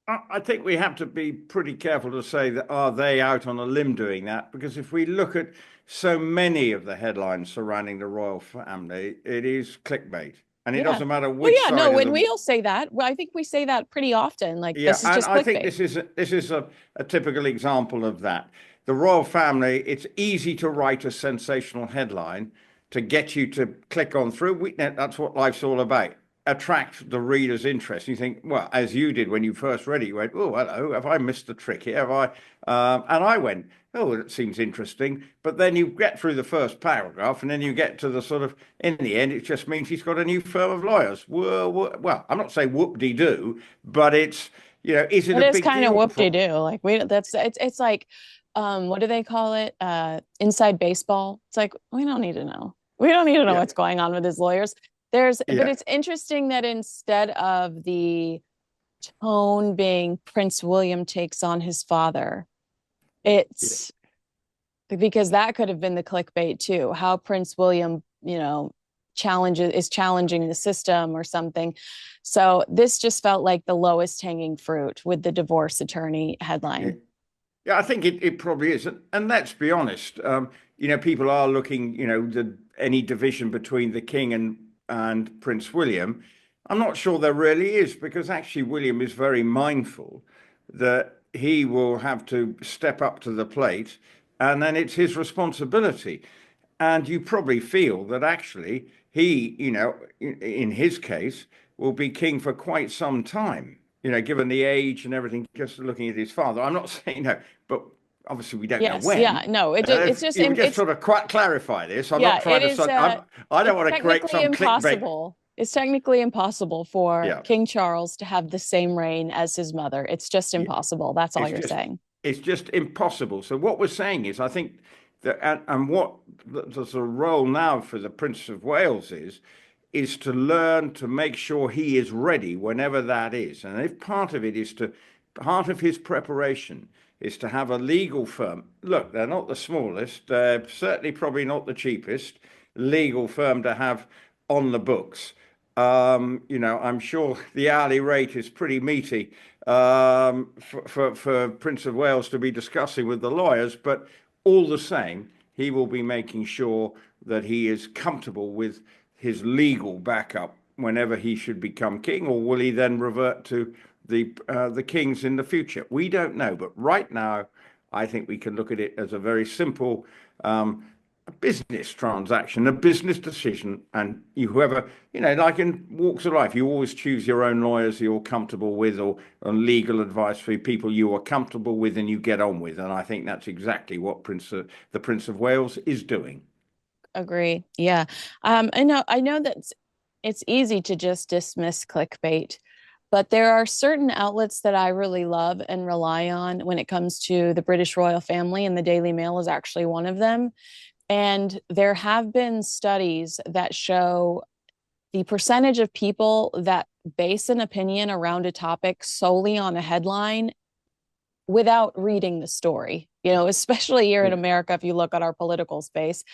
I think we have to be pretty careful to say that are they out on a limb doing that? Because if we look at so many of the headlines surrounding the royal family, it is clickbait. And it doesn't matter which side of when we all say that, well, I think we say that pretty often. Like, this is just clickbait. I think this is a typical example of that. The royal family, it's easy to write a sensational headline to get you to click on through. That's what life's all about. Attract the reader's interest. You think, well, as you did when you first read it, you went, oh, hello, have I missed the trick here? Have I? And I went, oh, that seems interesting. But then you get through the first paragraph and then you get to the sort of, in the end, it just means he's got a new firm of lawyers. Well, I'm not saying whoop-de-doo, but it's, is it a big deal? It is kind of whoop-de-doo. Like, it's like, what do they call it? Inside baseball. It's like, we don't need to know. We don't need to know what's going on with his lawyers. But it's interesting that instead of the tone being Prince William takes on his father, it's because that could have been the clickbait too. How Prince William, is challenging the system or something. So this just felt like the lowest hanging fruit with the divorce attorney headline. Yeah, I think it probably is. And let's be honest, people are looking, any division between the king and Prince William. I'm not sure there really is, because actually William is very mindful that he will have to step up to the plate, and then it's his responsibility. And you probably feel that actually he, in his case, will be king for quite some time, given the age and everything, just looking at his father. I'm not saying no, but obviously we don't know when. Yeah, no, it's just... You just sort of clarify this. I'm not trying to... I don't want to create some clickbait. It's technically impossible for King Charles to have the same reign as his mother. It's just impossible. That's all you're saying. It's just impossible. So what we're saying is, I think that, and what the role now for the Prince of Wales is to learn to make sure he is ready whenever that is. And if part of it is part of his preparation is to have a legal firm. Look, they're not the smallest, they're certainly probably not the cheapest legal firm to have on the books. I'm sure the hourly rate is pretty meaty for Prince of Wales to be discussing with the lawyers, but all the same, he will be making sure that he is comfortable with his legal backup whenever he should become king, or will he then revert to the kings in the future? We don't know, but right now, I think we can look at it as a very simple business transaction, a business decision, and whoever, like in walks of life, you always choose your own lawyers you're comfortable with, or legal advice for people you are comfortable with and you get on with, and I think that's exactly what the Prince of Wales is doing. Agree. Yeah. I know that it's easy to just dismiss clickbait, but there are certain outlets that I really love and rely on when it comes to the British royal family, and the Daily Mail is actually one of them. And there have been studies that show the percentage of people that base an opinion around a topic solely on a headline without reading the story, especially here in America, if you look at our political space.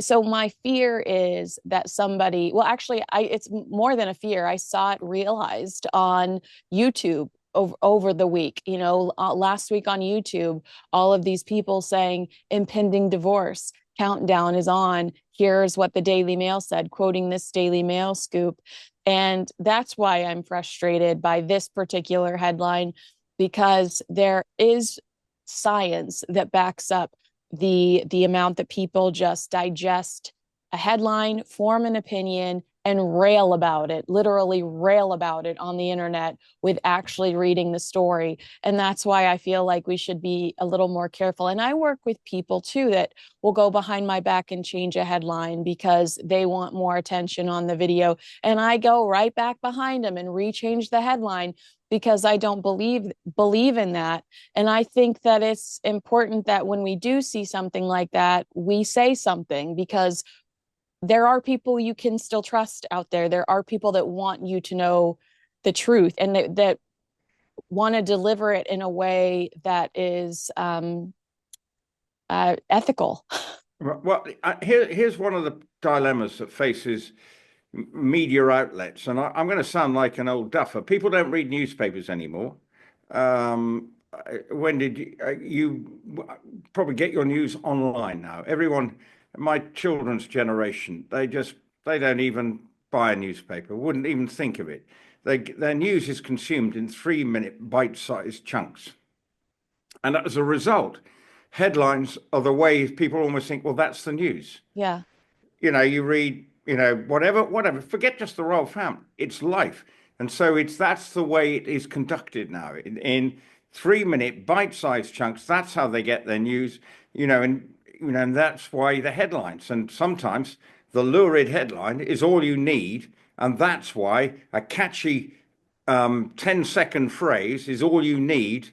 So my fear is that somebody, well, actually, it's more than a fear. I saw it realized on YouTube over the week. Last week on YouTube, all of these people saying impending divorce, countdown is on. Here's what the Daily Mail said, quoting this Daily Mail scoop. And that's why I'm frustrated by this particular headline, because there is science that backs up the amount that people just digest a headline, form an opinion, and rail about it, literally rail about it on the internet with actually reading the story. And that's why I feel like we should be a little more careful. And I work with people too that will go behind my back and change a headline because they want more attention on the video. And I go right back behind them and rechange the headline because I don't believe in that. And I think that it's important that when we do see something like that, we say something, because there are people you can still trust out there. There are people that want you to know the truth, and that want to deliver it in a way that is ethical. Well, here's one of the dilemmas that faces media outlets, and I'm going to sound like an old duffer. People don't read newspapers anymore. When did you probably get your news online now? Everyone, my children's generation, they don't even buy a newspaper, wouldn't even think of it. Their news is consumed in 3-minute bite-sized chunks. And as a result, headlines are the way people almost think, well, that's the news. Yeah. You read, whatever, forget just the royal family, it's life. And so that's the way it is conducted now. In 3-minute bite-sized chunks, that's how they get their news, and that's why the headlines, and sometimes the lurid headline is all you need. And that's why a catchy 10-second phrase is all you need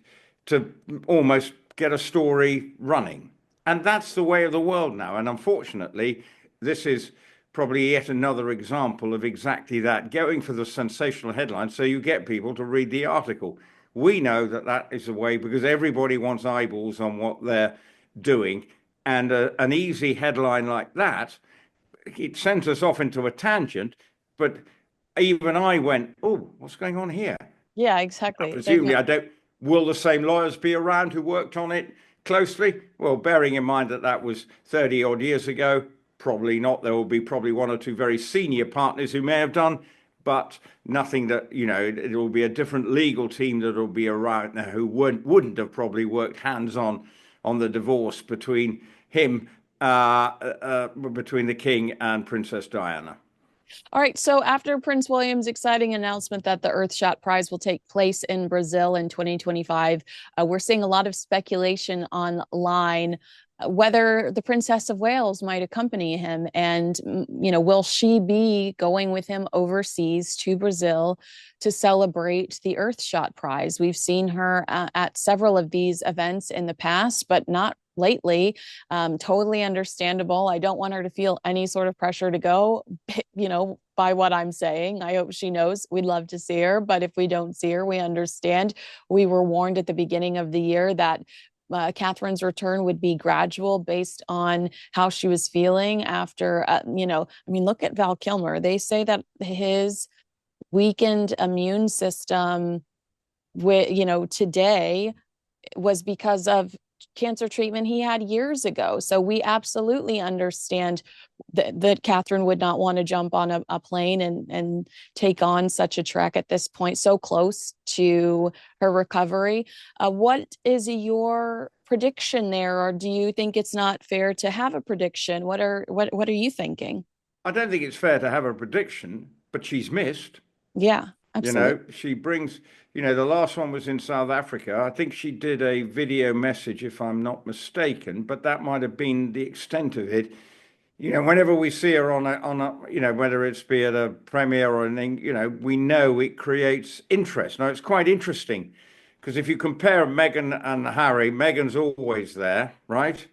to almost get a story running. And that's the way of the world now. And unfortunately, this is probably yet another example of exactly that, going for the sensational headline so you get people to read the article. We know that is the way because everybody wants eyeballs on what they're doing. And an easy headline like that, it sends us off into a tangent. But even I went, oh, what's going on here? Yeah, exactly. Presumably, will the same lawyers be around who worked on it closely? Well, bearing in mind that was 30 odd years ago, probably not. There will be probably one or two very senior partners who may have done, but nothing that, it will be a different legal team that will be around now who wouldn't have probably worked hands-on on the divorce between between the King and Princess Diana. All right. So after Prince William's exciting announcement that the Earthshot Prize will take place in Brazil in 2025, we're seeing a lot of speculation online whether the Princess of Wales might accompany him, and will she be going with him overseas to Brazil to celebrate the Earthshot Prize? We've seen her at several of these events in the past, but not lately. Totally understandable. I don't want her to feel any sort of pressure to go, by what I'm saying. I hope she knows we'd love to see her, but if we don't see her, we understand. We were warned at the beginning of the year that Catherine's return would be gradual based on how she was feeling after, look at Val Kilmer. They say that his weakened immune system today was because of cancer treatment he had years ago. So we absolutely understand that Catherine would not want to jump on a plane and take on such a trek at this point, so close to her recovery. What is your prediction there, or do you think it's not fair to have a prediction? What are you thinking? I don't think it's fair to have a prediction, but she's missed. Yeah, absolutely. She brings, the last one was in South Africa. I think she did a video message, if I'm not mistaken, but that might have been the extent of it. Whenever we see her on a, whether it's be at a premiere or anything, we know it creates interest. Now, it's quite interesting because if you compare Meghan and Harry, Meghan's always there, right?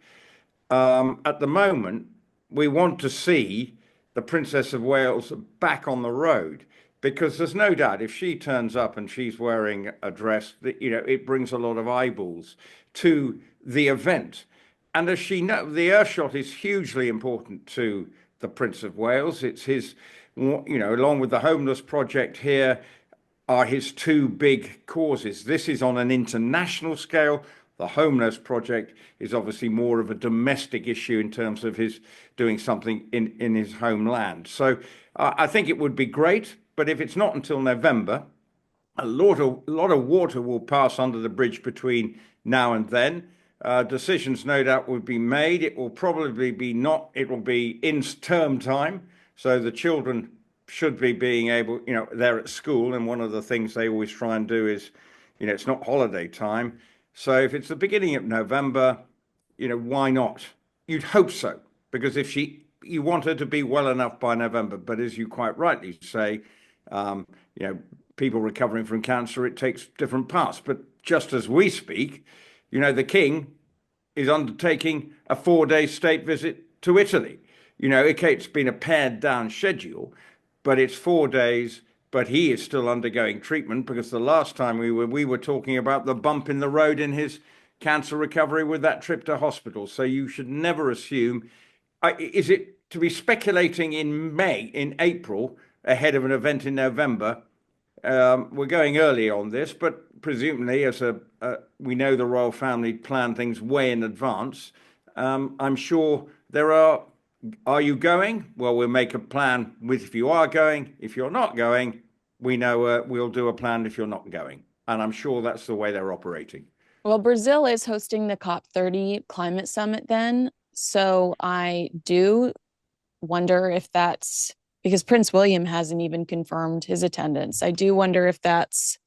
At the moment, we want to see the Princess of Wales back on the road, because there's no doubt if she turns up and she's wearing a dress, that it brings a lot of eyeballs to the event. And as she knows, the Earthshot is hugely important to the Prince of Wales. It's his, along with the homeless project here, are his two big causes. This is on an international scale. The homeless project is obviously more of a domestic issue in terms of his doing something in his homeland. So I think it would be great, but if it's not until November, a lot of water will pass under the bridge between now and then. Decisions, no doubt, will be made. It will probably be not, it will be in term time. So the children should be being able, they're at school. And one of the things they always try and do is, it's not holiday time. So if it's the beginning of November, why not? You'd hope so, because if you want her to be well enough by November. But as you quite rightly say, people recovering from cancer, it takes different paths. But just as we speak, the King is undertaking a 4-day state visit to Italy. It's been a pared down schedule, but it's 4 days. But he is still undergoing treatment, because the last time we were talking about the bump in the road in his cancer recovery with that trip to hospital. So you should never assume. Is it to be speculating in April, ahead of an event in November? We're going early on this, but presumably, we know the royal family plan things way in advance. I'm sure there are. Are you going? Well, we'll make a plan with if you are going. If you're not going, we know we'll do a plan if you're not going. And I'm sure that's the way they're operating. Well, Brazil is hosting the COP30 climate summit then. So I do wonder if that's because Prince William hasn't even confirmed his attendance. I do wonder if that's,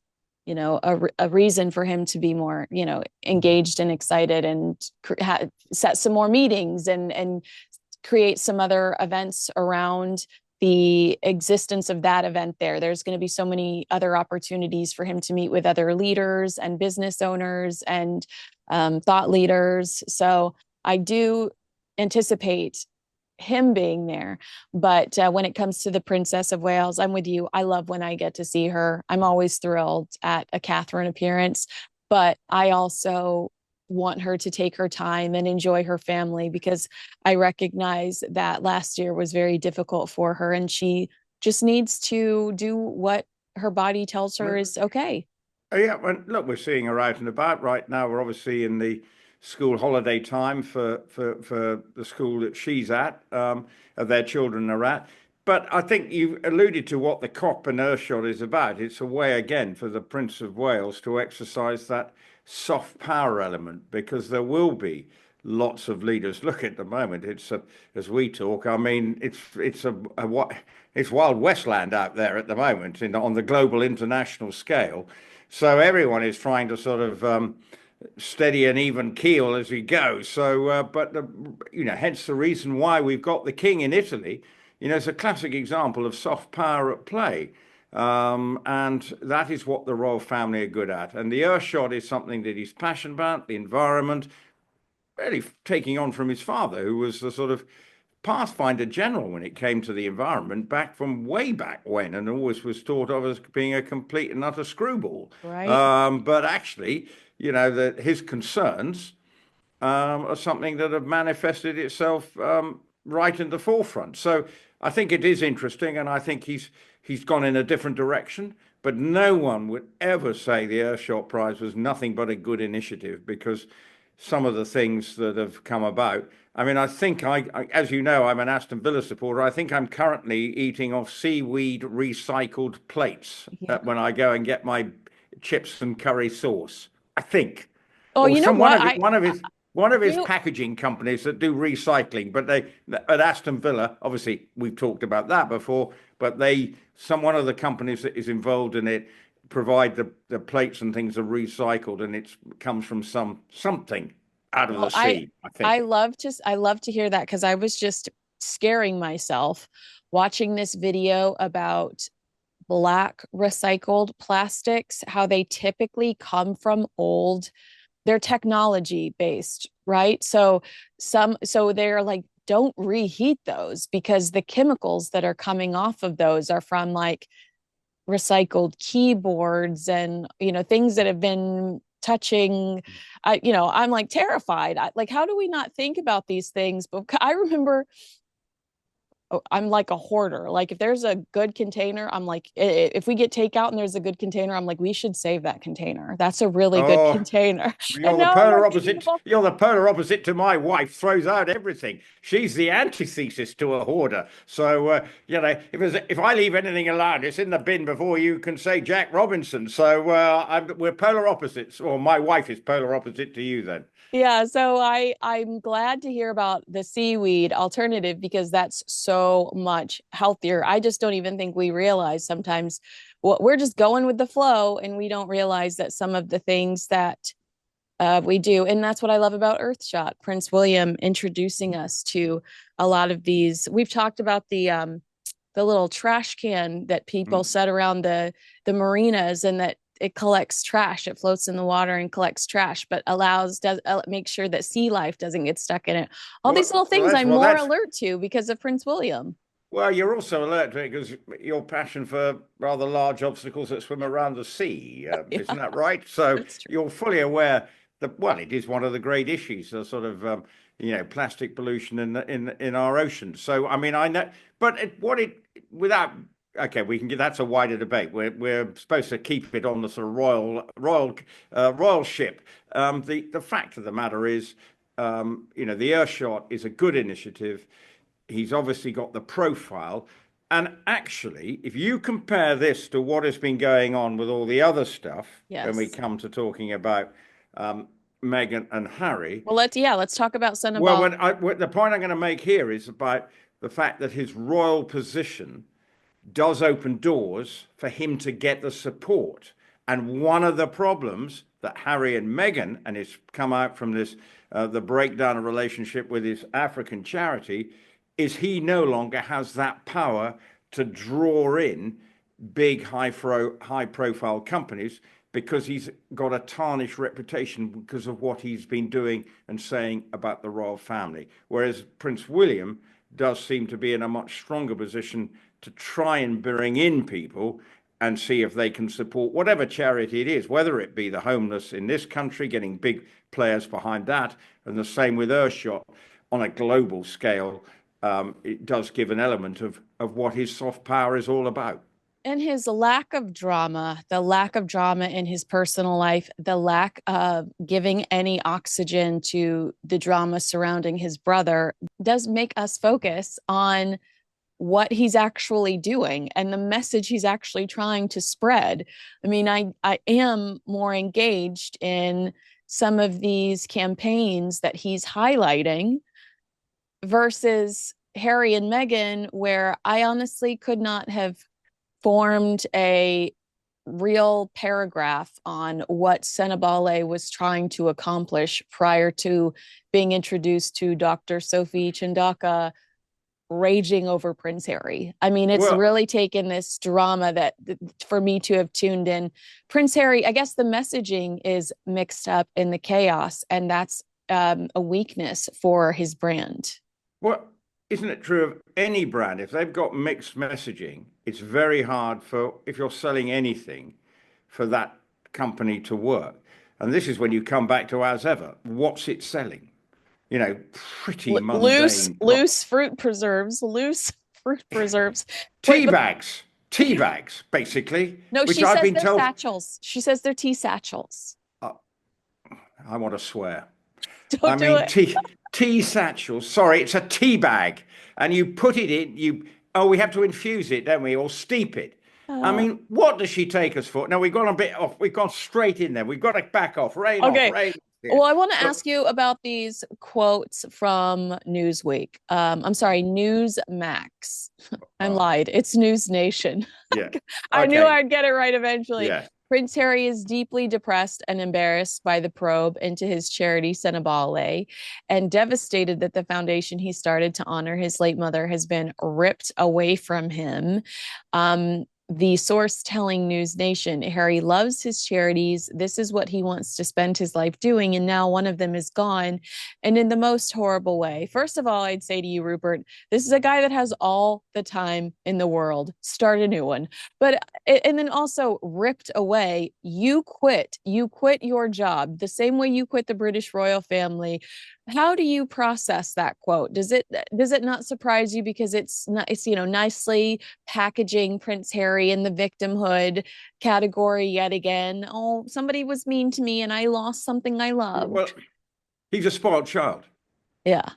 a reason for him to be more, engaged and excited and set some more meetings and create some other events around the existence of that event there. There's going to be so many other opportunities for him to meet with other leaders and business owners and thought leaders. So I do anticipate him being there. But when it comes to the Princess of Wales, I'm with you. I love when I get to see her. I'm always thrilled at a Catherine appearance, but I also want her to take her time and enjoy her family, because I recognize that last year was very difficult for her and she just needs to do what her body tells her is okay. Yeah, well, look, we're seeing her out and about right now. We're obviously in the school holiday time for the school that she's at, their children are at. But I think you alluded to what the COP and Earthshot is about. It's a way, again, for the Prince of Wales to exercise that soft power element, because there will be lots of leaders. Look, at the moment, as we talk, I mean, it's Wild West land out there at the moment on the global international scale. So everyone is trying to sort of steady an even keel as we go. So, hence the reason why we've got the King in Italy. It's a classic example of soft power at play. And that is what the royal family are good at. And the Earthshot is something that he's passionate about, the environment, really taking on from his father, who was the sort of Pathfinder general when it came to the environment back from way back when, and always was thought of as being a complete and utter screwball. Right. But actually, his concerns are something that have manifested itself right in the forefront. So I think it is interesting, and I think he's gone in a different direction. But no one would ever say the Earthshot Prize was nothing but a good initiative, because some of the things that have come about. I mean, I think as you know, I'm an Aston Villa supporter. I think I'm currently eating off seaweed recycled plates when I go and get my chips and curry sauce. I think. Oh, you know what? One of his packaging companies that do recycling, but they at Aston Villa, obviously we've talked about that before, but one of the companies that is involved in it provide the plates and things are recycled, and it comes from something out of the sea. I think. I love to hear that, because I was just scaring myself watching this video about black recycled plastics, how they typically come from they're technology based, right? So they're like, don't reheat those, because the chemicals that are coming off of those are from like recycled keyboards and, things that have been touching. I'm like terrified. How do we not think about these things? But I remember, I'm like a hoarder. Like if there's a good container, I'm like, if we get takeout and there's a good container, I'm like, we should save that container. That's a really good container. You're the polar opposite. You're the polar opposite to my wife. Throws out everything. She's the antithesis to a hoarder. So if I leave anything alone, it's in the bin before you can say Jack Robinson. So we're polar opposites. Or my wife is polar opposite to you then. Yeah, so I'm glad to hear about the seaweed alternative because that's so much healthier. I just don't even think we realize sometimes what we're just going with the flow and we don't realize that some of the things that we do. And that's what I love about Earthshot, Prince William introducing us to a lot of these. We've talked about the little trash can that people set around the marinas, and that it collects trash. It floats in the water and collects trash, but makes sure that sea life doesn't get stuck in it. All these little things I'm more alert to because of Prince William. Well, you're also alert to it because your passion for rather large obstacles that swim around the sea, isn't that right? So you're fully aware that, well, it is one of the great issues, the sort of plastic pollution in our oceans. So I mean, I know, but okay, we can get, that's a wider debate. We're supposed to keep it on the sort of royal ship. The fact of the matter is, the Earthshot is a good initiative. He's obviously got the profile. And actually, if you compare this to what has been going on with all the other stuff, when we come to talking about Meghan and Harry. Well, let's talk about Sandoval. Well, the point I'm going to make here is about the fact that his royal position does open doors for him to get the support. And one of the problems that Harry and Meghan, and it's come out from this, the breakdown of relationship with his African charity, is he no longer has that power to draw in big, high-profile companies because he's got a tarnished reputation because of what he's been doing and saying about the royal family. Whereas Prince William does seem to be in a much stronger position to try and bring in people and see if they can support whatever charity it is, whether it be the homeless in this country, getting big players behind that, and the same with Earthshot on a global scale. It does give an element of what his soft power is all about. And his lack of drama, the lack of drama in his personal life, the lack of giving any oxygen to the drama surrounding his brother does make us focus on what he's actually doing and the message he's actually trying to spread. I mean, I am more engaged in some of these campaigns that he's highlighting versus Harry and Meghan, where I honestly could not have formed a real paragraph on what Senabale was trying to accomplish prior to being introduced to Dr. Sophie Chindaka raging over Prince Harry. I mean, it's really taken this drama that for me to have tuned in. Prince Harry, I guess the messaging is mixed up in the chaos, and that's a weakness for his brand. Well, isn't it true of any brand? If they've got mixed messaging, it's very hard if you're selling anything, for that company to work. And this is when you come back to, as ever, what's it selling? Pretty mundane. Loose fruit preserves. Tea bags, basically. No, she says they're satchels. She says they're tea satchels. I want to swear. Don't do it. Tea satchels. Sorry, it's a tea bag, and you put it in. We have to infuse it, don't we, or steep it? I mean, what does she take us for? No, we've gone a bit off. We've gone straight in there. We've got to back off. Rain off. Well, I want to ask you about these quotes from Newsweek. I'm sorry, Newsmax. I'm lied. It's News Nation. Yeah. I knew I'd get it right eventually. Yeah. Prince Harry is deeply depressed and embarrassed by the probe into his charity, Senabale, and devastated that the foundation he started to honor his late mother has been ripped away from him. The source telling News Nation, Harry loves his charities. This is what he wants to spend his life doing. And now one of them is gone, and in the most horrible way. First of all, I'd say to you, Rupert, this is a guy that has all the time in the world. Start a new one. And then also ripped away. You quit your job the same way you quit the British royal family. How do you process that quote? Does it not surprise you because it's nicely packaging Prince Harry in the victimhood category yet again? Oh, somebody was mean to me and I lost something I loved. Well, he's a spoiled child. Yeah.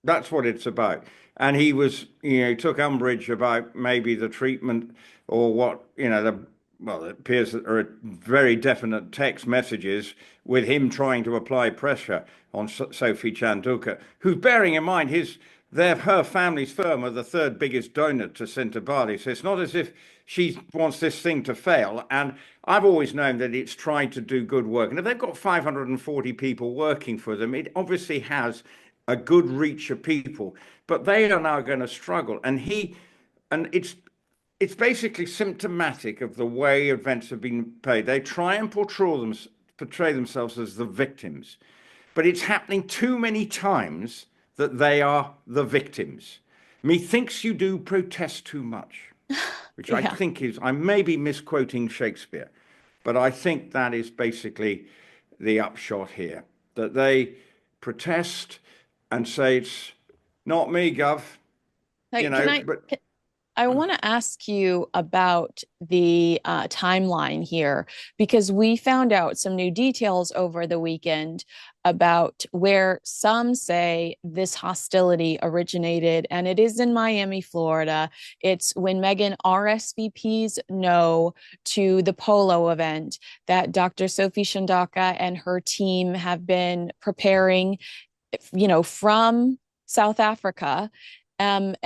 That's what it's about. And he was, took umbrage about maybe the treatment or what, the well, it appears that there are very definite text messages with him trying to apply pressure on Sophie Chanduka, who, bearing in mind, her family's firm are the third biggest donor to Sentebale. So it's not as if she wants this thing to fail. And I've always known that it's tried to do good work. And if they've got 540 people working for them, it obviously has a good reach of people. But they are now going to struggle. And it's basically symptomatic of the way events have been played. They try and portray themselves as the victims, but it's happening too many times that they are the victims. Methinks you do protest too much, which I think I may be misquoting Shakespeare, but I think that is basically the upshot here, that they protest and say, it's not me, Gov. I want to ask you about the timeline here, because we found out some new details over the weekend about where some say this hostility originated, and it is in Miami, Florida. It's when Meghan RSVPs no to the Polo event that Dr. Sophie Chanduka and her team have been preparing, from South Africa. And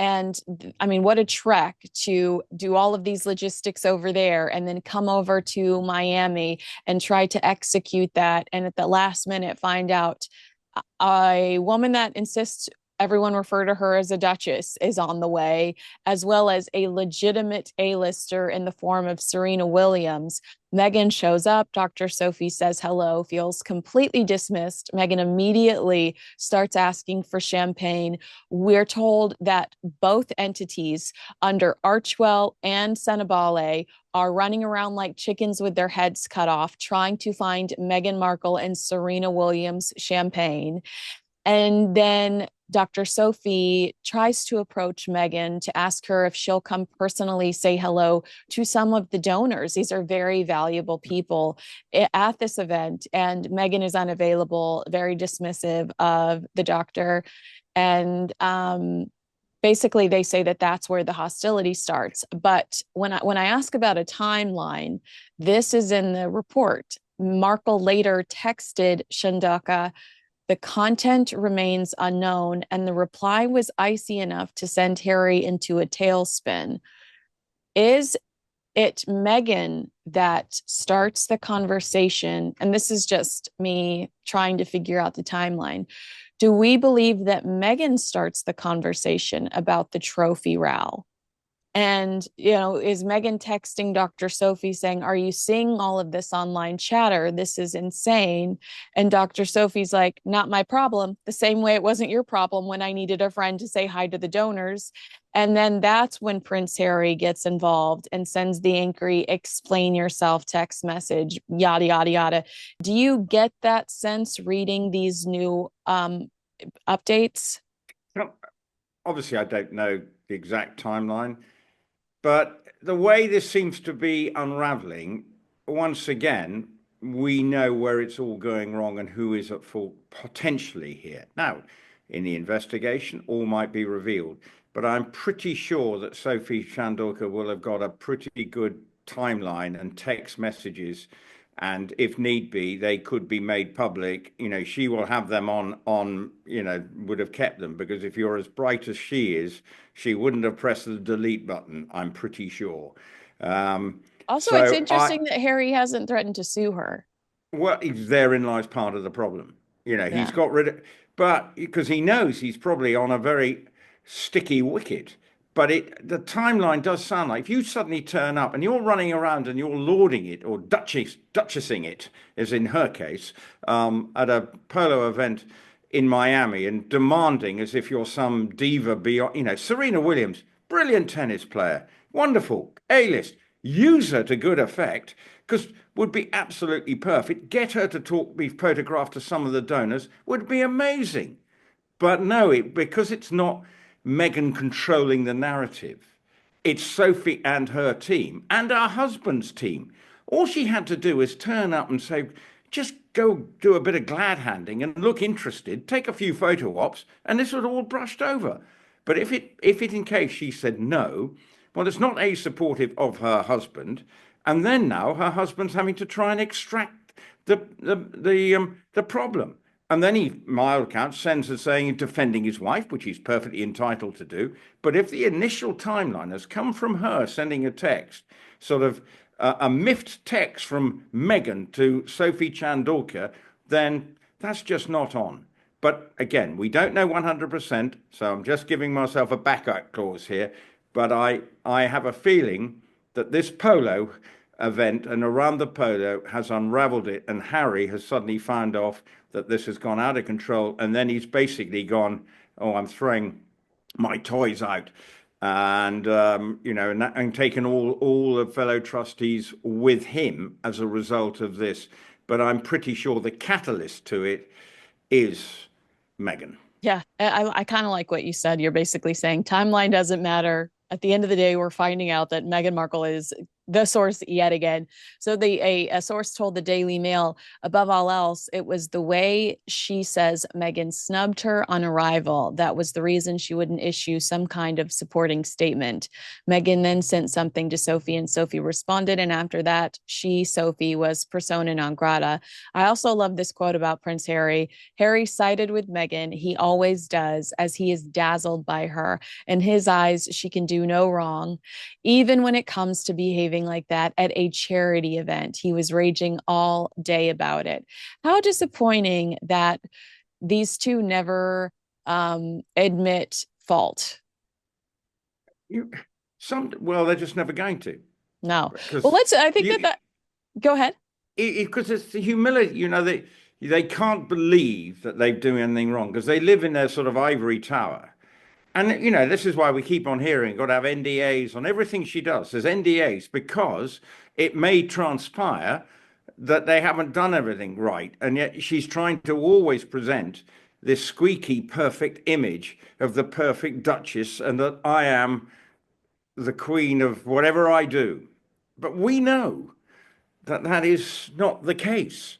I mean, what a trek to do all of these logistics over there and then come over to Miami and try to execute that. And at the last minute, find out a woman that insists everyone refer to her as a duchess is on the way, as well as a legitimate A-lister in the form of Serena Williams. Meghan shows up. Dr. Sophie says hello, feels completely dismissed. Meghan immediately starts asking for champagne. We're told that both entities under Archewell and Sentebale are running around like chickens with their heads cut off, trying to find Meghan Markle and Serena Williams champagne. And then Dr. Sophie tries to approach Meghan to ask her if she'll come personally say hello to some of the donors. These are very valuable people at this event. And Meghan is unavailable, very dismissive of the doctor. And basically, they say that that's where the hostility starts. But when I ask about a timeline, this is in the report. Markle later texted Chanduka, "The content remains unknown," and the reply was icy enough to send Harry into a tailspin. Is it Meghan that starts the conversation? And this is just me trying to figure out the timeline. Do we believe that Meghan starts the conversation about the trophy row? And, is Meghan texting Dr. Sophie saying, "Are you seeing all of this online chatter? This is insane." And Dr. Sophie's like, "Not my problem." The same way it wasn't your problem when I needed a friend to say hi to the donors. And then that's when Prince Harry gets involved and sends the angry "explain yourself" text message, yada, yada, yada. Do you get that sense reading these new updates? Obviously, I don't know the exact timeline. But the way this seems to be unraveling, once again, we know where it's all going wrong and who is at fault potentially here. Now, in the investigation, all might be revealed. But I'm pretty sure that Sophie Chanduka will have got a pretty good timeline and text messages. And if need be, they could be made public. She will have them on, would have kept them, because if you're as bright as she is, she wouldn't have pressed the delete button, I'm pretty sure. Also, it's interesting that Harry hasn't threatened to sue her. Well, therein lies part of the problem. He's got rid of, but because he knows he's probably on a very sticky wicket. But the timeline does sound like if you suddenly turn up and you're running around and you're lauding it or duchessing it, as in her case, at a polo event in Miami and demanding as if you're some diva beyond, Serena Williams, brilliant tennis player, wonderful, A-list, use her to good effect, because would be absolutely perfect. Get her to be photographed to some of the donors would be amazing. But no, because it's not Meghan controlling the narrative. It's Sophie and her team and her husband's team. All she had to do is turn up and say, just go do a bit of glad handing and look interested, take a few photo ops, and this was all brushed over. But if in case she said no, well, it's not supportive of her husband, And then now her husband's having to try and extract the problem. And then he, by all accounts, sends her saying he's defending his wife, which he's perfectly entitled to do. But if the initial timeline has come from her sending a text, sort of a miffed text from Meghan to Sophie Chandorka, then that's just not on. But again, we don't know 100%, so I'm just giving myself a backup clause here. But I have a feeling that this Polo event and around the Polo has unraveled it, and Harry has suddenly found off that this has gone out of control, and then he's basically gone, oh, I'm throwing my toys out, and and taken all the fellow trustees with him as a result of this. But I'm pretty sure the catalyst to it is Meghan. Yeah, I kind of like what you said. You're basically saying timeline doesn't matter. At the end of the day, we're finding out that Meghan Markle is the source yet again. So a source told the Daily Mail, above all else, it was the way she says Meghan snubbed her on arrival. That was the reason she wouldn't issue some kind of supporting statement. Meghan then sent something to Sophie, and Sophie responded. And after that, Sophie, was persona non grata. I also love this quote about Prince Harry. Harry sided with Meghan. He always does, as he is dazzled by her. In his eyes, she can do no wrong. Even when it comes to behaving like that at a charity event, he was raging all day about it. How disappointing that these two never admit fault. Well, they're just never going to. No. Well, I think that go ahead. Because it's the humility, they can't believe that they're doing anything wrong because they live in their sort of ivory tower. And, this is why we keep on hearing, got to have NDAs on everything she does. There's NDAs because it may transpire that they haven't done everything right. And yet she's trying to always present this squeaky, perfect image of the perfect Duchess and that I am the queen of whatever I do. But we know that that is not the case.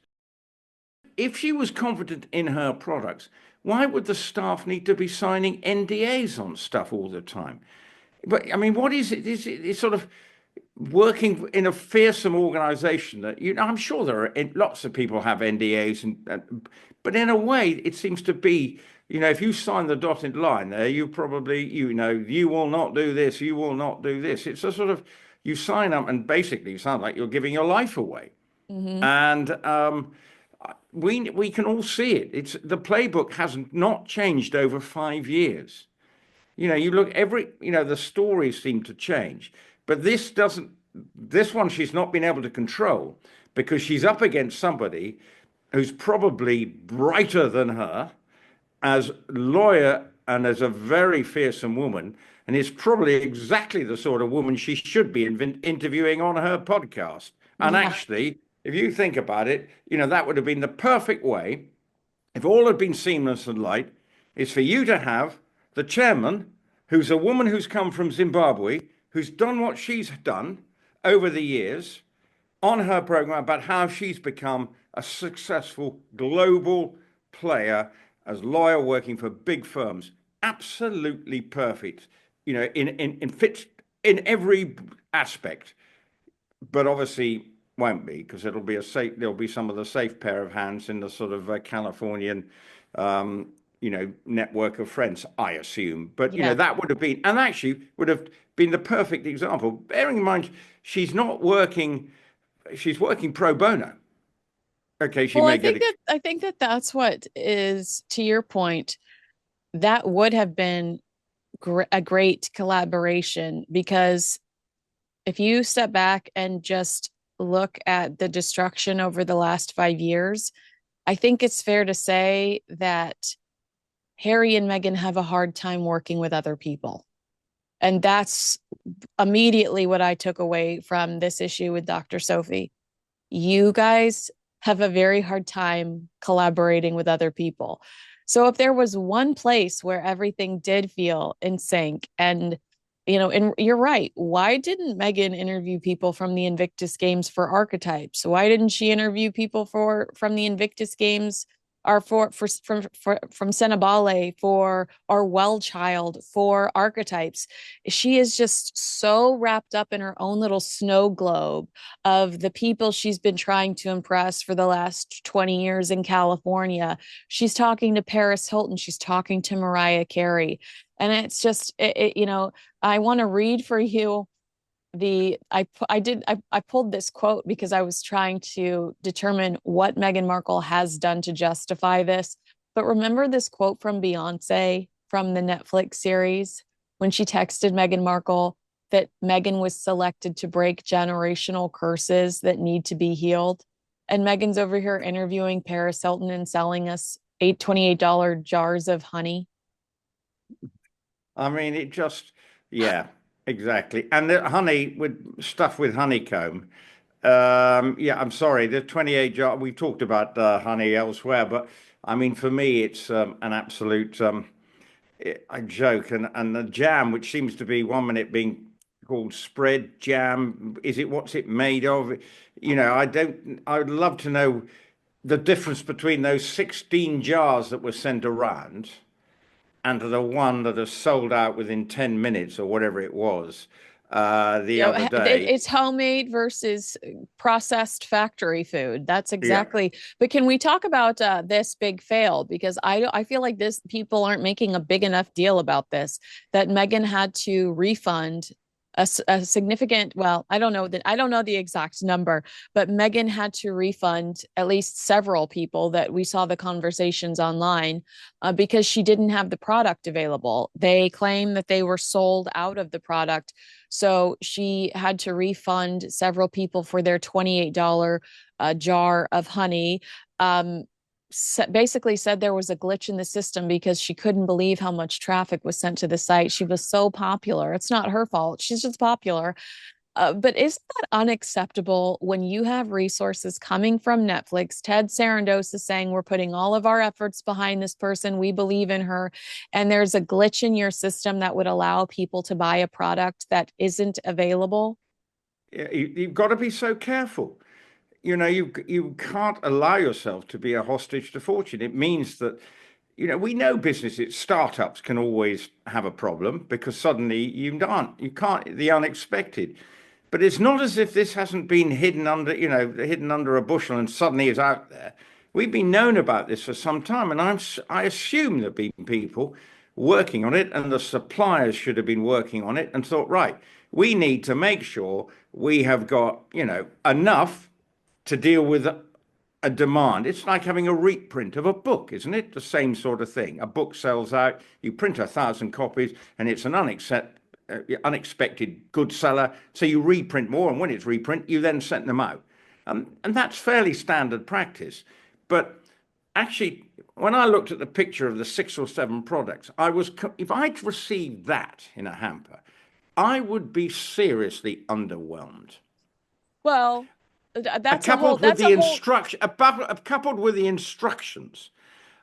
If she was confident in her products, why would the staff need to be signing NDAs on stuff all the time? But I mean, what is it? It's sort of working in a fearsome organization that I'm sure there are lots of people have NDAs, but in a way, it seems to be, if you sign the dotted line there, you probably, you will not do this, you will not do this. It's a sort of, you sign up and basically sound like you're giving your life away. Mm-hmm. And we can all see it. The playbook has not changed over 5 years. You look the stories seem to change, but this one she's not been able to control because she's up against somebody who's probably brighter than her as lawyer and as a very fearsome woman, and is probably exactly the sort of woman she should be interviewing on her podcast. And actually, if you think about it, that would have been the perfect way, if all had been seamless and light, is for you to have the chairman, who's a woman who's come from Zimbabwe, who's done what she's done over the years, on her program about how she's become a successful global player as lawyer working for big firms. Absolutely perfect, in fits in every aspect, but obviously won't be, because there'll be some of the safe pair of hands in the sort of Californian network of friends, I assume. But that would have been, and actually would have been the perfect example, bearing in mind she's working pro bono. Okay, I think that's what is, to your point, that would have been a great collaboration, because if you step back and just look at the destruction over the last 5 years, I think it's fair to say that Harry and Meghan have a hard time working with other people. And that's immediately what I took away from this issue with Dr. Sophie. You guys have a very hard time collaborating with other people. So if there was one place where everything did feel in sync, and you're right, why didn't Meghan interview people from the Invictus Games for archetypes? Why didn't she interview people from the Invictus Games or from Cenobale, for our Well Child, for archetypes. She is just so wrapped up in her own little snow globe of the people she's been trying to impress for the last 20 years in California. She's talking to Paris Hilton. She's talking to Mariah Carey. And it's just, I want to read for you I pulled this quote because I was trying to determine what Meghan Markle has done to justify this. But remember this quote from Beyonce from the Netflix series when she texted Meghan Markle that Meghan was selected to break generational curses that need to be healed. And Meghan's over here interviewing Paris Hilton and selling us $28 jars of honey. I mean, it just, yeah. Exactly. And the honey with stuff with honeycomb. Yeah, I'm sorry. The 28 jar, we've talked about honey elsewhere, but I mean, for me, it's an absolute a joke. And the jam, which seems to be 1 minute being called spread jam, what's it made of? I would love to know the difference between those 16 jars that were sent around and the one that has sold out within 10 minutes or whatever it was the other day. It's homemade versus processed factory food. That's exactly. Yeah. But can we talk about this big fail? Because I feel like people aren't making a big enough deal about this, that Meghan had to refund a significant, well, I don't know the exact number, but Meghan had to refund at least several people that we saw the conversations online because she didn't have the product available. They claim that they were sold out of the product. So she had to refund several people for their $28 jar of honey. Basically said there was a glitch in the system because she couldn't believe how much traffic was sent to the site. She was so popular. It's not her fault. She's just popular. But isn't that unacceptable when you have resources coming from Netflix? Ted Sarandos is saying we're putting all of our efforts behind this person. We believe in her. And there's a glitch in your system that would allow people to buy a product that isn't available. You've got to be so careful. You can't allow yourself to be a hostage to fortune. It means that, we know businesses, startups can always have a problem because suddenly you can't, the unexpected. But it's not as if this hasn't been hidden under a bushel and suddenly is out there. We've been known about this for some time, and I assume there have been people working on it, and the suppliers should have been working on it and thought, right, we need to make sure we have got, enough to deal with a demand. It's like having a reprint of a book, isn't it? The same sort of thing. A book sells out, you print 1,000 copies, and it's an unexpected good seller. So you reprint more, and when it's reprint, you then send them out. And that's fairly standard practice. But actually, when I looked at the picture of the 6 or 7 products, if I'd received that in a hamper, I would be seriously underwhelmed. Well, coupled with the instructions.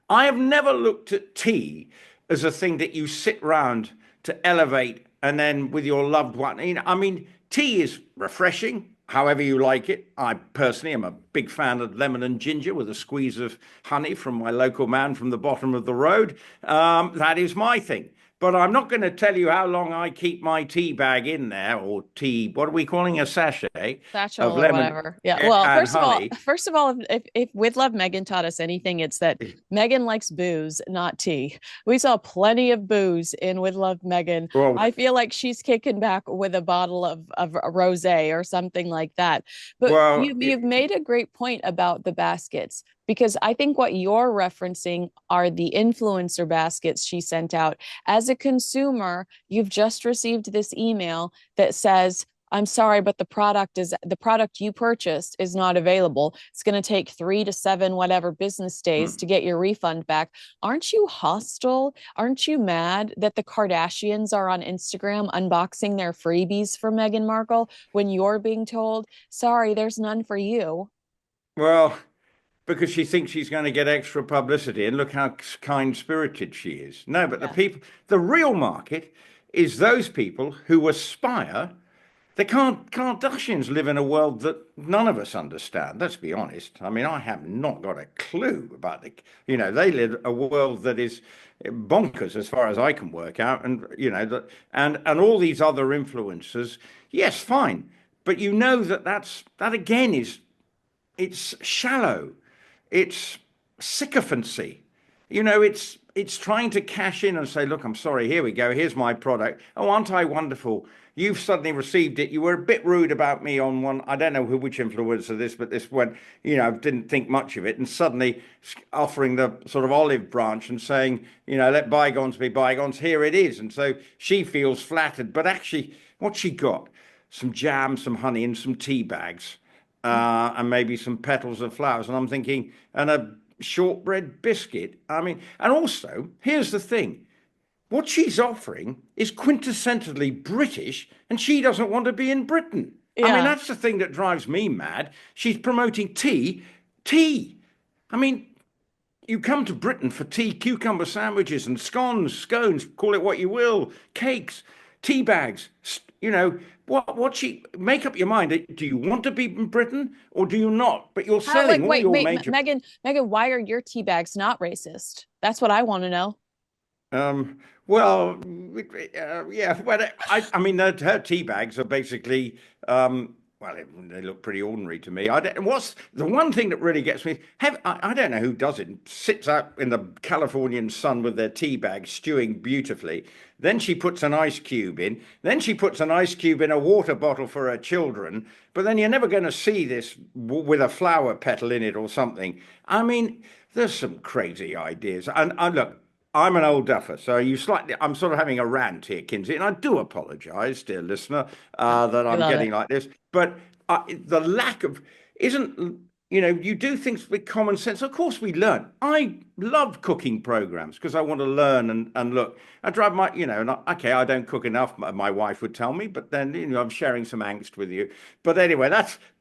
I have never looked at tea as a thing that you sit round to elevate and then with your loved one. I mean, tea is refreshing, however you like it. I personally am a big fan of lemon and ginger with a squeeze of honey from my local man from the bottom of the road. That is my thing. But I'm not going to tell you how long I keep my tea bag in there, or tea. What are we calling a sachet? Satchel or whatever. Yeah. Well, first of all, if With Love Meghan taught us anything, it's that Meghan likes booze, not tea. We saw plenty of booze in With Love Meghan. Well, I feel like she's kicking back with a bottle of rosé or something like that. But you've made a great point about the baskets. Because I think what you're referencing are the influencer baskets she sent out. As a consumer, you've just received this email that says, I'm sorry, but the product you purchased is not available. It's going to take 3 to 7 whatever business days to get your refund back. Aren't you hostile? Aren't you mad that the Kardashians are on Instagram unboxing their freebies for Meghan Markle when you're being told, sorry, there's none for you? Well, because she thinks she's going to get extra publicity, and look how kind-spirited she is. No, but the real market is those people who aspire The Kardashians live in a world that none of us understand. Let's be honest. I mean, I have not got a clue about they live a world that is bonkers as far as I can work out. And, and all these other influencers, yes, fine. But that again it's shallow. It's sycophancy. It's trying to cash in and say, look, I'm sorry, here we go. Here's my product. Oh, aren't I wonderful? You've suddenly received it. You were a bit rude about me on one. I don't know which influencer this, but this one, didn't think much of it. And suddenly offering the sort of olive branch and saying, let bygones be bygones. Here it is. And so she feels flattered. But actually, what she got? Some jam, some honey, and some tea bags, and maybe some petals of flowers. And I'm thinking, and a shortbread biscuit. I mean, and also, here's the thing. What she's offering is quintessentially British, and she doesn't want to be in Britain. Yeah. I mean, that's the thing that drives me mad. She's promoting tea. I mean, you come to Britain for tea, cucumber sandwiches and scones, call it what you will, cakes, tea bags. Make up your mind. Do you want to be in Britain or do you not? But you're selling all your major... Meghan, why are your tea bags not racist? That's what I want to know. Well, I mean, her tea bags are basically, they look pretty ordinary to me. What's the one thing that really gets me? I don't know who does it. Sits out in the Californian sun with their tea bag, stewing beautifully. Then she puts an ice cube in. Then she puts an ice cube in a water bottle for her children. But then you're never going to see this with a flower petal in it or something. I mean, there's some crazy ideas. And look, I'm an old duffer, so I'm sort of having a rant here, Kinsey, and I do apologise, dear listener, that I'm getting like this. But the lack of you do things with common sense. Of course, we learn. I love cooking programs because I want to learn and look. I drive my, okay, I don't cook enough. My wife would tell me, but then I'm sharing some angst with you. But anyway,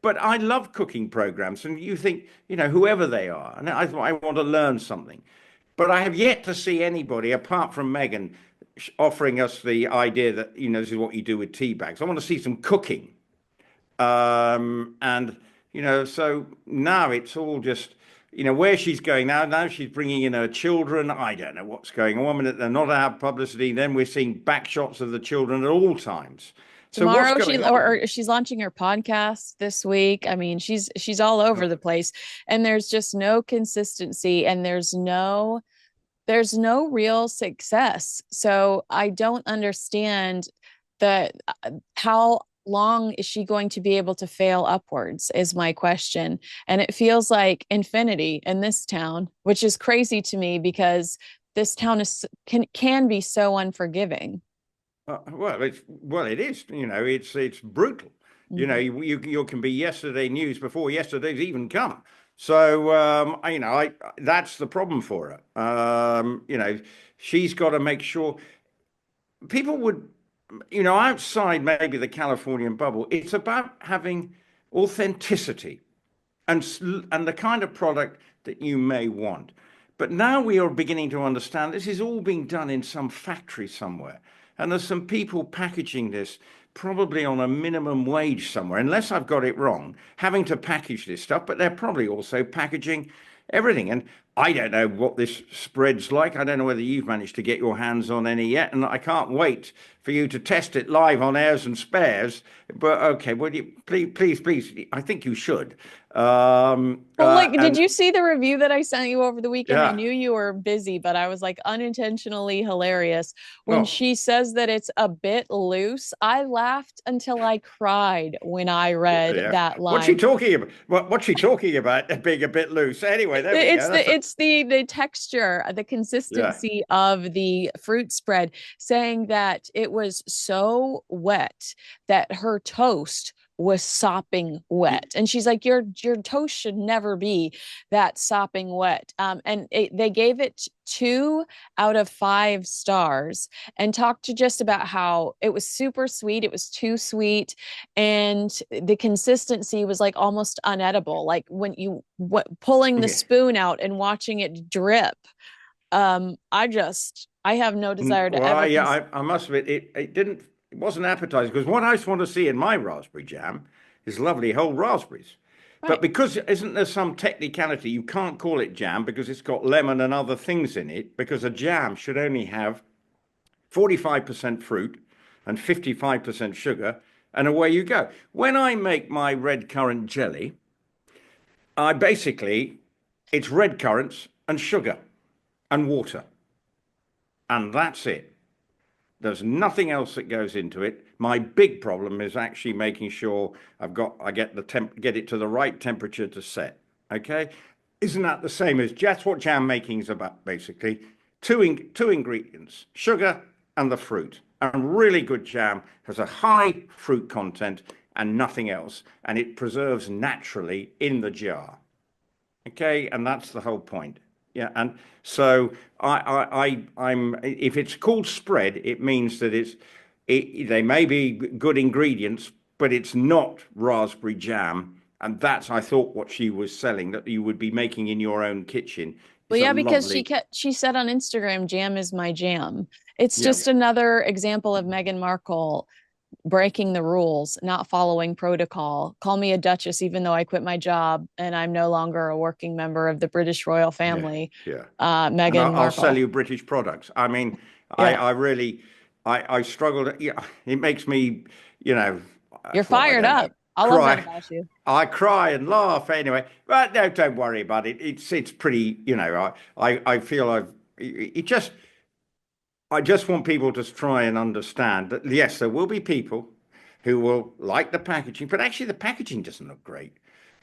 but I love cooking programs, and you think, whoever they are, and I want to learn something. But I have yet to see anybody, apart from Meghan, offering us the idea that, this is what you do with tea bags. I want to see some cooking. So now it's all just, where she's going now. Now she's bringing in her children. I don't know what's going on. One minute they're not out publicity. Then we're seeing back shots of the children at all times. Tomorrow she's launching her podcast this week. I mean, she's all over the place, and there's just no consistency, and there's no real success. So I don't understand how long is she going to be able to fail upwards is my question. And it feels like infinity in this town, which is crazy to me because this town can be so unforgiving. It is. It's brutal. Mm-hmm. You can be yesterday news before yesterday's even come. So that's the problem for her. She's got to make sure people would, outside maybe the Californian bubble. It's about having authenticity and the kind of product that you may want. But now we are beginning to understand this is all being done in some factory somewhere. And there's some people packaging this probably on a minimum wage somewhere, unless I've got it wrong, having to package this stuff, but they're probably also packaging everything. And I don't know what this spread's like. I don't know whether you've managed to get your hands on any yet, and I can't wait for you to test it live on Airs and Spares. But okay, would you please, I think you should. Did you see the review that I sent you over the weekend? Yeah. I knew you were busy, but I was like unintentionally hilarious when she says that it's a bit loose. I laughed until I cried when I read that line. What's she talking about? What's she talking about being a bit loose? Anyway, it's the texture, the consistency of the fruit spread, saying that it was so wet that her toast was sopping wet. And she's like, your toast should never be that sopping wet. They gave it 2 out of 5 stars and talked just about how it was super sweet. It was too sweet. And the consistency was like almost unedible. Like when you pulling the spoon out and watching it drip. I have no desire to ever. I must admit, it didn't. it wasn't appetizing, because what I just want to see in my raspberry jam is lovely whole raspberries. Right. But because isn't there some technicality, you can't call it jam because it's got lemon and other things in it, because a jam should only have 45% fruit and 55% sugar, and away you go. When I make my red currant jelly, it's red currants and sugar and water. And that's it. There's nothing else that goes into it. My big problem is actually making sure I get it to the right temperature to set. Okay? Isn't that the same as that's what jam making is about, basically? Two ingredients, sugar and the fruit. And really good jam has a high fruit content and nothing else, and it preserves naturally in the jar. Okay, and that's the whole point. Yeah, and so I'm if it's called spread, it means that they may be good ingredients, but it's not raspberry jam, and that's, I thought, what she was selling, that you would be making in your own kitchen. Well, yeah, because she said on Instagram, "Jam is my jam." It's just another example of Meghan Markle breaking the rules, not following protocol. Call me a duchess, even though I quit my job and I'm no longer a working member of the British royal family. Meghan Markle. I'll sell you British products. I mean, I really struggled. Yeah, it makes me, You're fired up. I love that about you. I cry and laugh anyway. But no, don't worry about it. It's pretty, I feel I just want people to try and understand that, yes, there will be people who will like the packaging, but actually the packaging doesn't look great.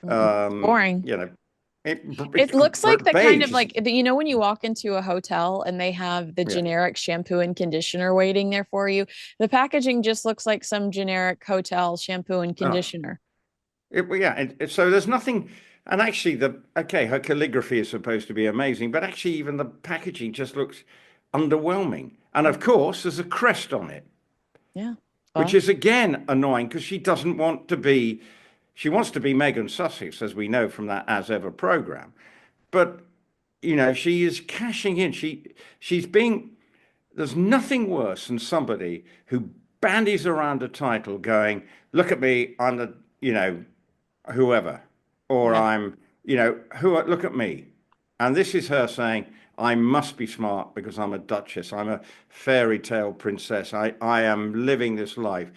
Boring. It looks like the kind of like, when you walk into a hotel and they have the generic shampoo and conditioner waiting there for you, the packaging just looks like some generic hotel shampoo and conditioner. So there's nothing. And actually, her calligraphy is supposed to be amazing, but actually even the packaging just looks underwhelming. And of course, there's a crest on it. Yeah. Which is again annoying, because she doesn't want to be, she wants to be Meghan Sussex, as we know from that As Ever program. But, she is cashing in. She's being, there's nothing worse than somebody who bandies around a title going, look at me, I'm the, whoever, or I'm, look at me. And this is her saying, I must be smart because I'm a duchess. I'm a fairy tale princess. I am living this life.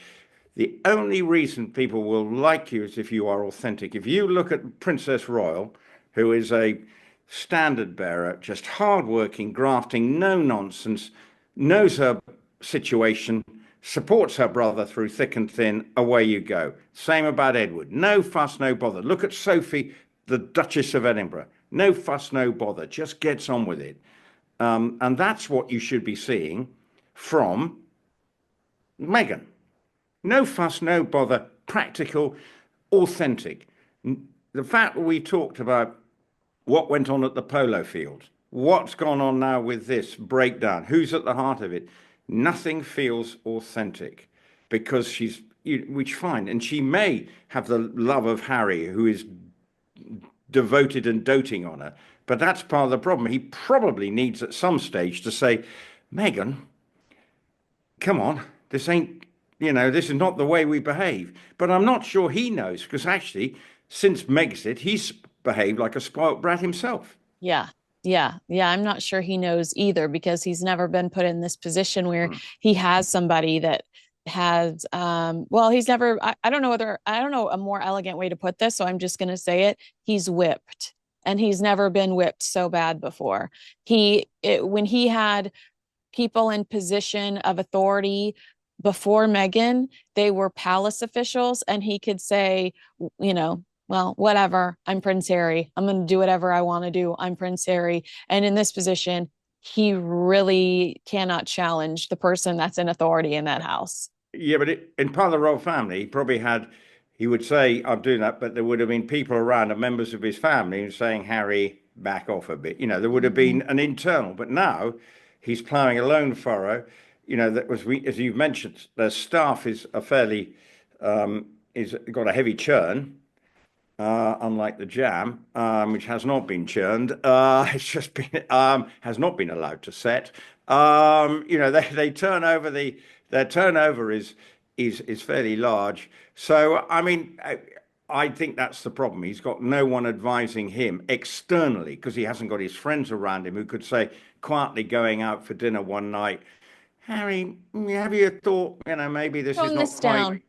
The only reason people will like you is if you are authentic. If you look at Princess Royal, who is a standard bearer, just hardworking, grafting, no nonsense, knows her situation, supports her brother through thick and thin, away you go. Same about Edward. No fuss, no bother. Look at Sophie, the Duchess of Edinburgh. No fuss, no bother, just gets on with it. And that's what you should be seeing from Meghan. No fuss, no bother, practical, authentic. The fact that we talked about what went on at the Polo field, what's gone on now with this breakdown, who's at the heart of it, nothing feels authentic, because which fine, and she may have the love of Harry, who is devoted and doting on her, but that's part of the problem. He probably needs at some stage to say, Meghan, come on, this ain't, this is not the way we behave. But I'm not sure he knows, because actually, since Megxit, he's behaved like a spoilt brat himself. Yeah. I'm not sure he knows either, because he's never been put in this position where he has somebody that has he's never, I don't know a more elegant way to put this, so I'm just going to say it. He's whipped, and he's never been whipped so bad before. When he had people in position of authority before Meghan, they were palace officials, and he could say, well, whatever, I'm Prince Harry, I'm going to do whatever I want to do, I'm Prince Harry. And in this position, he really cannot challenge the person that's in authority in that house. Yeah, but in part of the royal family, he would say, I'm doing that, but there would have been people around and members of his family saying, Harry, back off a bit. There would have been an internal, but now he's ploughing a lone furrow. That was, as you've mentioned, their staff is got a heavy churn, unlike the jam, which has not been churned. It's just been, has not been allowed to set. They turn over the their turnover is fairly large. So I mean, I think that's the problem. He's got no one advising him externally because he hasn't got his friends around him who could say, quietly going out for dinner one night, Harry, have you thought, maybe this is not quite,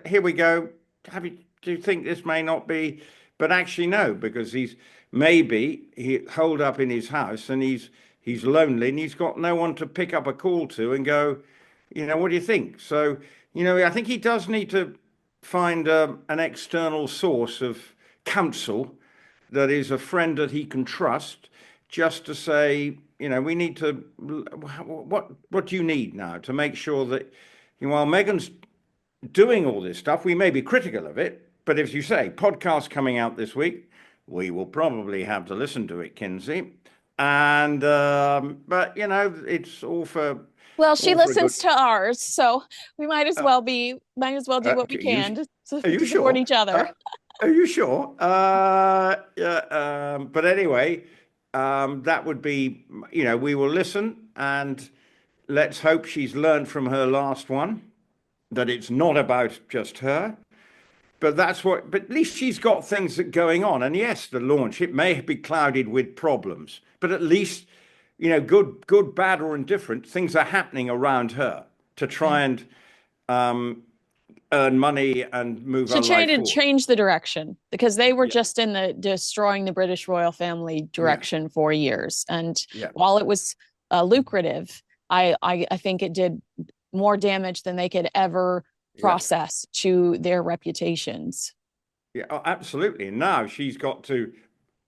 here we go. Do you think this may not be? But actually, no, because he's holed up in his house and he's lonely and he's got no one to pick up a call to and go, what do you think? So, I think he does need to find an external source of counsel that is a friend that he can trust, just to say, we need to, what do you need now to make sure that, while Meghan's doing all this stuff, we may be critical of it, but as you say, podcast coming out this week, we will probably have to listen to it, Kinsey. And, but, it's all for... Well, she listens to ours, so we might as well do what we can to support each other. Are you sure? But anyway, that would be, we will listen, and let's hope she's learned from her last one, that it's not about just her. But but at least she's got things going on. And yes, the launch, it may be clouded with problems, but at least, good, bad, or indifferent, things are happening around her to try and earn money and move her life forward. To change the direction, because they were just in the destroying the British royal family direction for years. And while it was lucrative, I think it did more damage than they could ever process to their reputations. Yeah, absolutely. And now she's got to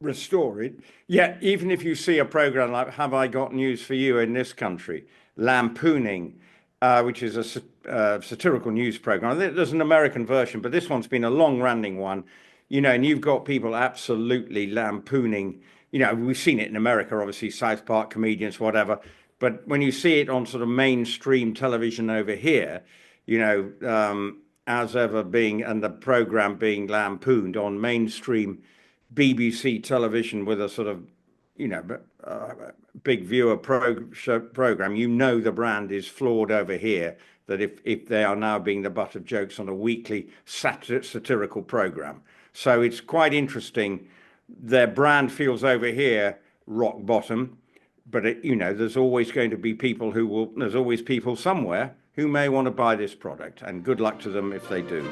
restore it. Yeah, even if you see a program like Have I Got News for You in this country, lampooning, which is a satirical news program. There's an American version, but this one's been a long-running one, and you've got people absolutely lampooning. We've seen it in America, obviously, South Park comedians, whatever. But when you see it on sort of mainstream television over here, as ever and the program being lampooned on mainstream BBC television with a sort of, big viewer program, the brand is flawed over here, that if they are now being the butt of jokes on a weekly satirical program. So it's quite interesting. Their brand feels over here rock bottom, but there's always going to be people there's always people somewhere who may want to buy this product, and good luck to them if they do.